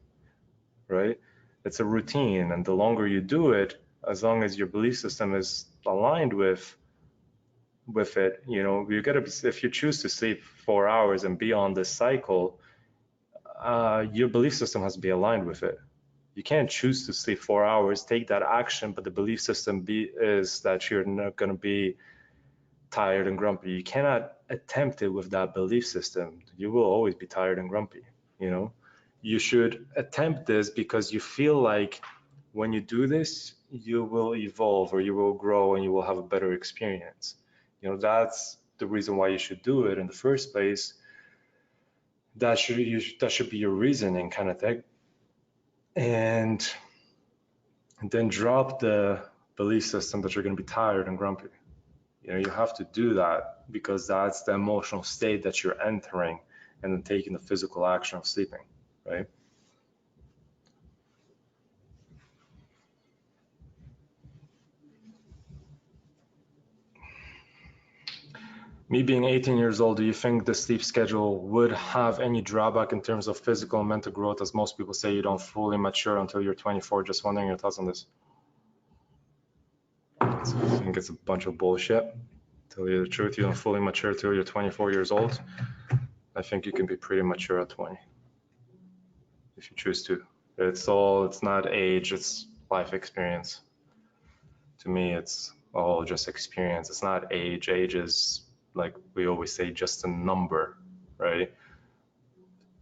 [SPEAKER 1] right? It's a routine, and the longer you do it, as long as your belief system is aligned with it, you know, you gotta, if you choose to sleep 4 hours and be on this cycle, your belief system has to be aligned with it. You can't choose to sleep 4 hours, take that action, but the belief system is that you're not going to be tired and grumpy. You cannot attempt it with that belief system. You will always be tired and grumpy, you know. You should attempt this because you feel like when you do this, you will evolve or you will grow and you will have a better experience. You know, that's the reason why you should do it in the first place. That should be your reasoning kind of thing. And then drop the belief system that you're going to be tired and grumpy. You know, you have to do that because that's the emotional state that you're entering and then taking the physical action of sleeping, right? Me being 18 years old, do you think the sleep schedule would have any drawback in terms of physical and mental growth? As most people say, you don't fully mature until you're 24. Just wondering your thoughts on this. I think it's a bunch of bullshit. Tell you the truth, you don't fully mature till you're 24 years old. I think you can be pretty mature at 20 if you choose to. It's not age, it's life experience. To me, it's all just experience. It's not age. Age is, like we always say, just a number, right?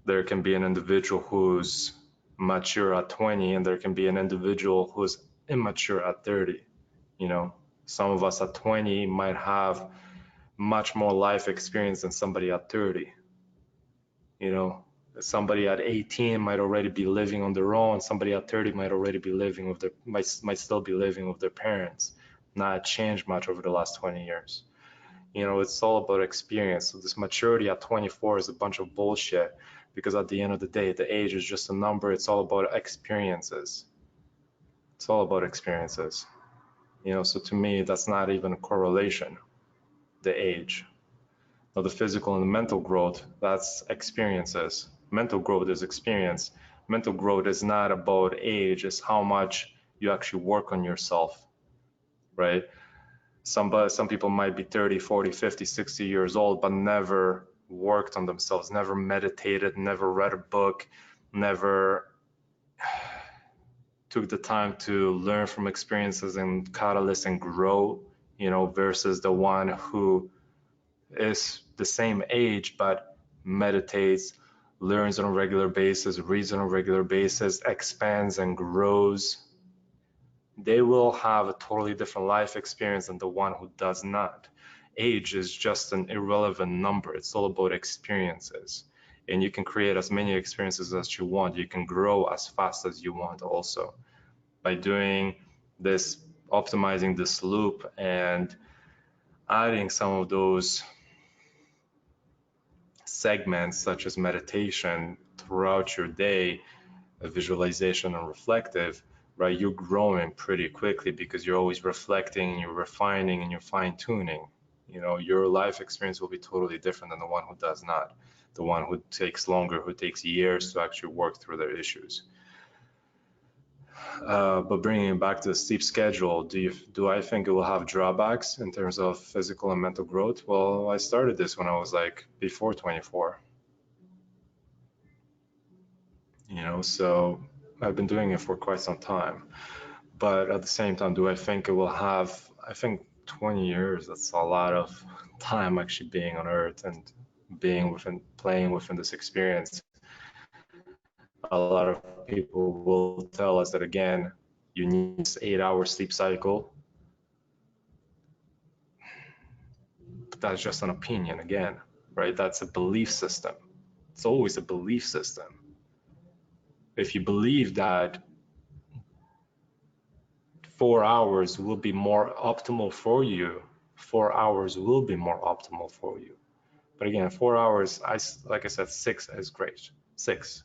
[SPEAKER 1] There can be an individual who's mature at 20 and there can be an individual who's immature at 30. You know, some of us at 20 might have much more life experience than somebody at 30. You know, somebody at 18 might already be living on their own. Somebody at 30 might already be living with their, might still be living with their parents. Not changed much over the last 20 years. You know, it's all about experience. So this maturity at 24 is a bunch of bullshit because at the end of the day, the age is just a number. It's all about experiences. It's all about experiences. You know, so to me, that's not even a correlation, the age. Now, the physical and the mental growth, that's experiences. Mental growth is experience. Mental growth is not about age, it's how much you actually work on yourself, right? Some people might be 30, 40, 50, 60 years old, but never worked on themselves, never meditated, never read a book, never took the time to learn from experiences and catalyst and grow, versus the one who is the same age but meditates, learns on a regular basis, reads on a regular basis, expands and grows. They will have a totally different life experience than the one who does not. Age is just an irrelevant number. It's all about experiences. And you can create as many experiences as you want. You can grow as fast as you want also. By doing this, optimizing this loop and adding some of those segments such as meditation throughout your day, visualization and reflective, right? You're growing pretty quickly because you're always reflecting, you're refining, and you're fine-tuning. Your life experience will be totally different than the one who does not, the one who takes longer, who takes years to actually work through their issues. But bringing it back to the sleep schedule, do I think it will have drawbacks in terms of physical and mental growth? Well, I started this when I was like before 24. So I've been doing it for quite some time. But at the same time, do I think it will have, I think 20 years, that's a lot of time actually being on Earth and playing within this experience. A lot of people will tell us that, again, you need this 8-hour sleep cycle. But that's just an opinion again, right? That's a belief system. It's always a belief system. If you believe that 4 hours will be more optimal for you, 4 hours will be more optimal for you. But again, 4 hours, like I said, 6 is great. 6,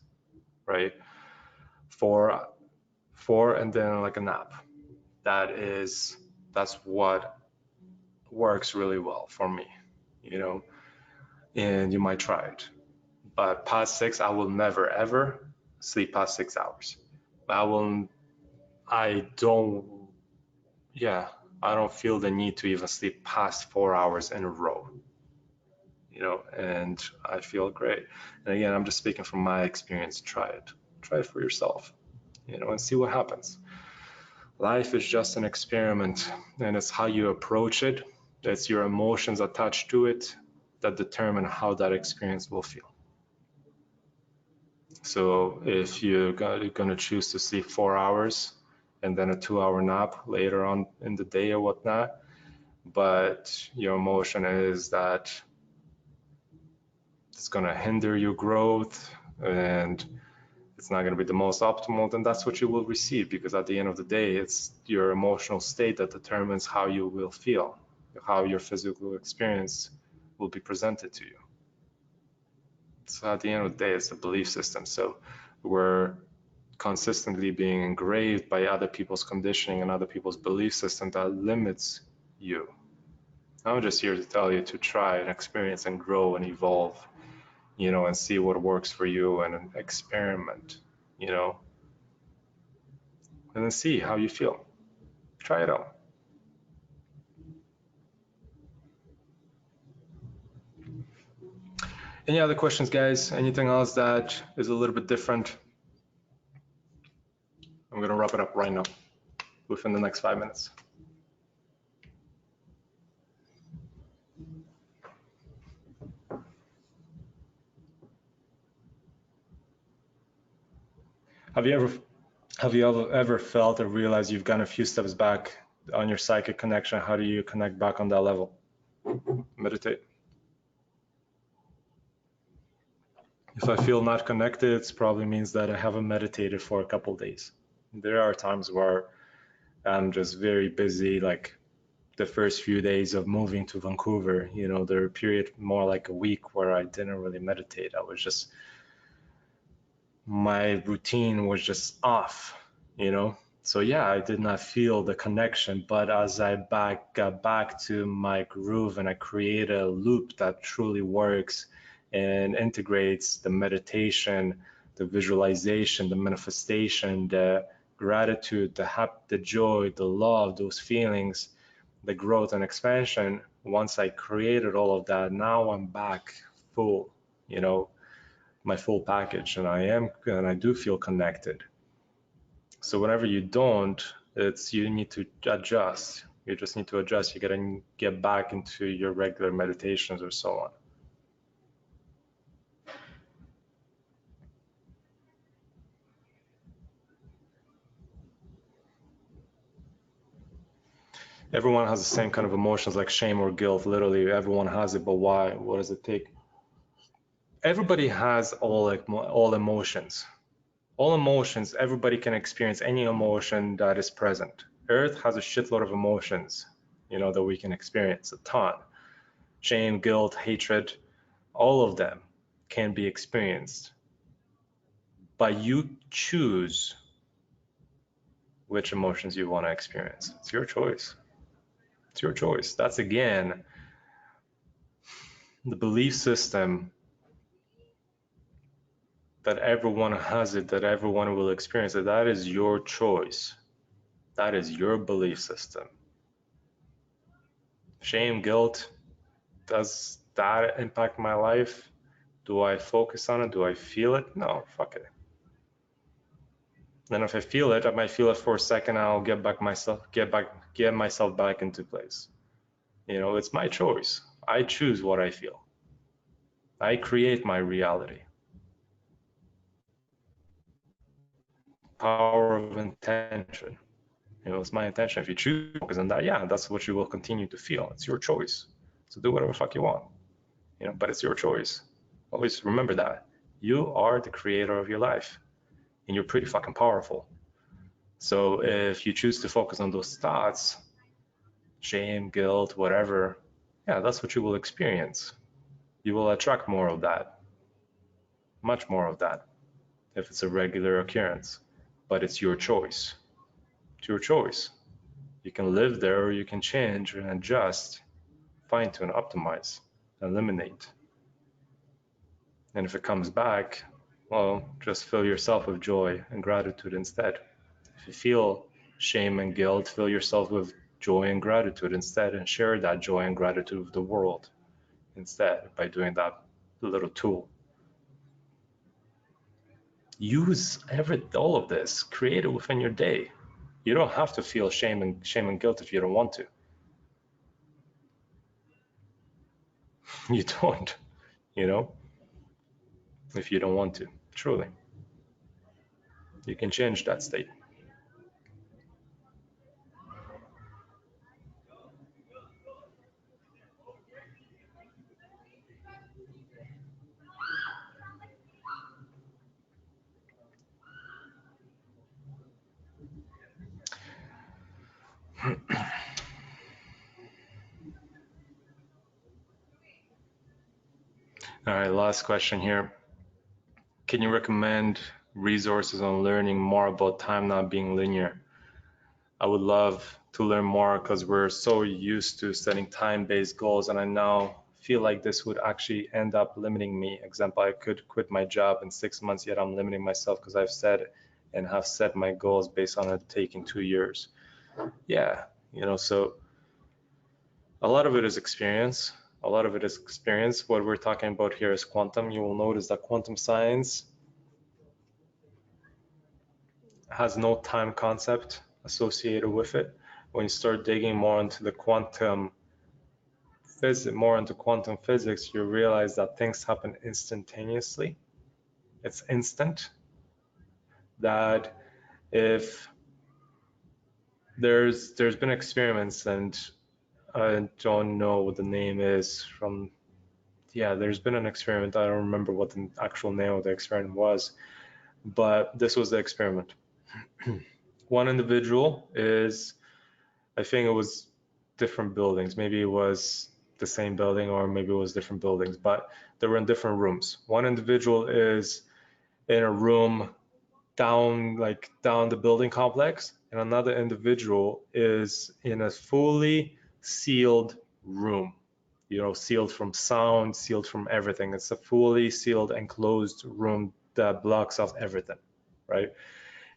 [SPEAKER 1] right? 4, and then like a nap. That's what works really well for me, and you might try it. But past 6, I will never ever sleep past 6 hours. I don't feel the need to even sleep past 4 hours in a row, and I feel great. And again, I'm just speaking from my experience. Try it for yourself, and see what happens. Life is just an experiment, and it's how you approach it. It's your emotions attached to it that determine how that experience will feel. So if you're going to choose to sleep 4 hours and then a 2-hour nap later on in the day or whatnot, but your emotion is that it's going to hinder your growth and it's not going to be the most optimal, then that's what you will receive, because at the end of the day, it's your emotional state that determines how you will feel, how your physical experience will be presented to you. So at the end of the day, it's a belief system. So we're consistently being engraved by other people's conditioning and other people's belief system that limits you. I'm just here to tell you to try and experience and grow and evolve, and see what works for you and experiment, and then see how you feel. Try it out. Any other questions, guys? Anything else that is a little bit different? I'm going to wrap it up right now within the next 5 minutes. Have you ever felt or realized you've gone a few steps back on your psychic connection? How do you connect back on that level? Meditate. If I feel not connected, it probably means that I haven't meditated for a couple of days. There are times where I'm just very busy, like the first few days of moving to Vancouver, there were a period more like a week where I didn't really meditate. My routine was just off, So yeah, I did not feel the connection, but as I got back to my groove and I created a loop that truly works and integrates the meditation, the visualization, the manifestation, the gratitude, the joy, the love, those feelings, the growth and expansion. Once I created all of that, now I'm back full, you know, my full package, and I do feel connected. So whenever you don't, you need to adjust. You just need to adjust. You gotta get back into your regular meditations or so on. Everyone has the same kind of emotions like shame or guilt. Literally, everyone has it, but why? What does it take? Everybody has all emotions. All emotions, everybody can experience any emotion that is present. Earth has a shitload of emotions, you know, that we can experience, a ton. Shame, guilt, hatred, all of them can be experienced. But you choose which emotions you want to experience. It's your choice. It's your choice. That's again the belief system that everyone has it, that everyone will experience it. That is your choice. That is your belief system. Shame, guilt, does that impact my life? Do I focus on it? Do I feel it? No, fuck it. Then if I feel it, I might feel it for a second. I'll get myself back into place. You know, it's my choice. I choose what I feel. I create my reality. Power of intention. You know, it's my intention. If you choose to focus on that, yeah, that's what you will continue to feel. It's your choice. So do whatever the fuck you want. You know, but it's your choice. Always remember that. You are the creator of your life. And you're pretty fucking powerful. So if you choose to focus on those thoughts, shame, guilt, whatever, yeah, that's what you will experience. You will attract more of that, much more of that, if it's a regular occurrence. But it's your choice. It's your choice. You can live there or you can change and adjust, fine tune, optimize, eliminate. And if it comes back, well, just fill yourself with joy and gratitude instead. If you feel shame and guilt, fill yourself with joy and gratitude instead, and share that joy and gratitude with the world instead by doing that little tool. Use all of this, create it within your day. You don't have to feel shame and guilt if you don't want to. You don't, you know, if you don't want to, truly. You can change that state. All right, last question here. Can you recommend resources on learning more about time not being linear? I would love to learn more because we're so used to setting time-based goals, and I now feel like this would actually end up limiting me. Example, I could quit my job in 6 months, yet I'm limiting myself because I've said and have set my goals based on it taking 2 years. Yeah, you know, so a lot of it is experience. A lot of it is experience. What we're talking about here is quantum. You will notice that quantum science has no time concept associated with it. When you start digging more into the quantum physics, you realize that things happen instantaneously. It's instant. That if there's been experiments, and I don't know what the name is from. Yeah, there's been an experiment. I don't remember what the actual name of the experiment was, but this was the experiment. One individual is, I think it was different buildings. Maybe it was the same building or maybe it was different buildings, but they were in different rooms. One individual is in a room down the building complex, and another individual is in a fully sealed room, you know, sealed from sound, sealed from everything. It's a fully sealed enclosed room that blocks off everything, right?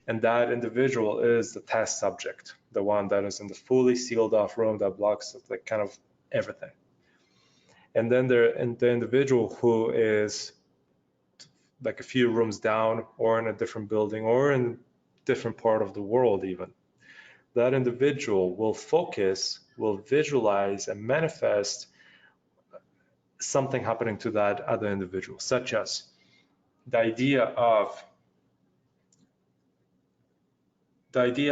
[SPEAKER 1] And that individual is the test subject, the one that is in the fully sealed off room that blocks like kind of everything. And then the individual who is like a few rooms down or in a different building or in a different part of the world even, that individual will focus, will visualize and manifest something happening to that other individual, such as the idea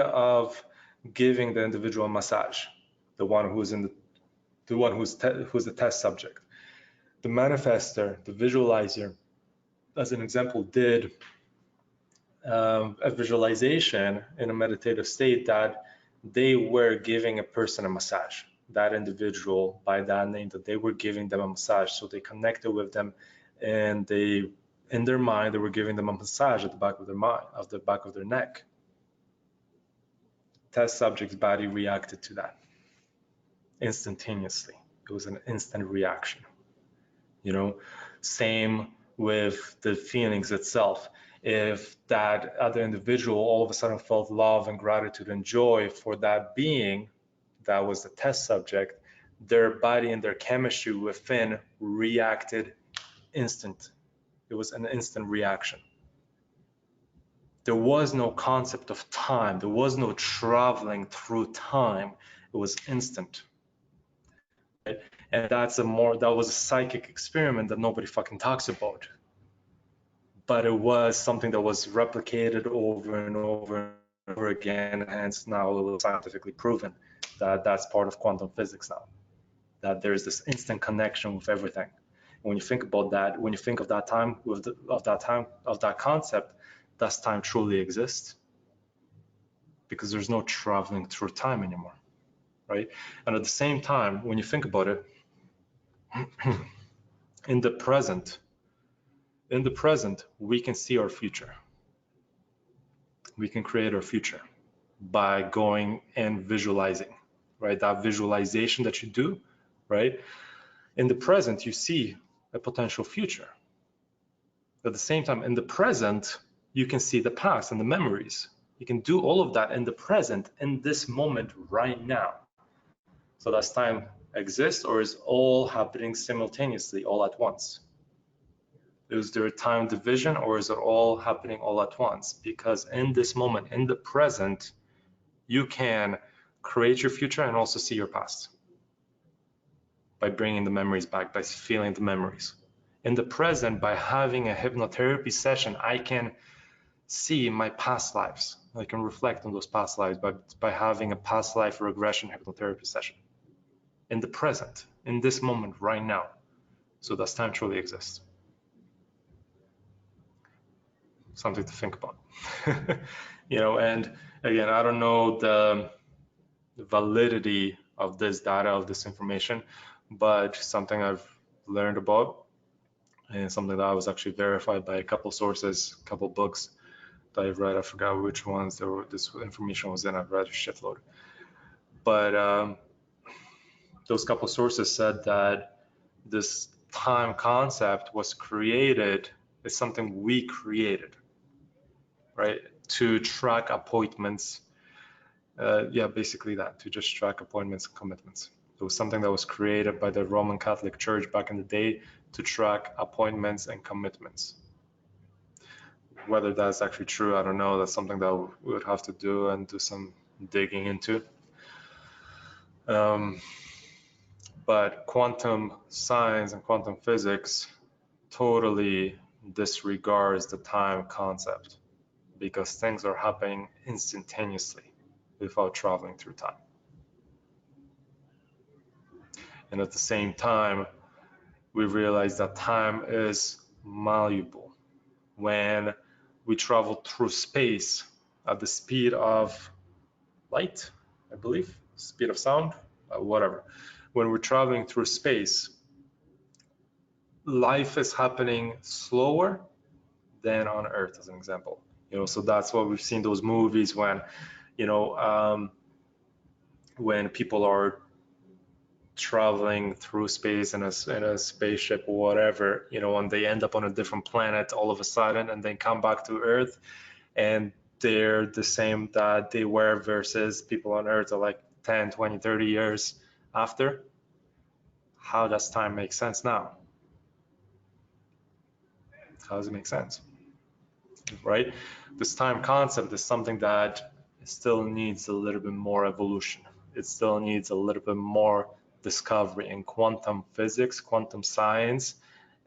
[SPEAKER 1] of giving the individual a massage, the one who's the test subject. The manifester, the visualizer, as an example, did a visualization in a meditative state that they were giving a person a massage, that individual by that name, that they were giving them a massage. So they connected with them, and they, in their mind, they were giving them a massage at the back of their mind, of the back of their neck. Test subject's body reacted to that instantaneously. It was an instant reaction. You know, same with the feelings itself. If that other individual all of a sudden felt love and gratitude and joy for that being that was the test subject, their body and their chemistry within reacted instant. It was an instant reaction. There was no concept of time. There was no traveling through time. It was instant. Right? And that was a psychic experiment that nobody fucking talks about. But it was something that was replicated over and over and over again. Hence now it was scientifically proven that that's part of quantum physics now, that there's this instant connection with everything. When you think about that, when you think of that time, of that concept, does time truly exist? Because there's no traveling through time anymore, right? And at the same time, when you think about it, in the present, we can see our future. We can create our future by going and visualizing, right? That visualization that you do, right? In the present, you see a potential future. At the same time, in the present, you can see the past and the memories. You can do all of that in the present, in this moment right now. So does time exist, or is all happening simultaneously, all at once? Is there a time division, or is it all happening all at once? Because in this moment, in the present, you can create your future and also see your past by bringing the memories back, by feeling the memories. In the present, by having a hypnotherapy session, I can see my past lives. I can reflect on those past lives by having a past life regression hypnotherapy session. In the present, in this moment, right now. So does time truly exist? Something to think about. You know, and again, I don't know the validity of this data, of this information, but something I've learned about, and something that I was actually verified by a couple sources, a couple books that I've read. I forgot which ones this information was in. I've read a shitload. But those couple sources said that this time concept was created, it's something we created, right? To track appointments. Yeah, basically that, to just track appointments and commitments. It was something that was created by the Roman Catholic Church back in the day to track appointments and commitments. Whether that's actually true, I don't know. That's something that we would have to do and do some digging into. But quantum science and quantum physics totally disregards the time concept, because things are happening instantaneously without traveling through time. And at the same time, we realize that time is malleable. When we travel through space at the speed of light, I believe, speed of sound, whatever. When we're traveling through space, life is happening slower than on Earth, as an example. You know, so that's why we've seen those movies when, you know, when people are traveling through space in a spaceship or whatever, you know, and they end up on a different planet all of a sudden and then come back to Earth, and they're the same that they were versus people on Earth are like 10, 20, 30 years after, how does time make sense now? How does it make sense? Right? This time concept is something that still needs a little bit more evolution. It still needs a little bit more discovery. In quantum physics, quantum science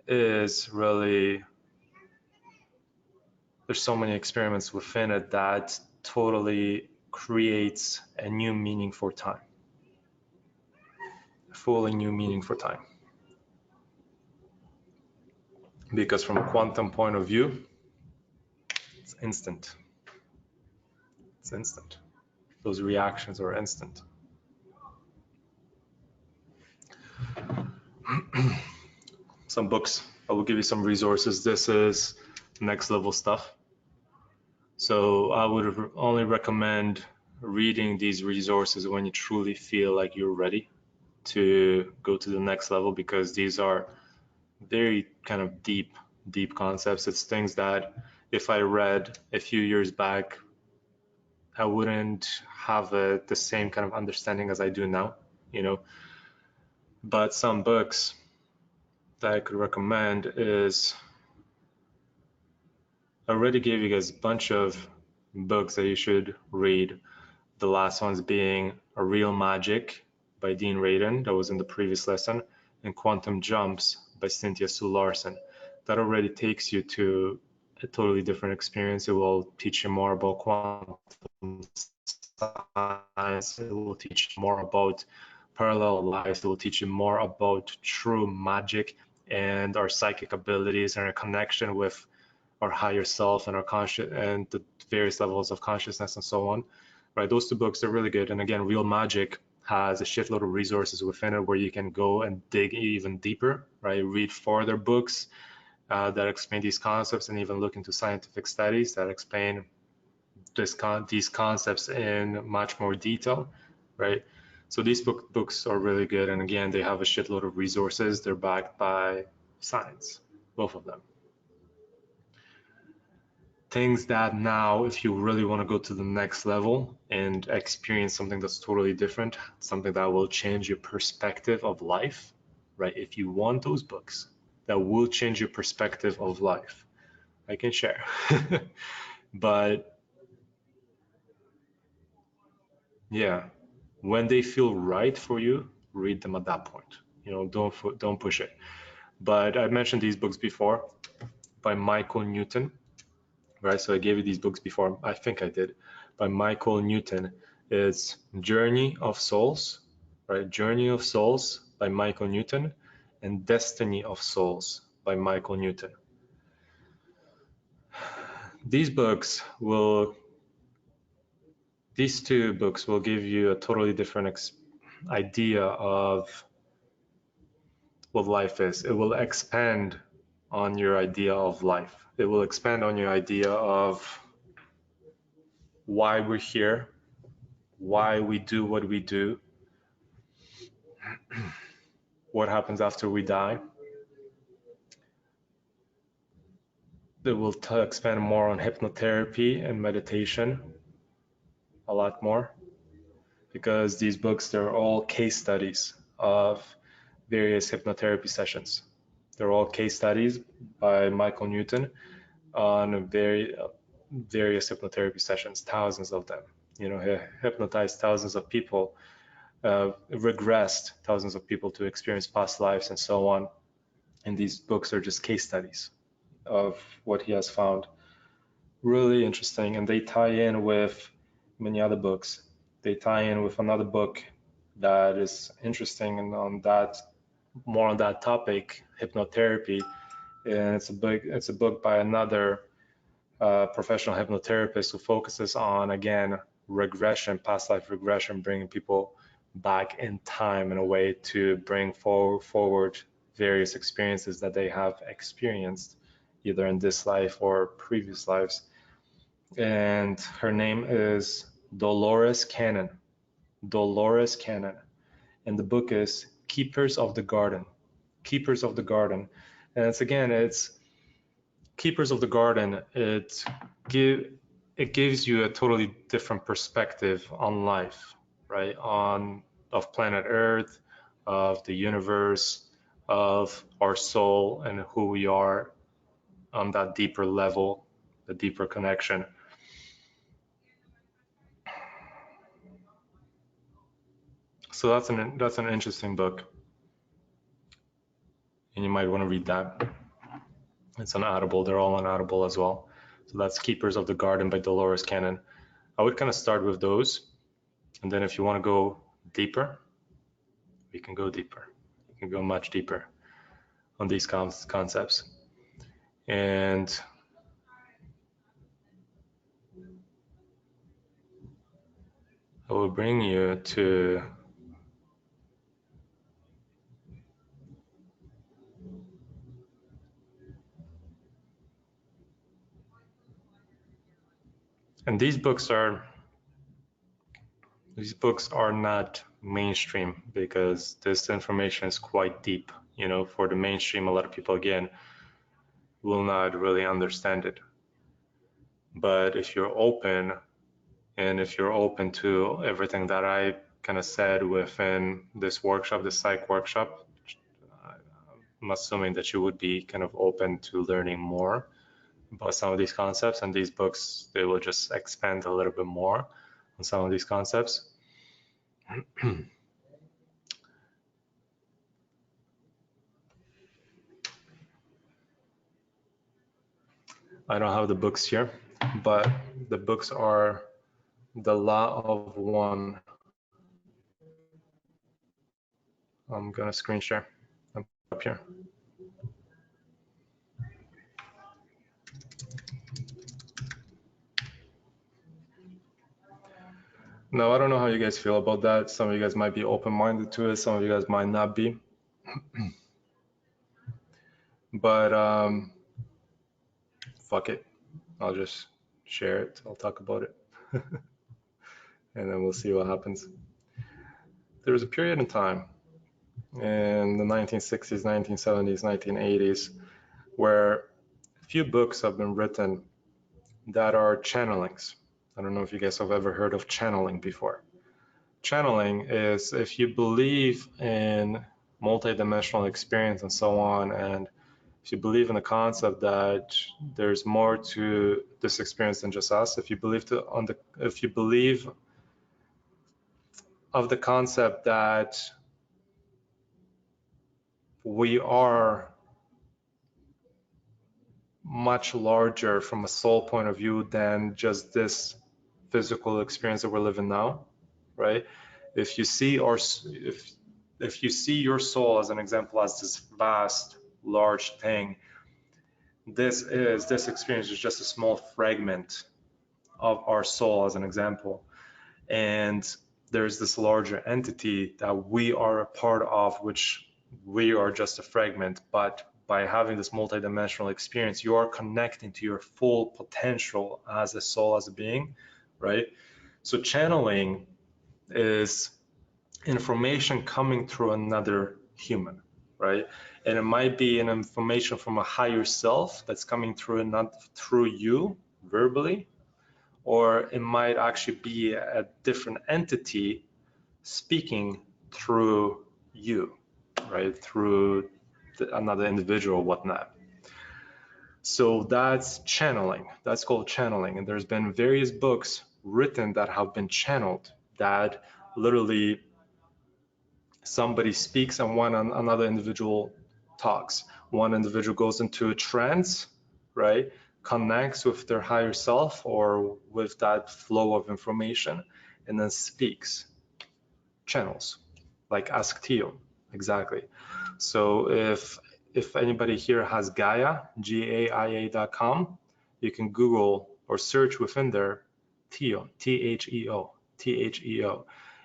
[SPEAKER 1] is really, there's so many experiments within it that totally creates a new meaning for time. A fully new meaning for time. Because from a quantum point of view, it's instant. It's instant. Those reactions are instant. Some books, I will give you some resources. This is next level stuff. So I would only recommend reading these resources when you truly feel like you're ready to go to the next level, because these are very kind of deep concepts. It's things that if I read a few years back, I wouldn't have the same kind of understanding as I do now, you know. But some books that I could recommend is, I already gave you guys a bunch of books that you should read. The last ones being A Real Magic by Dean Radin, that was in the previous lesson, and Quantum Jumps by Cynthia Sue Larson. That already takes you to a totally different experience. It will teach you more about quantum science. It will teach you more about parallel lives. It will teach you more about true magic and our psychic abilities and our connection with our higher self and our conscious and the various levels of consciousness and so on. Right? Those two books are really good. And again, Real Magic has a shitload of resources within it where you can go and dig even deeper, right? Read further books that explain these concepts, and even look into scientific studies that explain these concepts in much more detail, right? So these books are really good. And again, they have a shitload of resources. They're backed by science, both of them. Things that now, if you really want to go to the next level and experience something that's totally different, something that will change your perspective of life, right? If you want those books that will change your perspective of life, I can share. But yeah, when they feel right for you, read them at that point. You know, don't push it. But I mentioned these books before by Michael Newton. Right, so I gave you these books before, I think I did, by Michael Newton. It's Journey of Souls, right? Journey of Souls by Michael Newton, and Destiny of Souls by Michael Newton. These two books will give you a totally different idea of what life is. It will expand on your idea of life. It will expand on your idea of why we're here, why we do what we do, what happens after we die. It will expand more on hypnotherapy and meditation, a lot more, because these books, they're all case studies of various hypnotherapy sessions. They're all case studies by Michael Newton on various hypnotherapy sessions, thousands of them. You know, he hypnotized thousands of people, regressed thousands of people to experience past lives and so on. And these books are just case studies of what he has found. Really interesting, and they tie in with many other books. They tie in with another book that is interesting and on that, more on that topic, hypnotherapy. And it's a book by another professional hypnotherapist who focuses on, again, regression, past life regression, bringing people back in time in a way to bring forward various experiences that they have experienced either in this life or previous lives. And her name is Dolores Cannon. Dolores Cannon. And the book is Keepers of the Garden. Keepers of the Garden. And it's Keepers of the Garden. it gives you a totally different perspective on life, right? Of planet Earth, of the universe, of our soul and who we are on that deeper level, the deeper connection. So that's an interesting book, and you might want to read that. It's on Audible. They're all on Audible as well. So that's Keepers of the Garden by Dolores Cannon. I would kind of start with those, and then if you want to go deeper, we can go deeper. You can go much deeper on these concepts. And I will bring you to and these books are not mainstream because this information is quite deep. You know, for the mainstream, a lot of people again will not really understand it. But if you're open, and if you're open to everything that I kind of said within this workshop, the psych workshop, I'm assuming that you would be kind of open to learning more about some of these concepts, and these books, they will just expand a little bit more on some of these concepts. I don't have the books here, but the books are The Law of One. I'm gonna screen share. I'm up here. Now, I don't know how you guys feel about that. Some of you guys might be open-minded to it. Some of you guys might not be. But fuck it. I'll just share it. I'll talk about it. And then we'll see what happens. There was a period in time in the 1960s, 1970s, 1980s, where a few books have been written that are channelings. I don't know if you guys have ever heard of channeling before. Channeling is if you believe in multidimensional experience and so on, and if you believe in the concept that there's more to this experience than just us, if you believe of the concept that we are much larger from a soul point of view than just this physical experience that we're living now, right? If you see if you see your soul as an example as this vast, large thing, this experience is just a small fragment of our soul as an example, and there's this larger entity that we are a part of, which we are just a fragment. But by having this multidimensional experience, you are connecting to your full potential as a soul, as a being, right? So channeling is information coming through another human, right? And it might be an information from a higher self that's coming through and not through you verbally, or it might actually be a different entity speaking through you, right? Through another individual, whatnot. So that's channeling. That's called channeling. And there's been various books written that have been channeled, that literally somebody speaks and another individual talks. One individual goes into a trance, right? Connects with their higher self or with that flow of information, and then speaks. Channels, like Ask Tio, exactly. So if anybody here has Gaia, GAIA.com, you can Google or search within there Tio, Theo,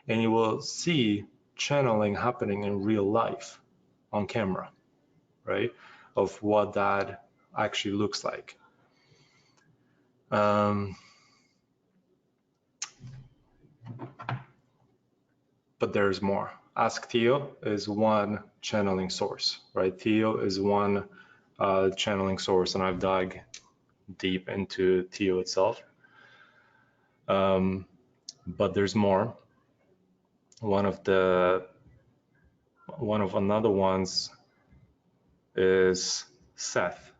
[SPEAKER 1] and you will see channeling happening in real life on camera, right? Of what that actually looks like. But there's more. Ask Theo is one channeling source, right? Theo is one channeling source, and I've dug deep into Theo itself. But there's more. One of another ones is Seth,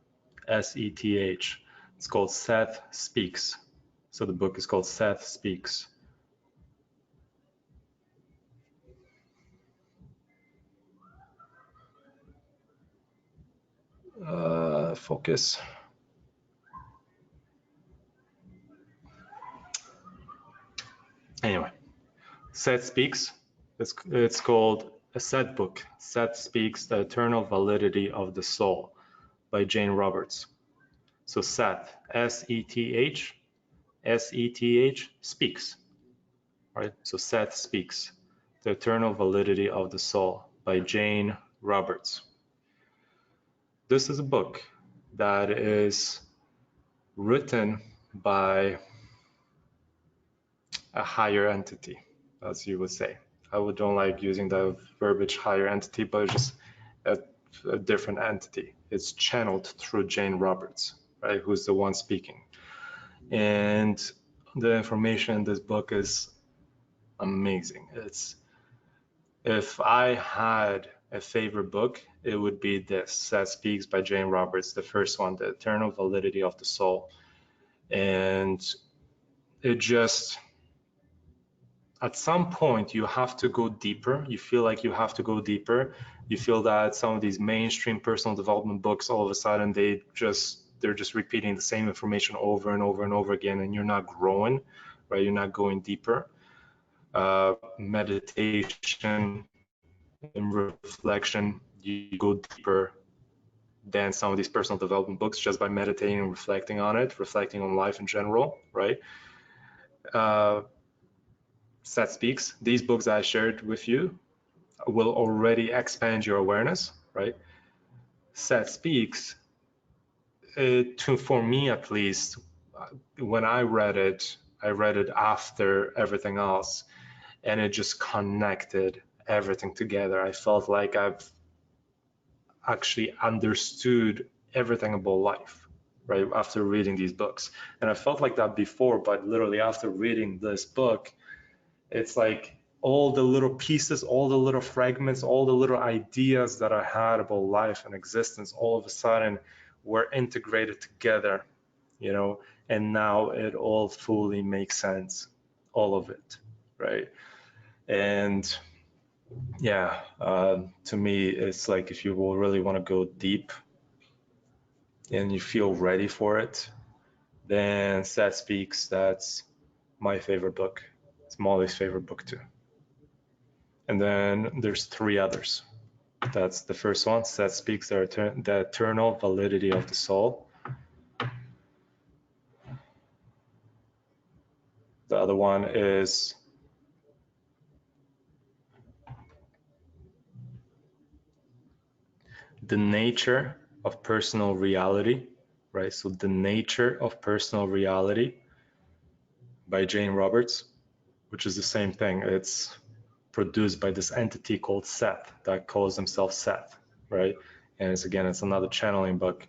[SPEAKER 1] S-E-T-H. It's called Seth Speaks. So the book is called Seth Speaks. Focus. Anyway, Seth Speaks. It's called a Seth book. Seth Speaks: The Eternal Validity of the Soul by Jane Roberts. So Seth, S-E-T-H, S-E-T-H, speaks, right? So Seth Speaks: The Eternal Validity of the Soul by Jane Roberts. This is a book that is written by a higher entity, as you would say. I don't like using the verbiage higher entity, but it's just a different entity. It's channeled through Jane Roberts, right? Who's the one speaking. And the information in this book is amazing. If I had a favorite book, it would be this, Seth Speaks by Jane Roberts, the first one, The Eternal Validity of the Soul. And it just, at some point, you have to go deeper. You feel like you have to go deeper. You feel that some of these mainstream personal development books, all of a sudden, they're just repeating the same information over and over and over again, and you're not growing, right? You're not going deeper. Meditation and reflection, you go deeper than some of these personal development books just by meditating and reflecting on it, reflecting on life in general, right? Seth Speaks, these books I shared with you will already expand your awareness, right? Seth Speaks, for me at least, when I read it after everything else, and it just connected everything together. I felt like I've actually understood everything about life, right, after reading these books. And I felt like that before, but literally after reading this book, it's like all the little pieces, all the little fragments, all the little ideas that I had about life and existence, all of a sudden were integrated together, and now it all fully makes sense, all of it, right? And yeah, to me, it's like if you will really want to go deep and you feel ready for it, then Seth Speaks, that's my favorite book. It's Molly's favorite book too. And then there's three others. That's the first one, Seth Speaks: The Eternal Validity of the Soul. The other one is The Nature of Personal Reality, right? So The Nature of Personal Reality by Jane Roberts, which is the same thing. It's produced by this entity called Seth that calls himself Seth, right? And it's another channeling book.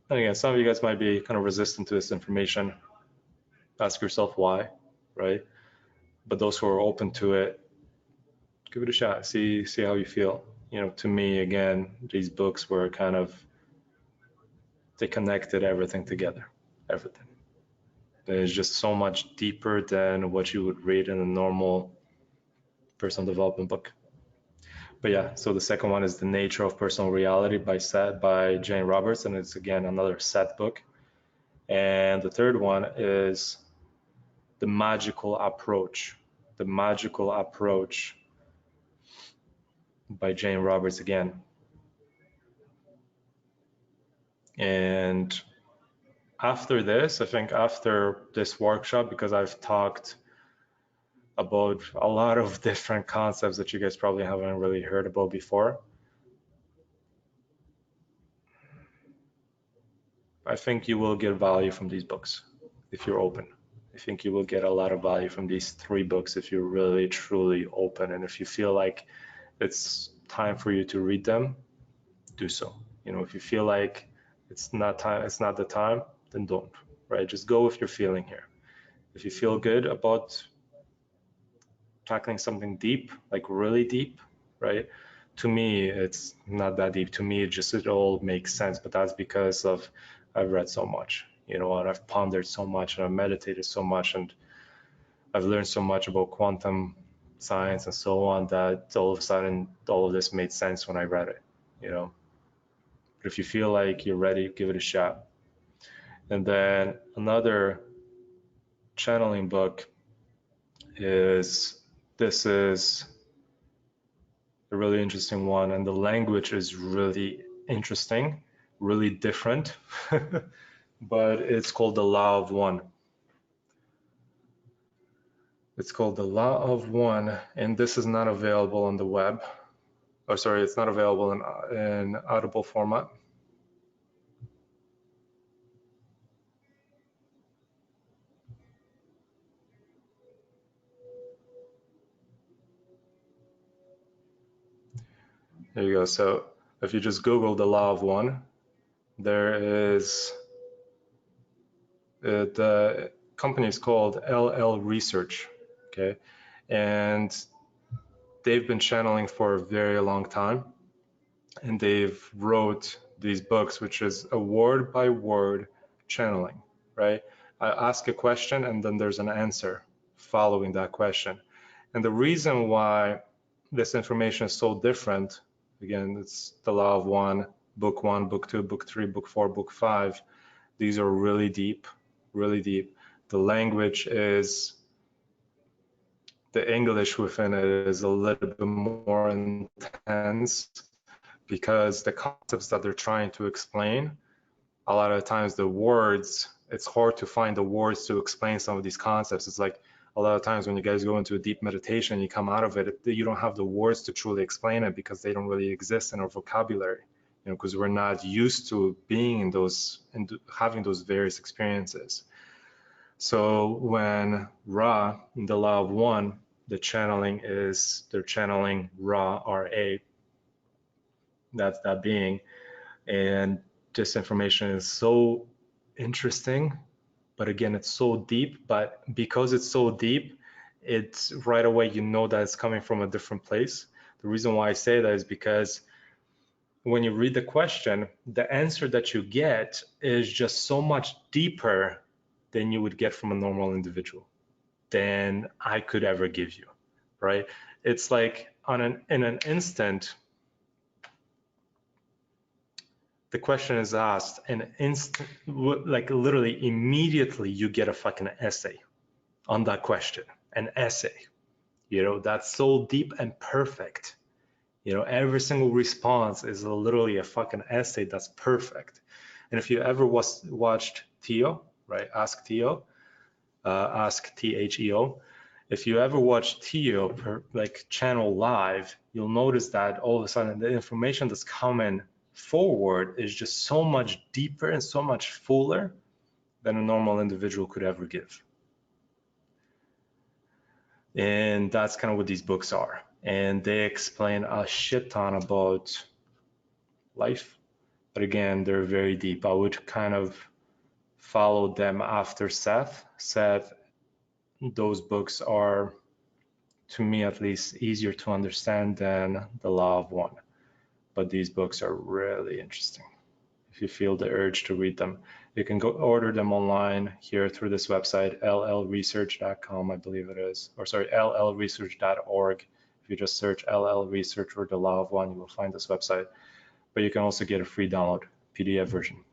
[SPEAKER 1] And again, some of you guys might be kind of resistant to this information. Ask yourself why, right? But those who are open to it, give it a shot. See how you feel. To me, again, these books were they connected everything together, everything. It's just so much deeper than what you would read in a normal personal development book. But yeah, so the second one is The Nature of Personal Reality by Jane Roberts, and it's again another Seth book. And the third one is The Magical Approach. The Magical Approach by Jane Roberts again. And after this, I think after this workshop, because I've talked about a lot of different concepts that you guys probably haven't really heard about before, I think you will get value from these books if you're open. I think you will get a lot of value from these three books if you're really truly open, and if you feel like it's time for you to read them, do so. If you feel like it's not the time, then don't, right? Just go with your feeling here. If you feel good about tackling something deep, like really deep, right? To me, it's not that deep. To me, it all makes sense, but that's because of I've read so much, and I've pondered so much, and I've meditated so much, and I've learned so much about quantum science and so on that all of a sudden all of this made sense when I read it, But if you feel like you're ready, give it a shot. And then another channeling book is a really interesting one, and the language is really interesting, really different, but it's called The Law of One. It's called The Law of One, and this is not available on the web. Oh, sorry, it's not available in Audible format. There you go. So if you just Google The Law of One, there is the company is called LL Research, okay, and they've been channeling for a very long time, and they've wrote these books, which is a word by word channeling, right? I ask a question and then there's an answer following that question. And the reason why this information is so different, again, it's the Law of One, book 1, book 2, book 3, book 4, book 5. These are really deep, really deep. The language is, the English within it is a little bit more intense, because the concepts that they're trying to explain, a lot of times the words, it's hard to find the words to explain some of these concepts. It's like a lot of times when you guys go into a deep meditation, you come out of it, you don't have the words to truly explain it because they don't really exist in our vocabulary, because we're not used to being in those and having those various experiences. So when Ra, in the Law of One, the channeling is, they're channeling Ra, R-A, that's that being. And this information is so interesting, but again, it's so deep. But because it's so deep, it's right away that it's coming from a different place. The reason why I say that is because when you read the question, the answer that you get is just so much deeper than you would get from a normal individual, than I could ever give you, right? It's like in an instant, the question is asked, and like literally immediately you get a fucking essay on that question, an essay, that's so deep and perfect. Every single response is literally a fucking essay that's perfect. And if you ever watched Theo, right? Ask Theo, ask Theo. If you ever watch Theo channel live, you'll notice that all of a sudden the information that's coming forward is just so much deeper and so much fuller than a normal individual could ever give. And that's kind of what these books are. And they explain a shit ton about life. But again, they're very deep. I would kind of follow them after Seth. Those books are, to me at least, easier to understand than The Law of One. But these books are really interesting. If you feel the urge to read them, you can go order them online here through this website, llresearch.com, I believe it is, or sorry, llresearch.org. If you just search LL Research or The Law of One, you will find this website. But you can also get a free download, PDF version.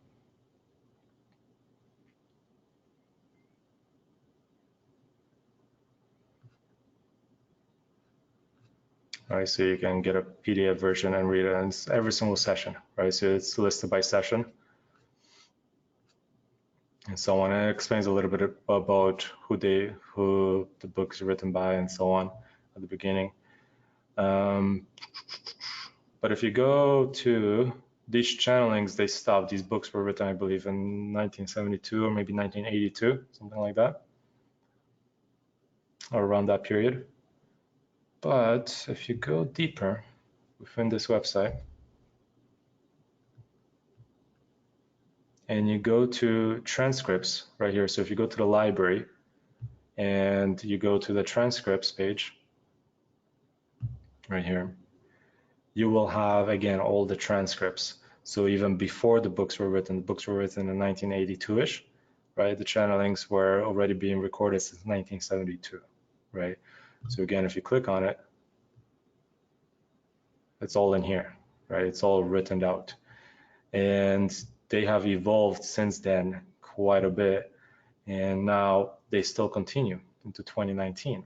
[SPEAKER 1] Right, so you can get a PDF version and read it in every single session, right? So it's listed by session and so on. And it explains a little bit about who the book is written by and so on at the beginning. But if you go to these channelings, they stopped. These books were written, I believe, in 1972 or maybe 1982, something like that, or around that period. But if you go deeper within this website and you go to transcripts right here, so if you go to the library and you go to the transcripts page right here, you will have again all the transcripts. So even before the books were written in 1982-ish, right? The channelings were already being recorded since 1972, right? So again, if you click on it, it's all in here, right? It's all written out. And they have evolved since then quite a bit. And now they still continue into 2019.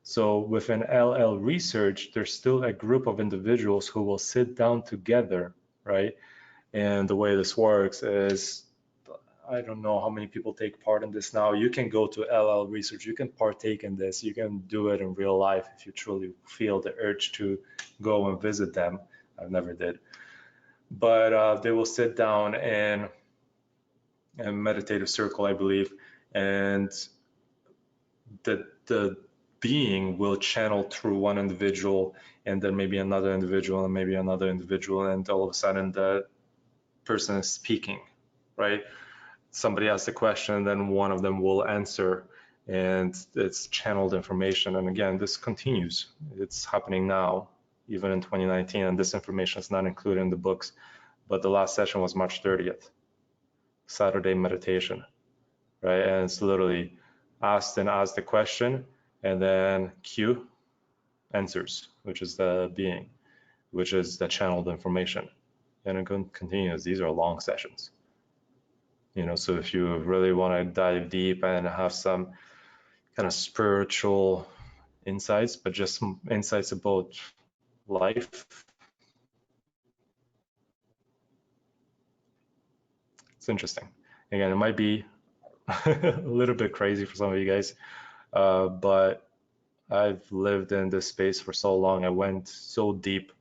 [SPEAKER 1] So within LL Research, there's still a group of individuals who will sit down together, right? And the way this works is, I don't know how many people take part in this now. You can go to LL Research, you can partake in this, you can do it in real life if you truly feel the urge to go and visit them. I never did. But they will sit down in a meditative circle, I believe, and the being will channel through one individual and then maybe another individual and maybe another individual, and all of a sudden the person is speaking, right? Somebody asks a question and then one of them will answer, and it's channeled information. And again, this continues. It's happening now, even in 2019, and this information is not included in the books. But the last session was March 30th, Saturday meditation, right? And it's literally asked the question, and then Q answers, which is the being, which is the channeled information. And it continues. These are long sessions. You know, so if you really want to dive deep and have some kind of spiritual insights, but just some insights about life, it's interesting. Again, it might be a little bit crazy for some of you guys, but I've lived in this space for so long. I went so deep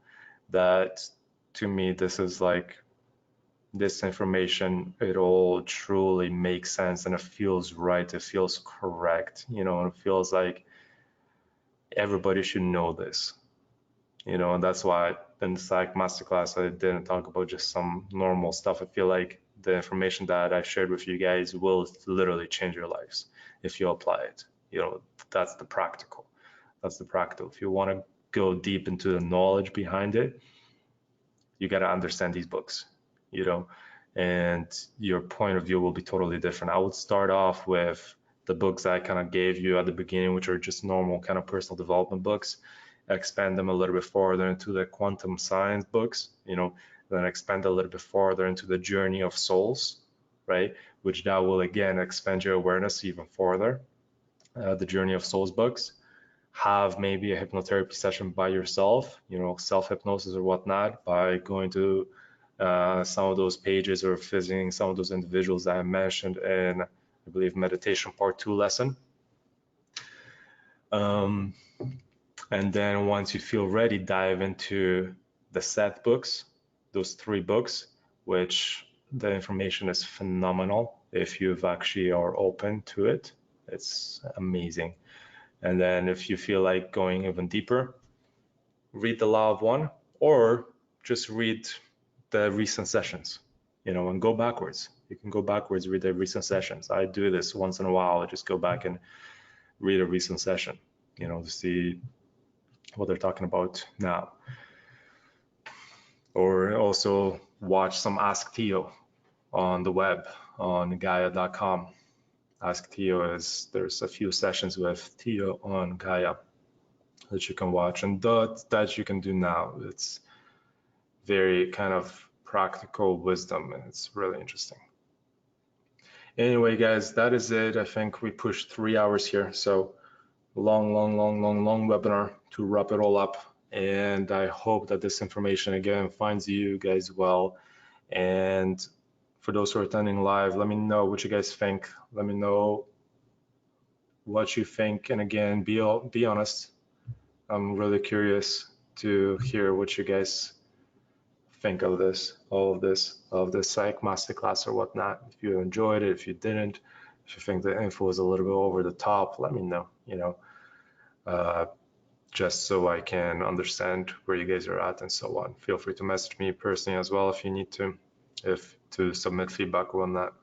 [SPEAKER 1] that to me, this is like this information, it all truly makes sense and it feels right. It feels correct, you know, and it feels like everybody should know this, you know, and that's why in the Psych Masterclass, I didn't talk about just some normal stuff. I feel like the information that I shared with you guys will literally change your lives if you apply it. You know, that's the practical. That's the practical. If you want to go deep into the knowledge behind it, you got to understand these books, you know, and your point of view will be totally different. I would start off with the books I kind of gave you at the beginning, which are just normal kind of personal development books, expand them a little bit further into the quantum science books, you know, then expand a little bit further into the journey of souls, right? Which that will again expand your awareness even further. The journey of souls books. Have maybe a hypnotherapy session by yourself, you know, self-hypnosis or whatnot, by going to some of those pages or visiting some of those individuals that I mentioned in, I believe, meditation part 2 lesson. And then once you feel ready, dive into the set books, those 3 books, which the information is phenomenal if you've actually are open to it. It's amazing. And then if you feel like going even deeper, read The Law of One, or just read the recent sessions, you know, and go backwards. You can go backwards, read the recent sessions. I do this once in a while. I just go back and read a recent session, you know, to see what they're talking about now. Or also watch some Ask Theo on the web, on Gaia.com. Ask Theo there's a few sessions with Theo on Gaia that you can watch, and that you can do now. It's very kind of practical wisdom, and it's really interesting. Anyway, guys, that is it. I think we pushed 3 hours here, so long webinar to wrap it all up. And I hope that this information again finds you guys well. And for those who are attending live, let me know what you guys think. Let me know what you think. And again, be honest. I'm really curious to hear what you guys think of this, all of this, of the Psych Masterclass or whatnot. If you enjoyed it, if you didn't, if you think the info is a little bit over the top, let me know, you know, just so I can understand where you guys are at and so on. Feel free to message me personally as well if you need to, to submit feedback on that.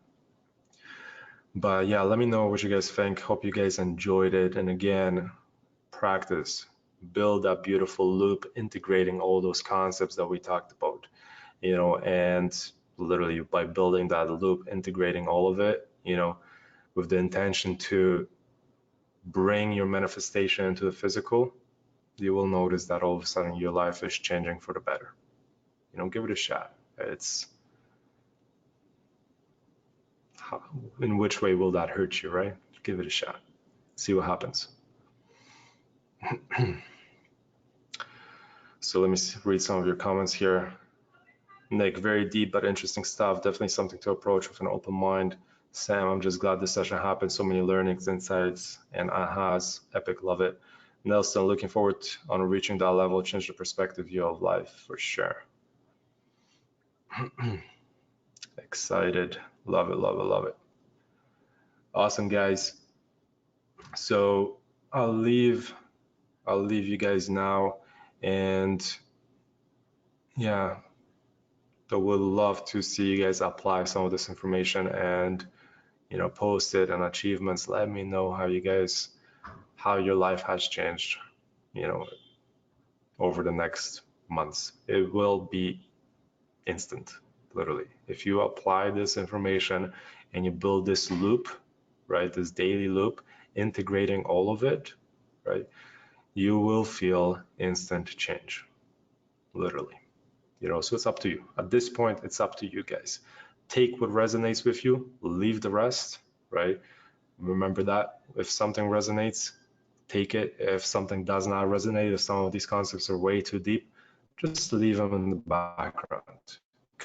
[SPEAKER 1] But yeah, let me know what you guys think. Hope you guys enjoyed it. And again, practice, build that beautiful loop, integrating all those concepts that we talked about, you know, and literally by building that loop, integrating all of it, you know, with the intention to bring your manifestation into the physical, you will notice that all of a sudden your life is changing for the better. You know, give it a shot. It's in which way will that hurt you, right? Give it a shot. See what happens. So let me read some of your comments here. Nick, very deep but interesting stuff. Definitely something to approach with an open mind. Sam, I'm just glad this session happened. So many learnings, insights, and ahas. Epic, love it. Nelson, looking forward on reaching that level, change the perspective view of life for sure. Excited, love it, love it, love it. Awesome, guys. So I'll leave you guys now, and yeah, I would love to see you guys apply some of this information and, you know, post it and achievements. Let me know how your life has changed, you know, over the next months. It will be instant, literally. If you apply this information and you build this loop, right, this daily loop, integrating all of it, right, you will feel instant change, literally. You know, so it's up to you. At this point, it's up to you guys. Take what resonates with you, leave the rest, right? Remember that if something resonates, take it. If something does not resonate, if some of these concepts are way too deep, just leave them in the background.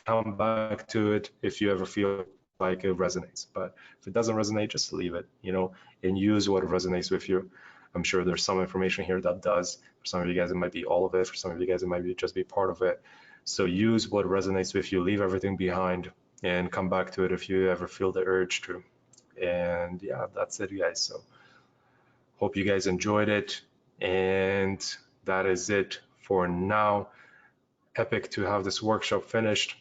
[SPEAKER 1] Come back to it if you ever feel like it resonates. But if it doesn't resonate, just leave it, you know, and use what resonates with you. I'm sure there's some information here that does. For some of you guys, it might be all of it. For some of you guys, it might be just be part of it. So use what resonates with you, leave everything behind, and come back to it if you ever feel the urge to. And yeah, that's it, guys. So hope you guys enjoyed it. And that is it for now. Epic to have this workshop finished.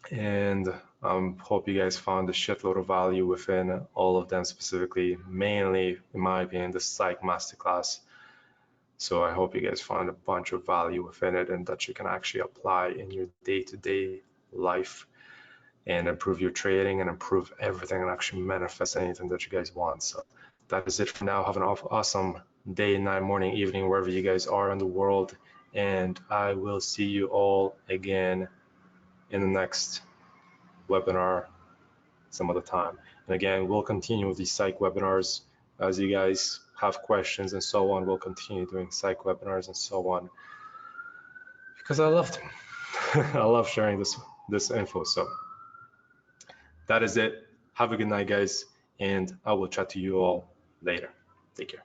[SPEAKER 1] And hope you guys found a shitload of value within all of them, specifically, mainly, in my opinion, the Psych Masterclass. So I hope you guys found a bunch of value within it and that you can actually apply in your day-to-day life and improve your trading and improve everything and actually manifest anything that you guys want. So that is it for now. Have an awesome day, night, morning, evening, wherever you guys are in the world. And I will see you all again in the next webinar some other time. And again, we'll continue with these psych webinars as you guys have questions and so on. We'll continue doing psych webinars and so on because I love them. I love sharing this info. So that is it. Have a good night, guys, and I will chat to you all later. Take care.